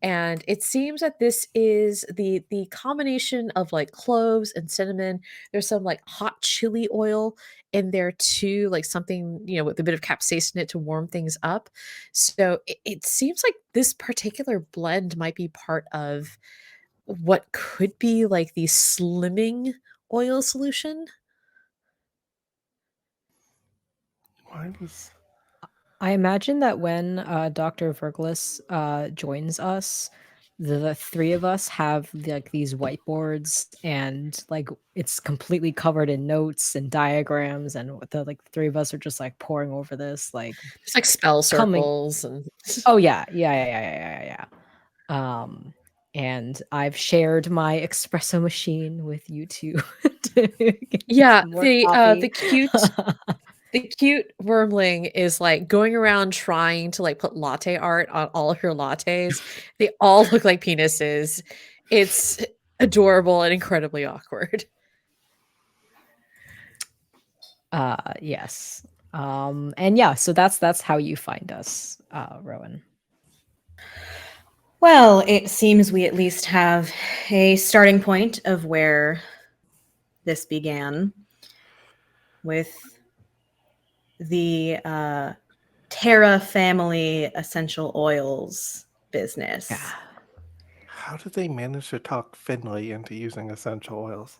And it seems that this is the combination of like cloves and cinnamon. There's some like hot chili oil in there too, like something, with a bit of capsaicin in it to warm things up. So it seems like this particular blend might be part of what could be like the slimming oil solution. Why was I imagine that when Dr. Verglas joins us, the three of us have these whiteboards, and it's completely covered in notes and diagrams, and the three of us are just pouring over this, Just like spell coming. circles and Oh yeah. And I've shared my espresso machine with you two. To get yeah, some more the coffee. the cute wormling is like going around trying to like put latte art on all of your lattes. They all look like penises. It's adorable and incredibly awkward. Yes. And yeah, so that's how you find us, Rowan. Well, it seems we at least have a starting point of where this began with the Terra family essential oils business. Yeah. How did they manage to talk Finley into using essential oils?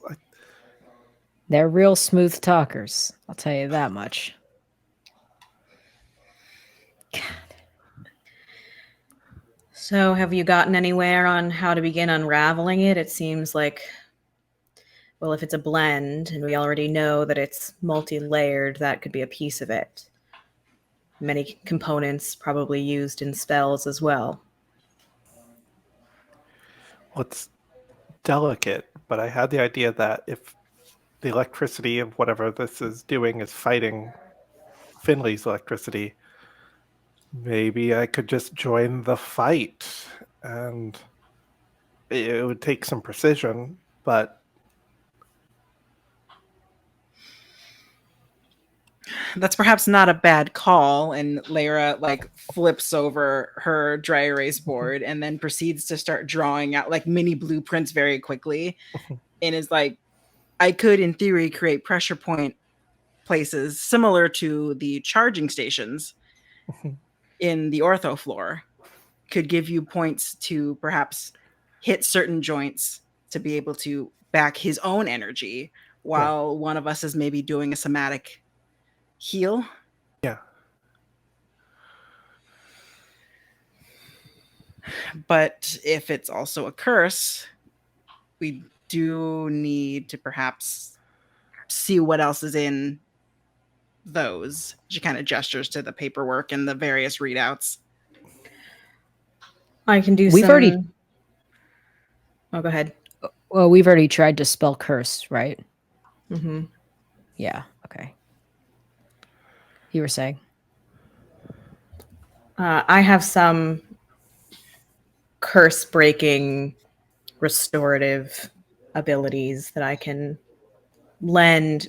They're real smooth talkers, I'll tell you that much. So, have you gotten anywhere on how to begin unraveling it? It seems like, well, if it's a blend and we already know that it's multi-layered, that could be a piece of it. Many components probably used in spells as well. Well, it's delicate, but I had the idea that if the electricity of whatever this is doing is fighting Finley's electricity, maybe I could just join the fight, and it would take some precision, but That's perhaps not a bad call. And Lyra like flips over her dry erase board and then proceeds to start drawing out like mini blueprints very quickly, and is like, I could in theory create pressure point places similar to the charging stations in the ortho floor. Could give you points to perhaps hit certain joints to be able to back his own energy while one of us is maybe doing a somatic heal. yeah. But if it's also a curse, we do need to perhaps see what else is in those. She kind of gestures to the paperwork and the various readouts. I can do We've some... already- Oh, go ahead. Well, we've already tried to spell curse, right? Mm-hmm. Yeah. Okay. You were saying? I have some curse-breaking restorative abilities that I can lend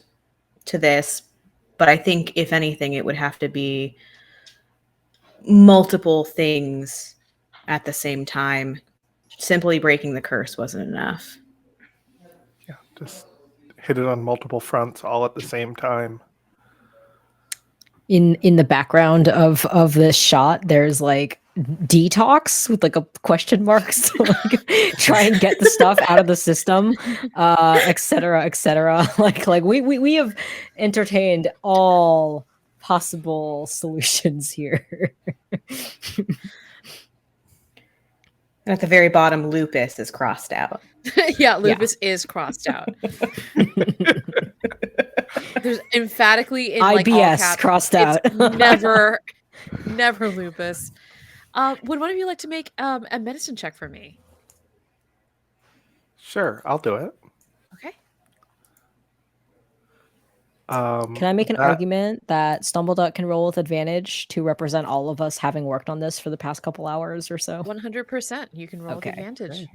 to this, but I think if anything, it would have to be multiple things at the same time. Simply breaking the curse wasn't enough. Yeah, just hit it on multiple fronts all at the same time. In the background of this shot, there's like detox with like a question marks to like try and get the stuff out of the system, et cetera, et cetera. Like we have entertained all possible solutions here. And at the very bottom, lupus is crossed out. Yeah, lupus is crossed out. There's emphatically in like all IBS caps, crossed it's out. never lupus. Would one of you like to make a medicine check for me? Sure, I'll do it. Okay. Can I make an argument that Stumbleduck can roll with advantage to represent all of us having worked on this for the past couple hours or so? 100%. You can roll Okay, with advantage.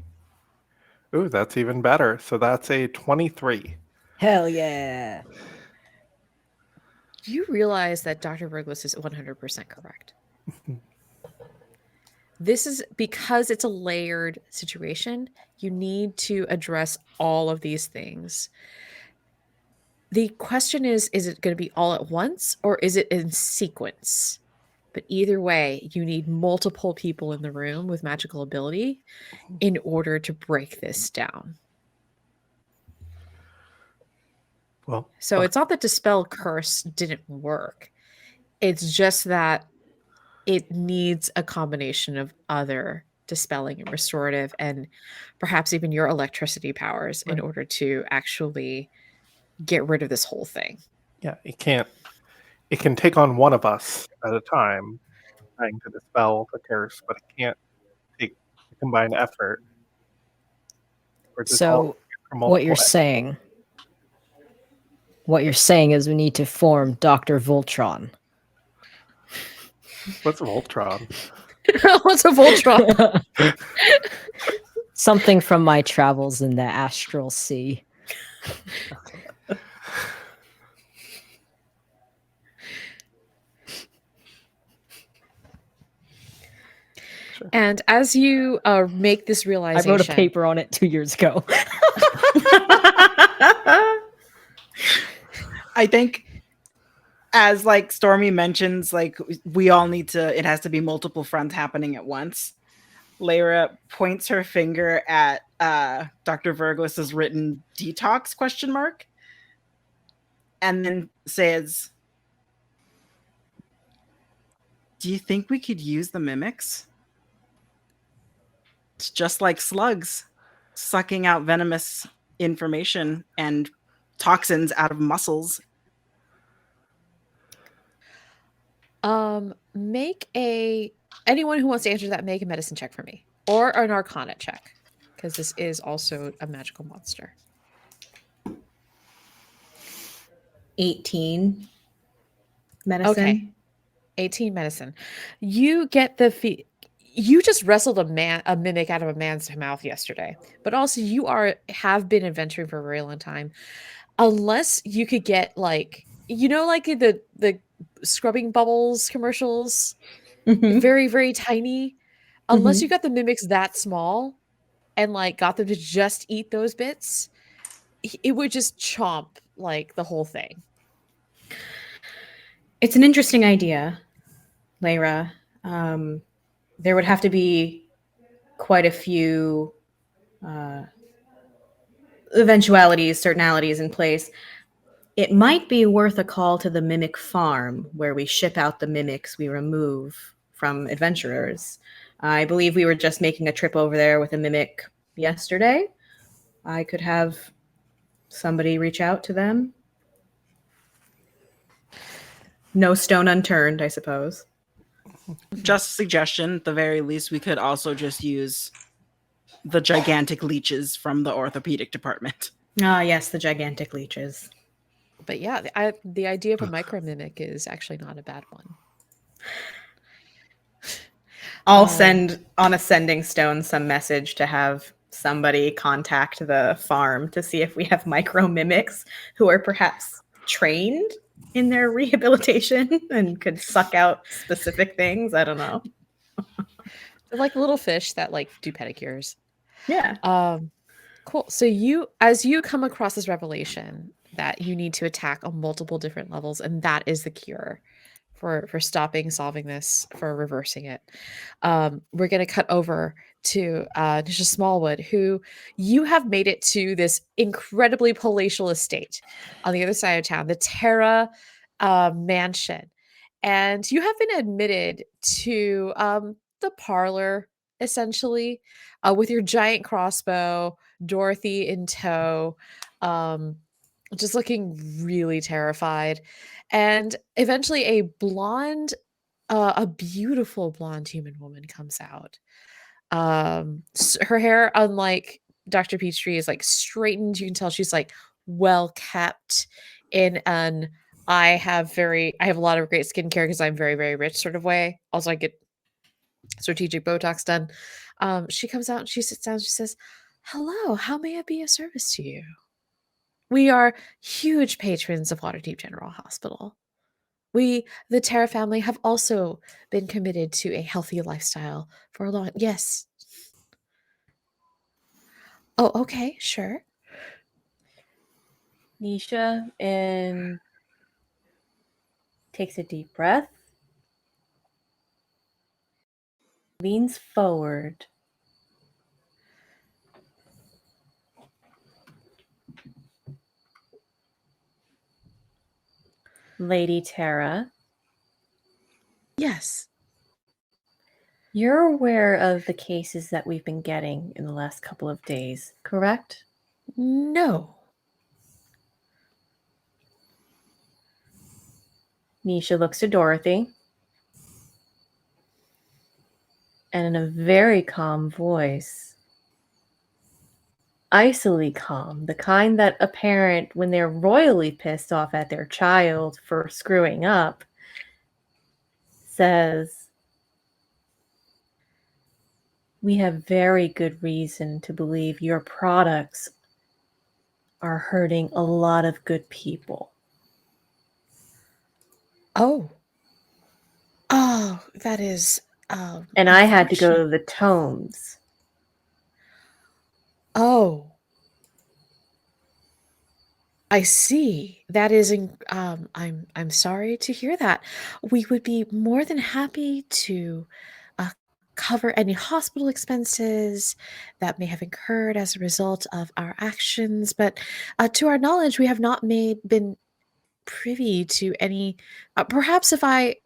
great. Ooh, that's even better. So that's a 23. Hell yeah. Do you realize that Dr. Burglas is 100% correct? This is because it's a layered situation. You need to address all of these things. The question is it going to be all at once or is it in sequence? But either way, you need multiple people in the room with magical ability in order to break this down. Well, So it's not that dispel curse didn't work. It's just that it needs a combination of other dispelling and restorative and perhaps even your electricity powers in order to actually get rid of this whole thing. yeah, it can take on one of us at a time trying to dispel the curse, but it can't take a combined effort. So what you're saying is we need to form Dr. Voltron. What's Voltron? What's a Voltron? Something from my travels in the astral sea. And as you make this realization, I wrote a paper on it 2 years ago. I think as like Stormy mentions, like we all need to, it has to be multiple fronts happening at once. Lyra points her finger at Dr. Verglis's written detox question mark and then says, do you think we could use the mimics? It's just like slugs sucking out venomous information and toxins out of muscles. Anyone who wants to answer that, make a medicine check for me or an arcana check, because this is also a magical monster. 18 medicine. Okay. 18 medicine. You get the you just wrestled a mimic out of a man's mouth yesterday, but also you have been adventuring for a very long time. Unless you could get like, like the scrubbing bubbles commercials, Mhm. very, very tiny. Unless you Mhm. got the mimics that small and like got them to just eat those bits, it would just chomp like the whole thing. It's an interesting idea, Lyra. There would have to be quite a few eventualities, certainalities in place. It might be worth a call to the mimic farm where we ship out the mimics we remove from adventurers. I believe we were just making a trip over there with a mimic yesterday. I could have somebody reach out to them. No stone unturned, I suppose. Just a suggestion. At the very least, we could also just use the gigantic leeches from the orthopedic department. Ah, yes, the gigantic leeches. But yeah, the idea of a micro mimic is actually not a bad one. I'll send on a sending stone some message to have somebody contact the farm to see if we have micro mimics who are perhaps trained in their rehabilitation and could suck out specific things. I don't know. They're like little fish that like do pedicures. Yeah. Cool. So as you come across this revelation that you need to attack on multiple different levels, and that is the cure for solving this, for reversing it. We're going to cut over to Nisha Smallwood, who you have made it to this incredibly palatial estate on the other side of town, the Terra Mansion, and you have been admitted to the parlor essentially, with your giant crossbow, Dorothy in tow, um, just looking really terrified. And eventually a beautiful blonde human woman comes out. Her hair, unlike Dr. Peachtree, is like straightened. You can tell she's like well kept in an I have a lot of great skincare because I'm very, very rich sort of way. Also, I get strategic Botox done. She comes out and she sits down. She says, "Hello, how may I be of service to you? We are huge patrons of Waterdeep General Hospital. We, the Terra family, have also been committed to a healthy lifestyle for a long." Yes. Oh, okay, sure. Nisha and takes a deep breath, leans forward. Lady Terra, Yes. you're aware of the cases that we've been getting in the last couple of days, correct? No. Nisha looks to Dorothy and in a very calm voice, icily calm, the kind that a parent, when they're royally pissed off at their child for screwing up, says, "We have very good reason to believe your products are hurting a lot of good people." Oh. Oh, that is And I had to go unfortunate. to the tomes. Oh. I see. That is I'm sorry to hear that. We would be more than happy to uh, cover any hospital expenses that may have incurred as a result of our actions, but to our knowledge, we have not been privy to any. Perhaps if I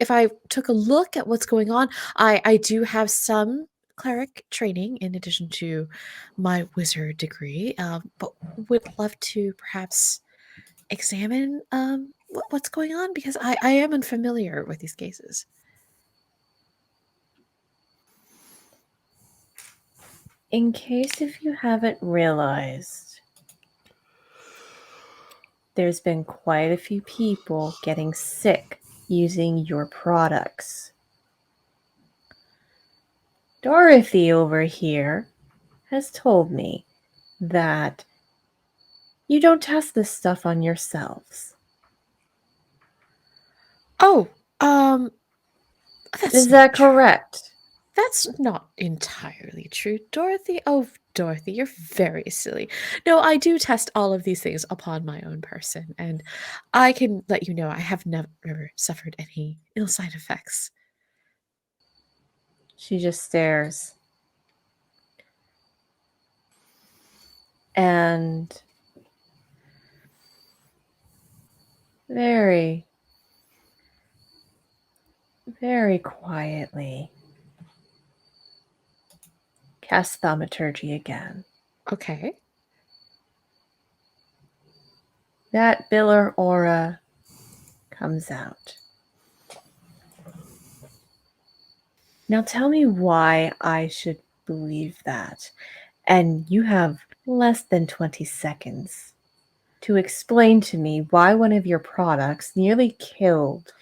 took a look at what's going on, I do have some cleric training in addition to my wizard degree, but would love to perhaps examine what's going on because I am unfamiliar with these cases. In case if you haven't realized, there's been quite a few people getting sick using your products. Dorothy over here has told me that you don't test this stuff on yourselves. Oh, that's Is not that true. correct? That's not entirely true, Dorothy. Oh, Dorothy, you're very silly. No, I do test all of these things upon my own person, and I can let you know I have never suffered any ill side effects. She just stares. And very, very quietly cast thaumaturgy again. Okay. That Biller aura comes out. Now tell me why I should believe that. And you have less than 20 seconds to explain to me why one of your products nearly killed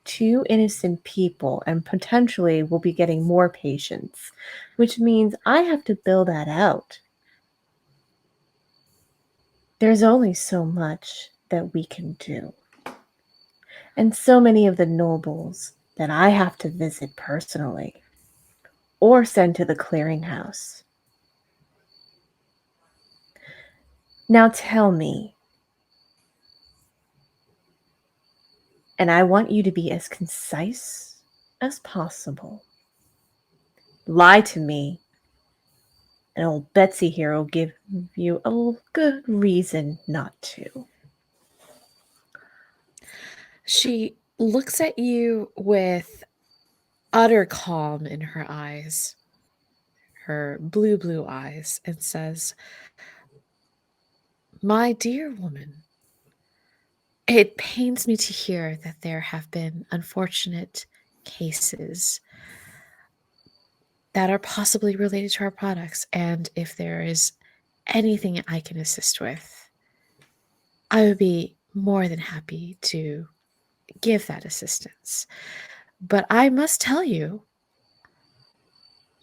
2 innocent people and potentially will be getting more patients, which means I have to bill that out. There's only so much that we can do. And so many of the nobles that I have to visit personally or send to the clearinghouse. Now tell me, and I want you to be as concise as possible. Lie to me, and old Betsy here will give you a good reason not to. She looks at you with utter calm in her eyes, her blue eyes, and says, "My dear woman, it pains me to hear that there have been unfortunate cases that are possibly related to our products, and if there is anything I can assist with, I would be more than happy to give that assistance. But I must tell you,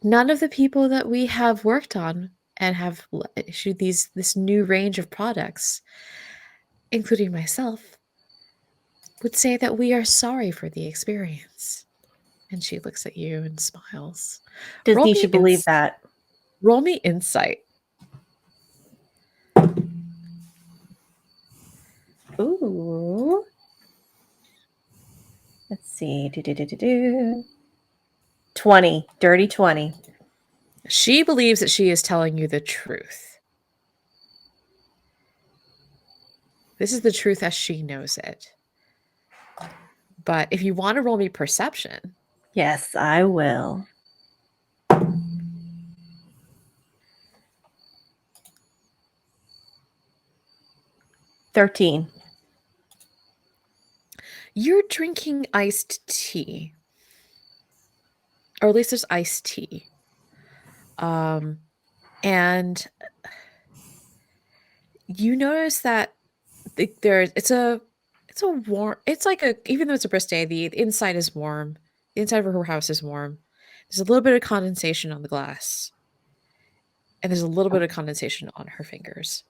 none of the people that we have worked on and have issued this new range of products, including myself, would say that we are sorry for the experience." And she looks at you and smiles. Does Roll Nisha me believe ins- that? Roll me insight. Ooh. Let's see. 20. Dirty 20. She believes that she is telling you the truth. This is the truth as she knows it. But if you want to roll me perception, Yes, I will. 13. you're drinking iced tea. Or at least there's iced tea. And you notice that it's a warm, it's like a, even though it's a brisk day, the inside is warm. The inside of her house is warm. There's a little bit of condensation on the glass. And there's a little bit of condensation on her fingers.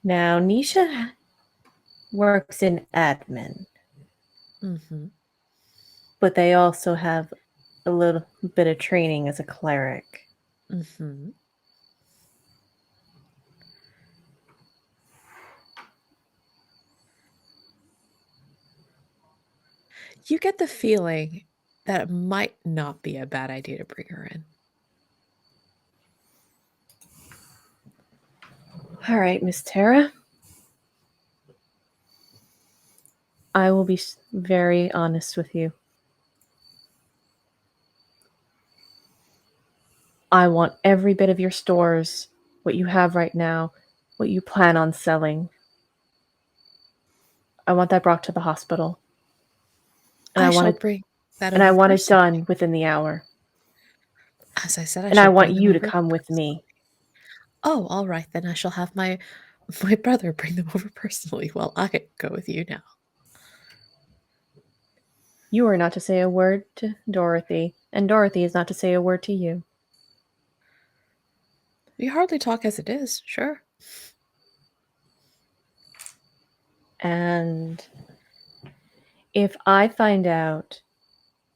Now, Nisha works in admin, Mm-hmm. but they also have a little bit of training as a cleric. Mm-hmm. You get the feeling that it might not be a bad idea to bring her in. All right, Miss Tara. I will be very honest with you. I want every bit of your stores, what you have right now, what you plan on selling. I want that brought to the hospital. And I want shall it bring that and I over want it personally. done within the hour. As I said, I And I shall want bring them you to over come with me. Oh, all right, then I shall have my brother bring them over personally while I go with you now. You are not to say a word to Dorothy, and Dorothy is not to say a word to you. We hardly talk as it is, sure. And if I find out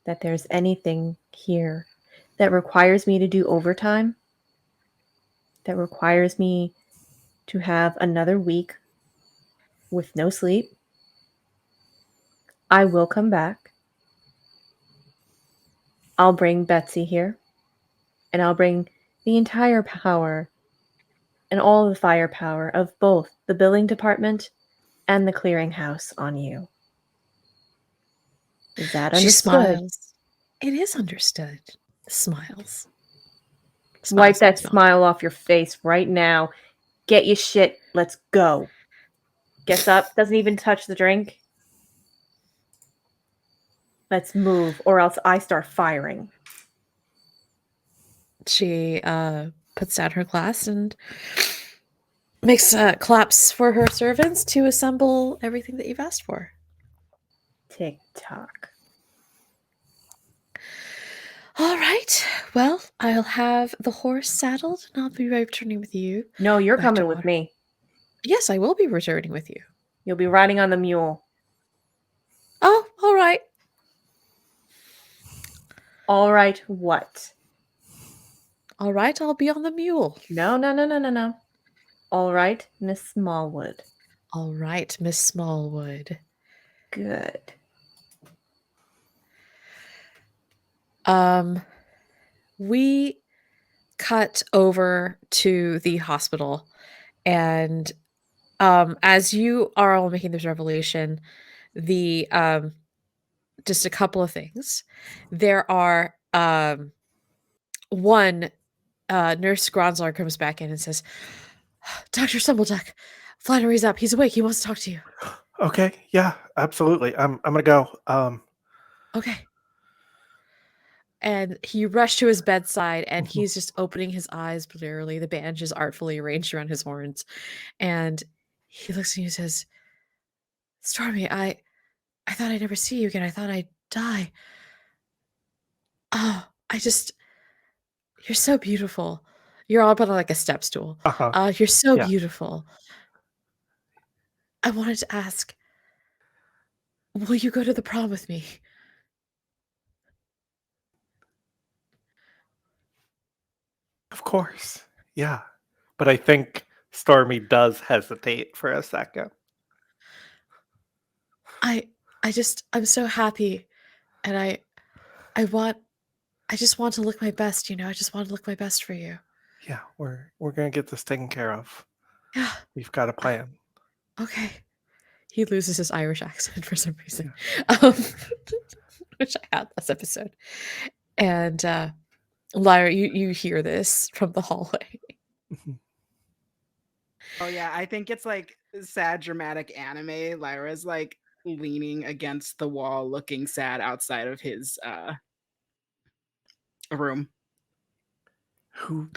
that there's anything here that requires me to do overtime, that requires me to have another week with no sleep, I will come back. I'll bring Betsy here, and I'll bring the entire power and all the firepower of both the billing department and the clearinghouse on you. Is that She understood? smiles. It is understood. Smiles. Wipe that Smiles. smile off your face right now. Get your shit. Let's go. Gets up, doesn't even touch the drink. Let's move, or else I start firing. She puts down her glass and makes claps for her servants to assemble everything that you've asked for. Tick tock. All right. Well, I'll have the horse saddled and I'll be returning with you. No, you're back to coming with me. Yes, I will be returning with you. You'll be riding on the mule. Oh, all right. All right, what? All right, I'll be on the mule. No. All right, Miss Smallwood. All right, Miss Smallwood. Good. We cut over to the hospital, and as you are all making this revelation, the just a couple of things. There are one Nurse Gronzlar comes back in and says, Dr. Stumbleduck, Flannery's up. He's awake. He wants to talk to you. Okay, yeah, absolutely. I'm gonna go. Okay. And he rushed to his bedside and he's just opening his eyes blearily. The bandage is artfully arranged around his horns. And he looks at you and says, Stormy, I thought I'd never see you again. I thought I'd die. Oh, you're so beautiful. You're all up on like a step stool. Uh-huh. You're so Yeah. beautiful. I wanted to ask, will you go to the prom with me? Of course. Yeah. But I think Stormy does hesitate for a second. I'm so happy, and I just want to look my best, you know. I just want to look my best for you. Yeah, we're gonna get this taken care of. Yeah. We've got a plan. Okay. He loses his Irish accent for some reason, which I had last episode. And Lyra, you hear this from the hallway. Oh yeah, I think it's like sad dramatic anime. Lyra's like leaning against the wall looking sad outside of his room. Who?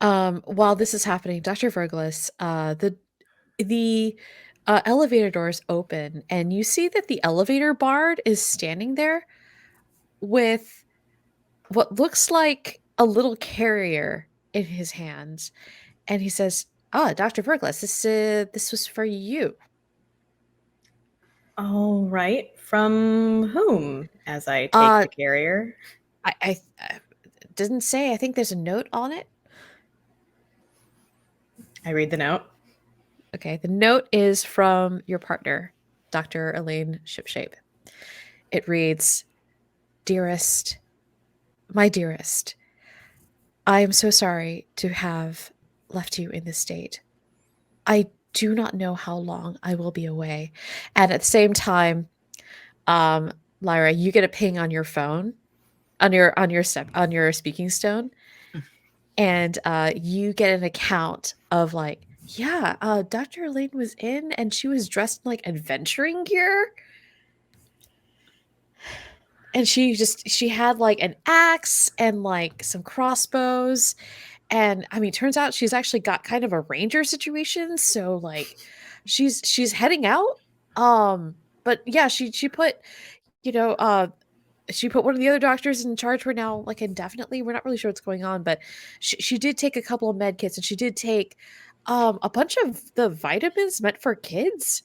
While this is happening, Dr. Verglas, the elevator doors open, and you see that the elevator bard is standing there with what looks like a little carrier in his hands, and he says, Dr. Verglas, this was for you." All right. From whom? As I take Uh, the carrier. I didn't say. I think there's a note on it. I read the note. Okay, the note is from your partner, Dr. Elaine Shipshape. It reads, "Dearest, my dearest, I am so sorry to have left you in this state. I do not know how long I will be away. And at the same time, Lyra, you get a ping on your phone, on your speaking stone, and you get an account of like, yeah, Dr. Elaine was in and she was dressed in like adventuring gear. And she had like an axe and like some crossbows. And I mean, turns out she's actually got kind of a ranger situation. So like she's heading out. But yeah, she put, you know, she put one of the other doctors in charge for now, like indefinitely. We're not really sure what's going on, but she did take a couple of med kits and she did take a bunch of the vitamins meant for kids.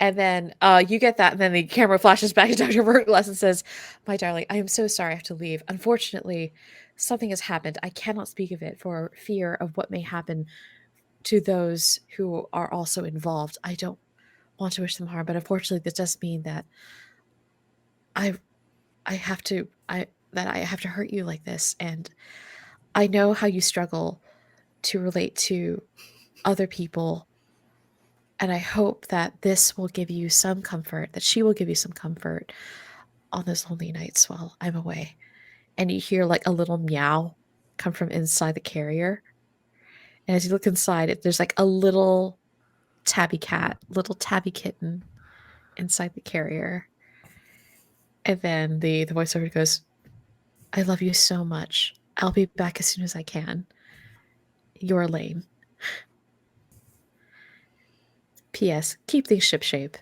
And then you get that, and then the camera flashes back to Dr. Verglas and says, "My darling, I am so sorry I have to leave. Unfortunately, something has happened. I cannot speak of it for fear of what may happen to those who are also involved. I don't want to wish them harm, but unfortunately, this does mean that I I have to I have to hurt you like this, and I know how you struggle to relate to other people, and I hope that this will give you some comfort, that she will give you some comfort on those lonely nights while I'm away." And you hear like a little meow come from inside the carrier. And as you look inside it, there's like a little tabby kitten inside the carrier. And then the voiceover goes, "I love you so much. I'll be back as soon as I can. You're Elaine. P.S. Keep things shipshape."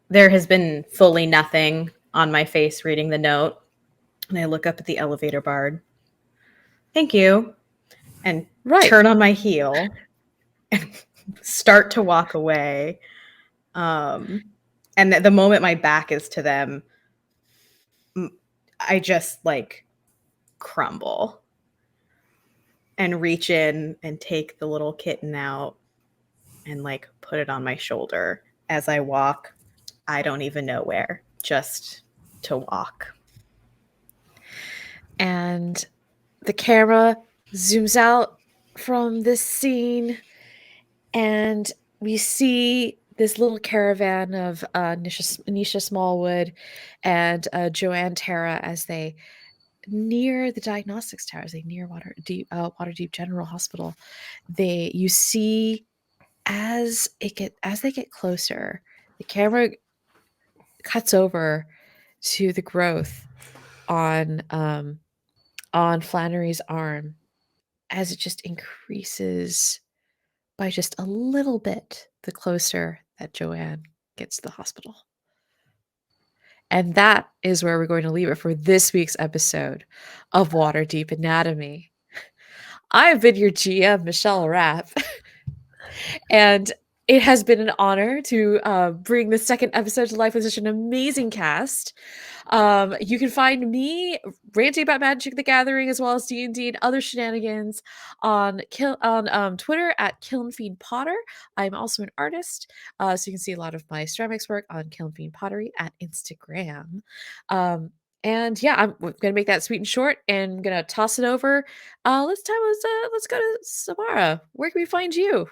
There has been fully nothing on my face reading the note. And I look up at the elevator bard. Thank you. And turn on my heel and start to walk away. And the moment my back is to them, I just like crumble and reach in and take the little kitten out and like put it on my shoulder as I walk. I don't even know where, just to walk. And the camera zooms out from this scene, and we see this little caravan of Nisha Smallwood and Joanne Terra as they near the diagnostics tower, as they near Waterdeep General Hospital. You see as they get closer, the camera cuts over to the growth on Flannery's arm as it just increases by just a little bit the closer that Joanne gets to the hospital. And that is where we're going to leave it for this week's episode of Waterdeep Anatomy. I've been your GM, Michelle Rapp, and it has been an honor to bring the second episode to life with such an amazing cast. You can find me ranting about Magic the Gathering as well as D&D and other shenanigans on Twitter at Kilnfiend Potter. I'm also an artist, so you can see a lot of my ceramics work on Kilnfiend Pottery at Instagram. And yeah, I'm gonna make that sweet and short, and gonna toss it over. Let's go to Samara. Where can we find you?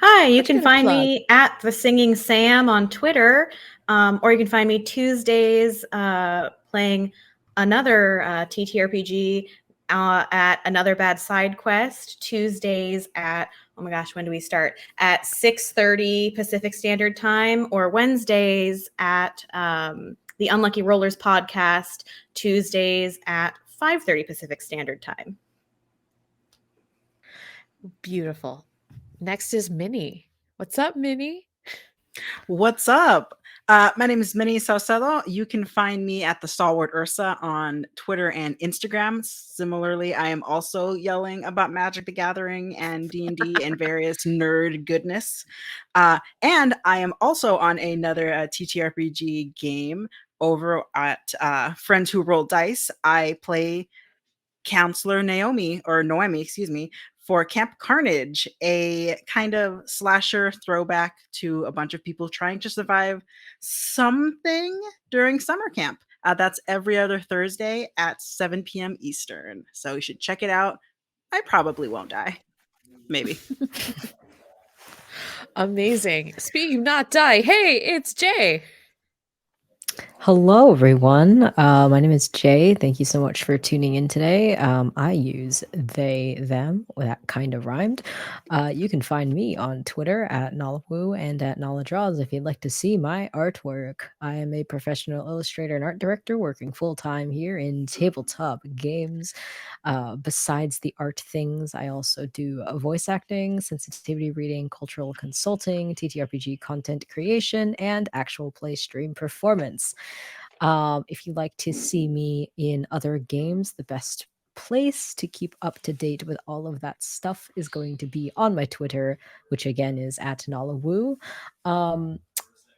Hi, you can find me at The Singing Sam on Twitter, or you can find me Tuesdays playing another TTRPG at Another Bad Side Quest. Tuesdays at, oh my gosh, when do we start? At 6:30 Pacific Standard Time, or Wednesdays at the Unlucky Rollers podcast, Tuesdays at 5:30 Pacific Standard Time. Beautiful. Next is Minnie. What's up, Minnie? What's up? My name is Minnie Saucedo. You can find me at the Stalwart Ursa on Twitter and Instagram. Similarly, I am also yelling about Magic the Gathering and D&D and various nerd goodness. And I am also on another TTRPG game over at Friends Who Roll Dice. I play Counselor Noemi, excuse me, for Camp Carnage, a kind of slasher throwback to a bunch of people trying to survive something during summer camp. That's every other Thursday at 7 p.m. Eastern. So you should check it out. I probably won't die. Maybe. Amazing. Speaking of not die, hey, it's Jay. Hello, everyone. My name is Jay. Thank you so much for tuning in today. I use they, them. Well, that kind of rhymed. You can find me on Twitter at Nolawoo and at Knowledgeaws if you'd like to see my artwork. I am a professional illustrator and art director working full time here in tabletop games. Besides the art things, I also do voice acting, sensitivity reading, cultural consulting, TTRPG content creation, and actual play stream performance. If you'd like to see me in other games, the best place to keep up to date with all of that stuff is going to be on my Twitter, which again is at Nolawoo.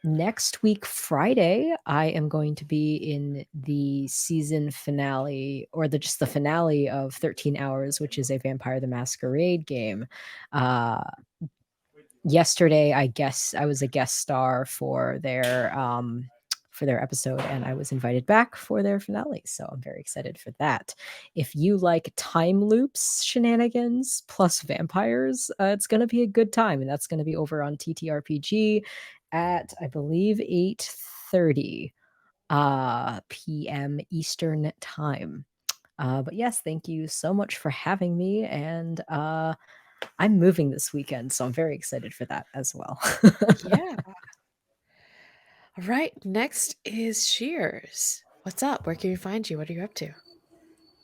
Next week, Friday, I am going to be in the season finale, or just the finale of 13 Hours, which is a Vampire the Masquerade game. Yesterday, I was a guest star for their episode, and I was invited back for their finale. So I'm very excited for that. If you like time loops shenanigans plus vampires, it's going to be a good time, and that's going to be over on TTRPG at, I believe, 8:30 p.m. Eastern time. But yes, thank you so much for having me, and I'm moving this weekend, so I'm very excited for that as well. Yeah. All right. Next is Shears. What's up? Where can we find you? What are you up to?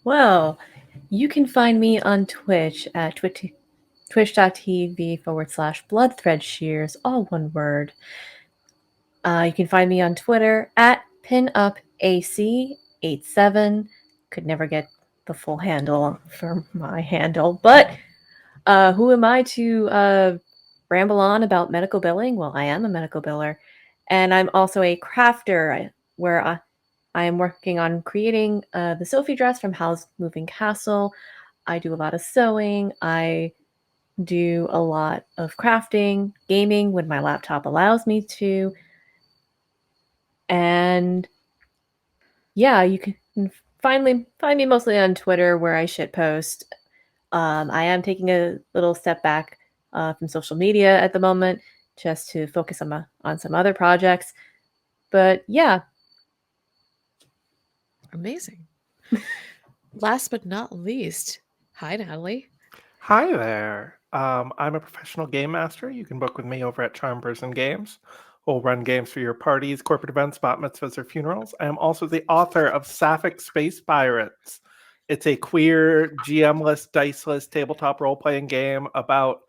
Well, you can find me on Twitch at twitch.tv/bloodthreadshears, all one word. You can find me on Twitter at pinupac87. Could never get the full handle for my handle, but who am I to ramble on about medical billing? Well, I am a medical biller, and I'm also a crafter where I am working on creating the Sophie dress from Howl's Moving Castle. I do a lot of sewing. I do a lot of crafting, gaming when my laptop allows me to. And yeah, you can find me mostly on Twitter where I shitpost. I am taking a little step back from social media at the moment just to focus on some other projects. But yeah. Amazing. Last but not least, hi, Natalie. Hi there. I'm a professional game master. You can book with me over at Charm Person Games. We'll run games for your parties, corporate events, bat mitzvahs, or funerals. I am also the author of Sapphic Space Pirates. It's a queer, GM-less, dice-less tabletop role-playing game about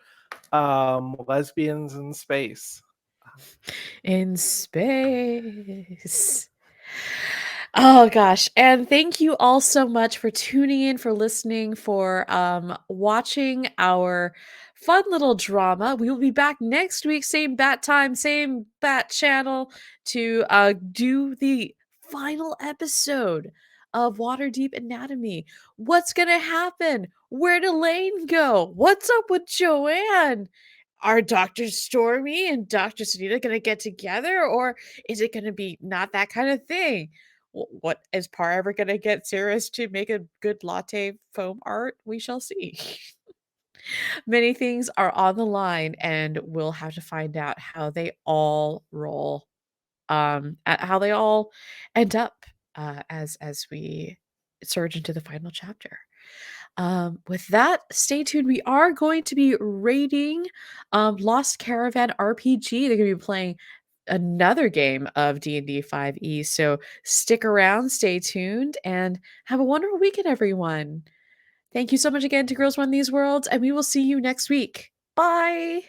lesbians in space. In space. Oh gosh. And thank you all so much for tuning in, for listening, for watching our fun little drama. We will be back next week, same bat time, same bat channel, to do the final episode of Waterdeep Anatomy. What's gonna happen? Where did Lane go? What's up with Joanne? Are Dr. Stormy and Dr. Sunita going to get together, or is it going to be not that kind of thing? What is Par ever going to get Cirrus to make a good latte foam art? We shall see. Many things are on the line, and we'll have to find out how they all roll, how they all end up as we surge into the final chapter. With that, stay tuned. We are going to be rating Lost Caravan RPG. They're going to be playing another game of D&D 5e. So stick around, stay tuned, and have a wonderful weekend, everyone. Thank you so much again to Girls Run These Worlds, and we will see you next week. Bye.